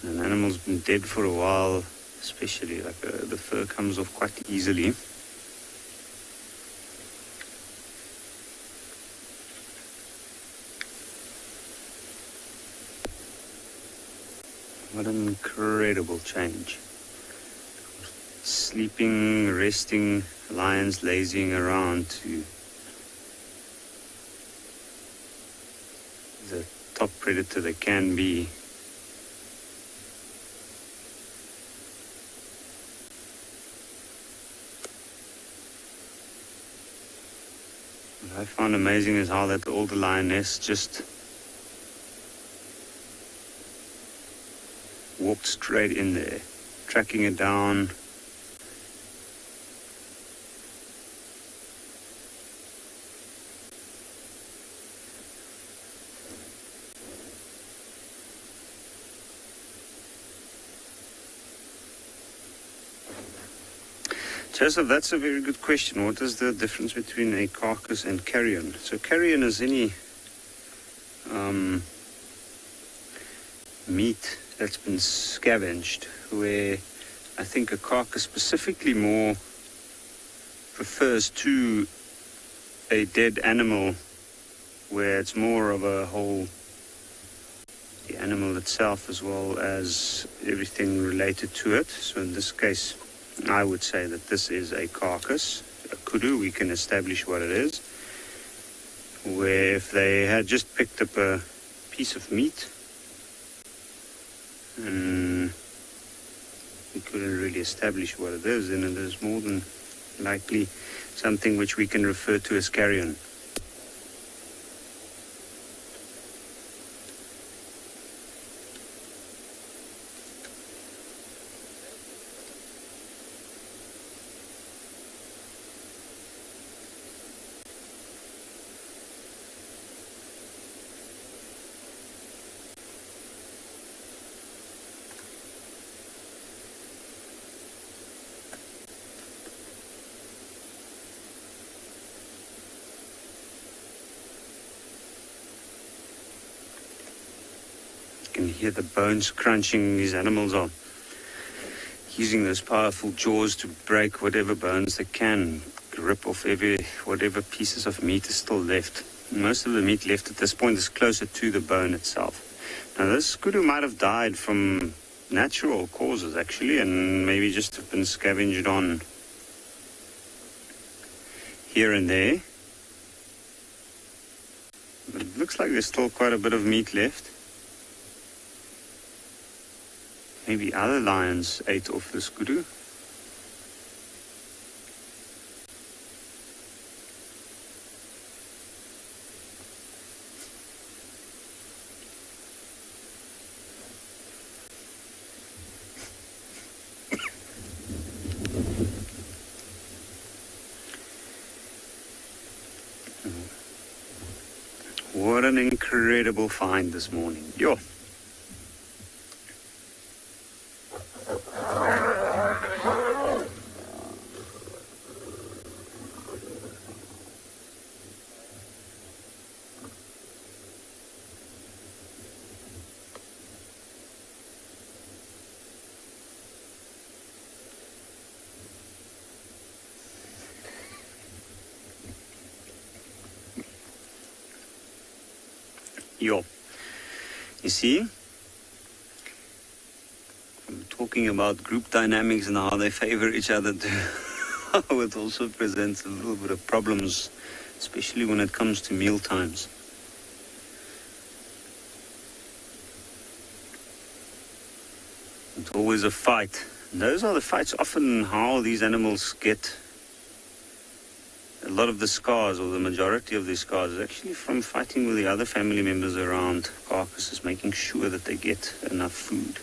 An animal's been dead for a while, especially like the fur comes off quite easily. What an incredible change. Sleeping, resting, lions lazying around to the top predator they can be. What I found amazing is how that older lioness just walked straight in there, tracking it down. Joseph, that's a very good question. What is the difference between a carcass and carrion? So carrion is any meat that's been scavenged, where I think a carcass specifically more refers to a dead animal, where it's more of a whole, the animal itself as well as everything related to it. So in this case, I would say that this is a carcass, a kudu. We can establish what it is, where if they had just picked up a piece of meat and we couldn't really establish what it is, then it is more than likely something which we can refer to as carrion. You can hear the bones crunching. These animals are using those powerful jaws to break whatever bones they can, rip off whatever pieces of meat is still left. Most of the meat left at this point is closer to the bone itself. Now this kudu might have died from natural causes actually, and maybe just have been scavenged on here and there. But it looks like there's still quite a bit of meat left. Maybe other lions ate off this kudu. What an incredible find this morning. Yo. Yo, you see, I'm talking about group dynamics and how they favor each other too. It also presents a little bit of problems, especially when it comes to meal times. It's always a fight. And those are the fights often how these animals get a lot of the scars, or the majority of the scars, is actually from fighting with the other family members around carcasses, making sure that they get enough food.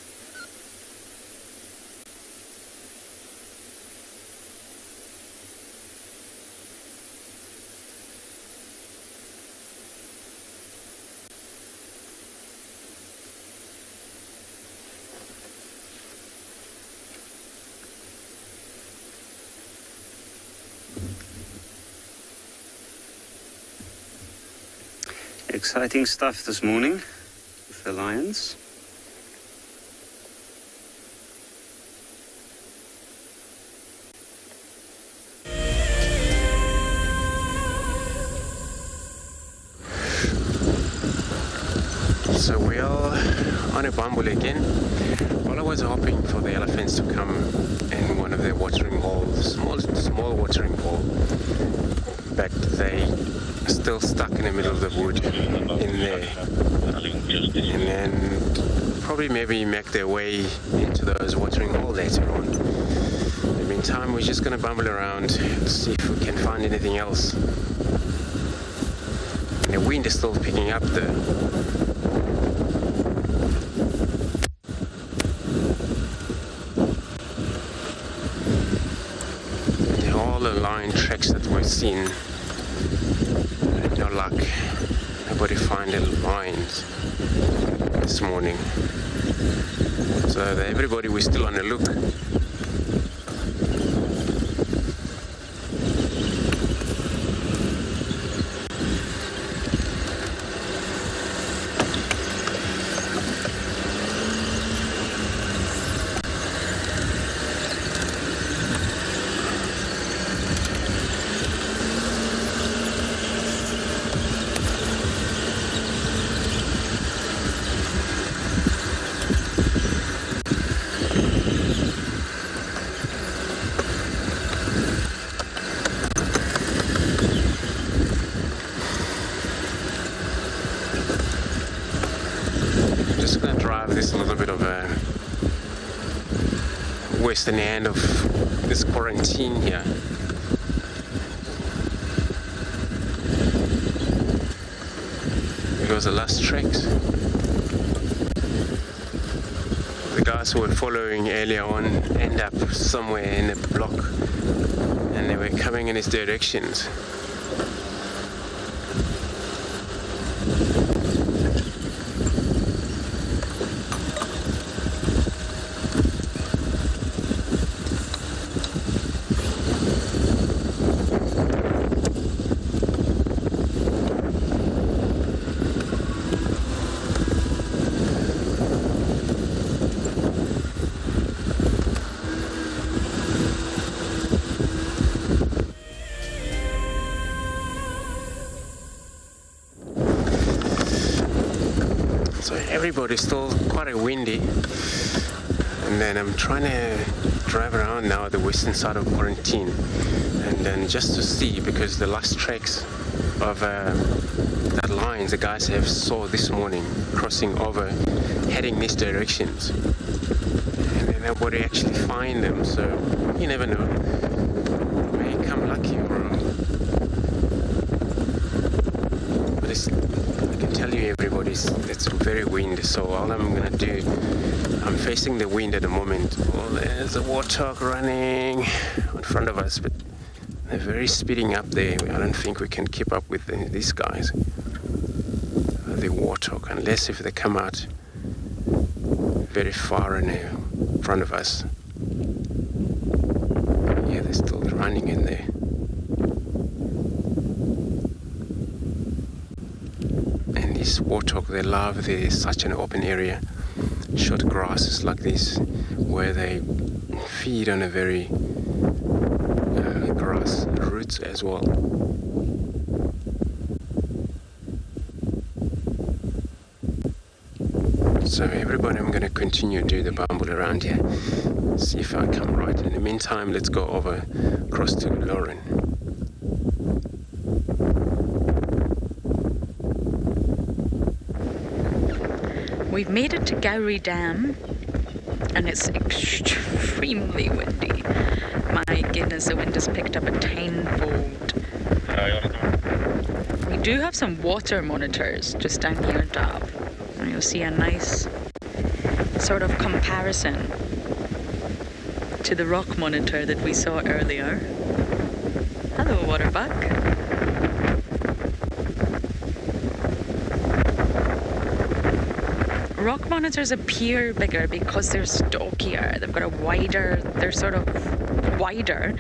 Exciting stuff this morning with the lions. So we are on a bumble again. While I was hoping for the elephants to come in one of their watering holes, small watering hole, but they still stuck in the middle of the wood in there, and then probably maybe make their way into those watering holes later on. In the meantime, we're just going to bumble around to see if we can find anything else. And the wind is still picking up there. All the line tracks that we've seen, no luck. Nobody find the lines this morning. So everybody was still on the look. This a little bit of a western end of this quarantine here. Because the last tracks, the guys who were following earlier on end up somewhere in a block, and they were coming in its directions. Everybody's still quite windy. And then I'm trying to drive around now at the western side of quarantine, and then just to see, because the last tracks of that line the guys have saw this morning crossing over, heading these directions, and then nobody actually find them. So you never know, may come lucky, or but I can tell you, it's very windy. So all I'm gonna do, I'm facing the wind at the moment. Well, there's a warthog running in front of us, but they're very speeding up there. I don't think we can keep up with these guys. The warthog, unless if they come out very far in front of us. Yeah, they're still running in there. And these warthog, they love such an open area, short grasses like this, where they feed on a very grass roots as well. So everybody, I'm going to continue to do the bumble around here, see if I come right. In the meantime, let's go over across to Lauren. We've made it to Gowrie Dam, and it's extremely windy. My goodness, the wind has picked up a tenfold. We do have some water monitors just down here, Dav. And you'll see a nice sort of comparison to the rock monitor that we saw earlier. Hello, waterbuck. Rock monitors appear bigger because they're stockier. They've got a wider, they're sort of wider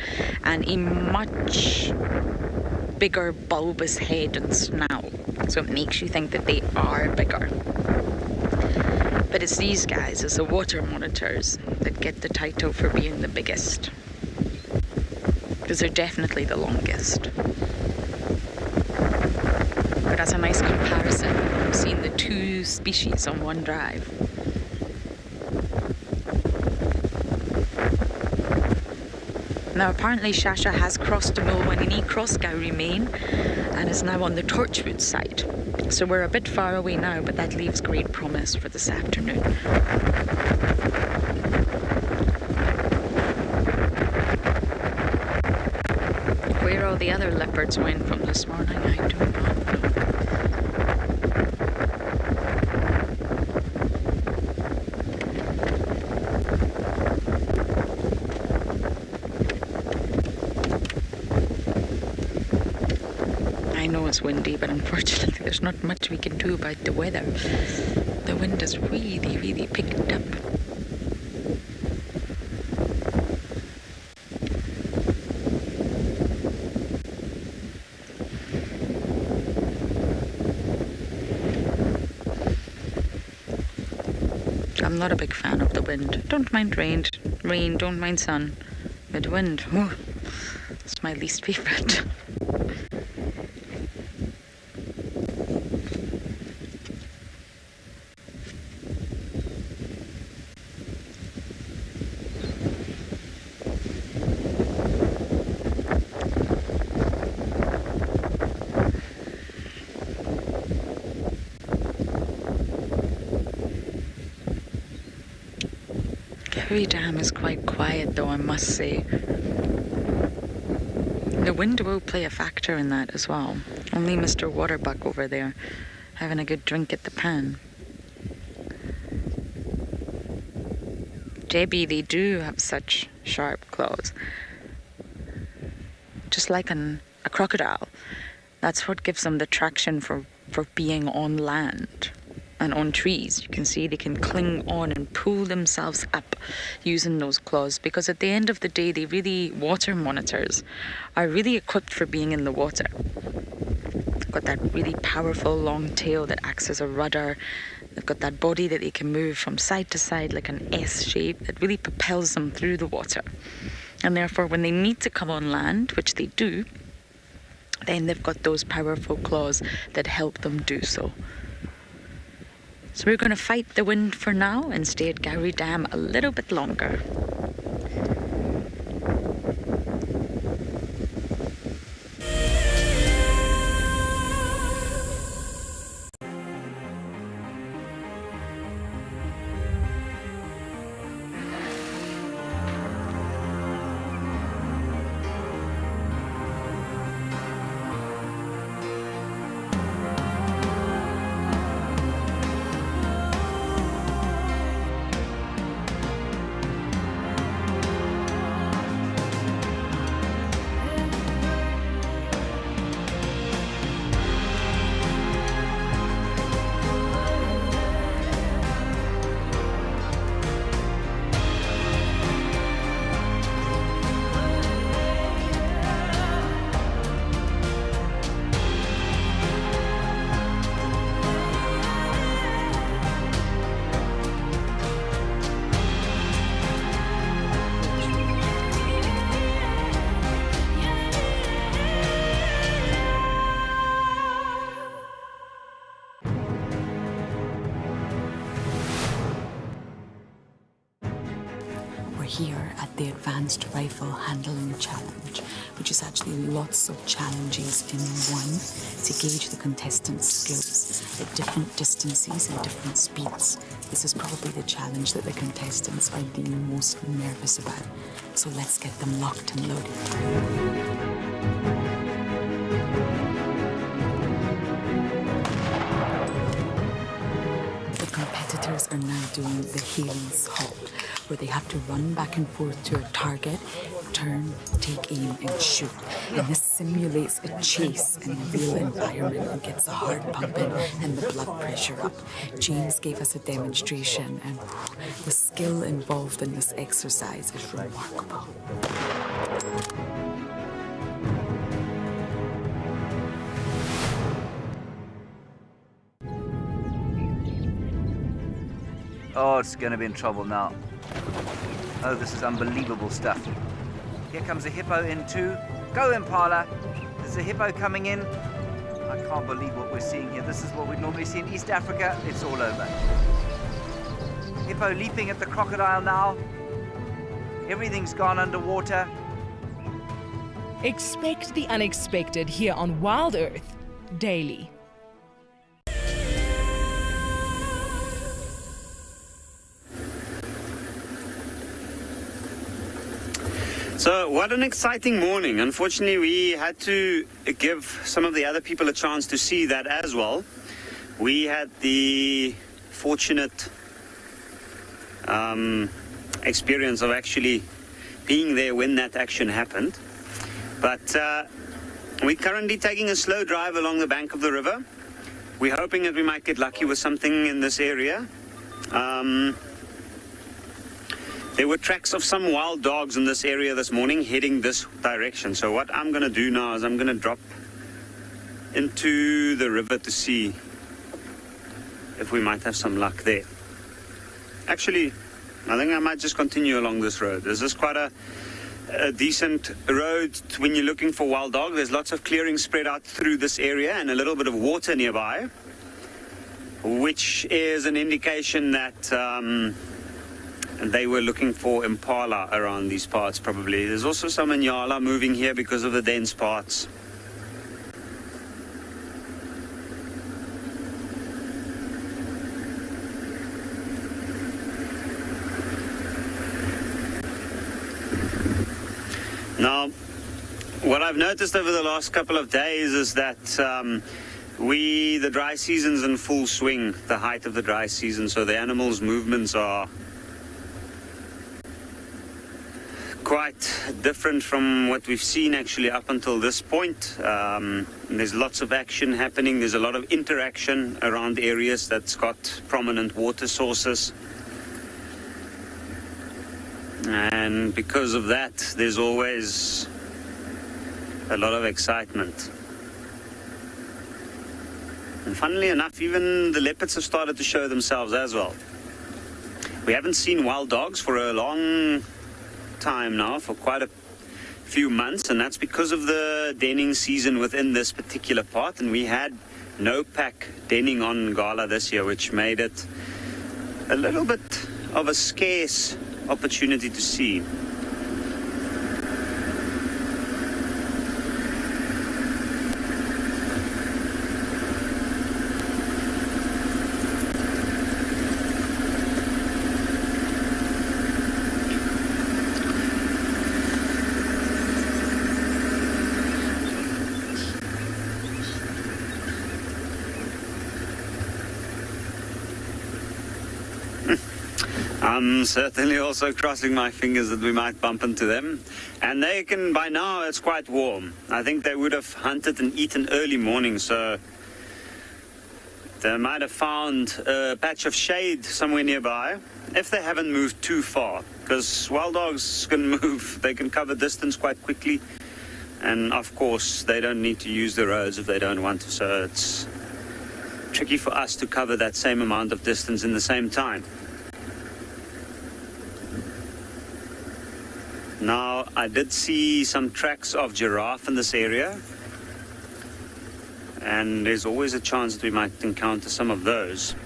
and a much bigger bulbous head and snout. So it makes you think that they are bigger. But it's these guys, it's the water monitors, that get the title for being the biggest. Because they're definitely the longest. But that's a nice comparison. I've seen the two species on one drive. Now apparently Shasha has crossed the Mulwanini, crossed Gowrie Main, and is now on the Torchwood side. So we're a bit far away now, but that leaves great promise for this afternoon. Where all the other leopards went from this morning, I do not know. I know it's windy, but unfortunately there's not much we can do about the weather. The wind has really, really picked up. I'm not a big fan of the wind. Don't mind rain, don't mind sun. But wind, it's my least favorite. Gowrie Dam is quite quiet though, I must say. The wind will play a factor in that as well. Only Mr. Waterbuck over there having a good drink at the pan. Debbie, they do have such sharp claws. Just like a crocodile. That's what gives them the traction for being on land and on trees. You can see they can cling on and pull themselves up using those claws, because at the end of the day, water monitors are really equipped for being in the water. They've got that really powerful long tail that acts as a rudder. They've got that body that they can move from side to side like an S shape that really propels them through the water. And therefore, when they need to come on land, which they do, then they've got those powerful claws that help them do so. So we're going to fight the wind for now and stay at Gowrie Dam a little bit longer. Here at the Advanced Rifle Handling Challenge, which is actually lots of challenges in one to gauge the contestants' skills at different distances and different speeds. This is probably the challenge that the contestants are the most nervous about. So let's get them locked and loaded. Are now doing the Hales halt, where they have to run back and forth to a target, turn, take aim and shoot. And this simulates a chase in a real environment and gets the heart pumping and the blood pressure up. James gave us a demonstration, and the skill involved in this exercise is remarkable. Oh, it's going to be in trouble now. Oh, this is unbelievable stuff. Here comes a hippo in too. Go, Impala. There's a hippo coming in. I can't believe what we're seeing here. This is what we'd normally see in East Africa. It's all over. Hippo leaping at the crocodile now. Everything's gone underwater. Expect the unexpected here on WildEarth daily. So what an exciting morning. Unfortunately, we had to give some of the other people a chance to see that as well. We had the fortunate experience of actually being there when that action happened. But we're currently taking a slow drive along the bank of the river. We're hoping that we might get lucky with something in this area. There were tracks of some wild dogs in this area this morning heading this direction. So what I'm going to do now is I'm going to drop into the river to see if we might have some luck there. Actually, I think I might just continue along this road. This is quite a decent road when you're looking for wild dog. There's lots of clearing spread out through this area and a little bit of water nearby, which is an indication that they were looking for impala around these parts probably. There's also some Ngala moving here because of the dense parts. Now, what I've noticed over the last couple of days is that the dry season's in full swing, the height of the dry season, so the animals' movements are quite different from what we've seen actually up until this point. There's lots of action happening. There's a lot of interaction around areas that's got prominent water sources. And because of that, there's always a lot of excitement. And funnily enough, even the leopards have started to show themselves as well. We haven't seen wild dogs for a long time now, for quite a few months, and that's because of the denning season within this particular part. And we had no pack denning on Ngala this year, which made it a little bit of a scarce opportunity to see. I'm certainly also crossing my fingers that we might bump into them. And they can, by now, it's quite warm. I think they would have hunted and eaten early morning, so they might have found a patch of shade somewhere nearby, if they haven't moved too far. Because wild dogs can move, they can cover distance quite quickly. And of course, they don't need to use the roads if they don't want to, so it's tricky for us to cover that same amount of distance in the same time. Now, I did see some tracks of giraffe in this area, and there's always a chance that we might encounter some of those.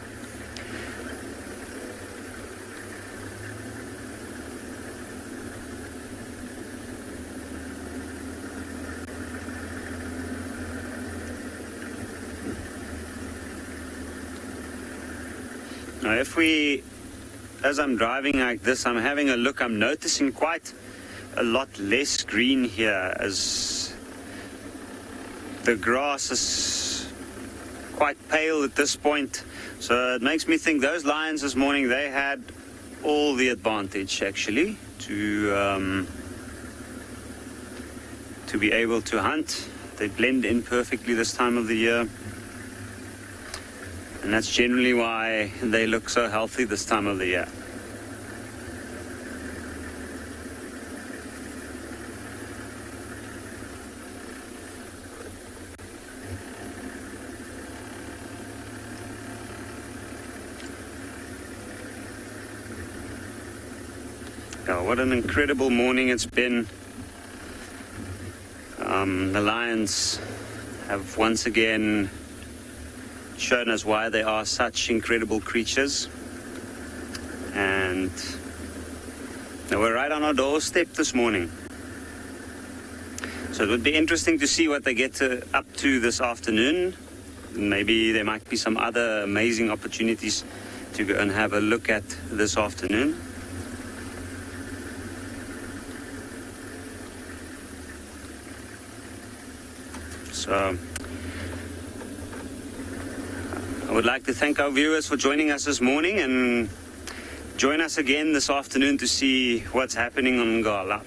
Now, as I'm driving like this, I'm having a look, I'm noticing quite a lot less green here, as the grass is quite pale at this point. So it makes me think those lions this morning, they had all the advantage actually to be able to hunt. They blend in perfectly this time of the year, and that's generally why they look so healthy this time of the year. Oh, what an incredible morning it's been. The lions have once again shown us why they are such incredible creatures. And they were right on our doorstep this morning. So it would be interesting to see what they get up to this afternoon. Maybe there might be some other amazing opportunities to go and have a look at this afternoon. So I would like to thank our viewers for joining us this morning, and join us again this afternoon to see what's happening on Ngala.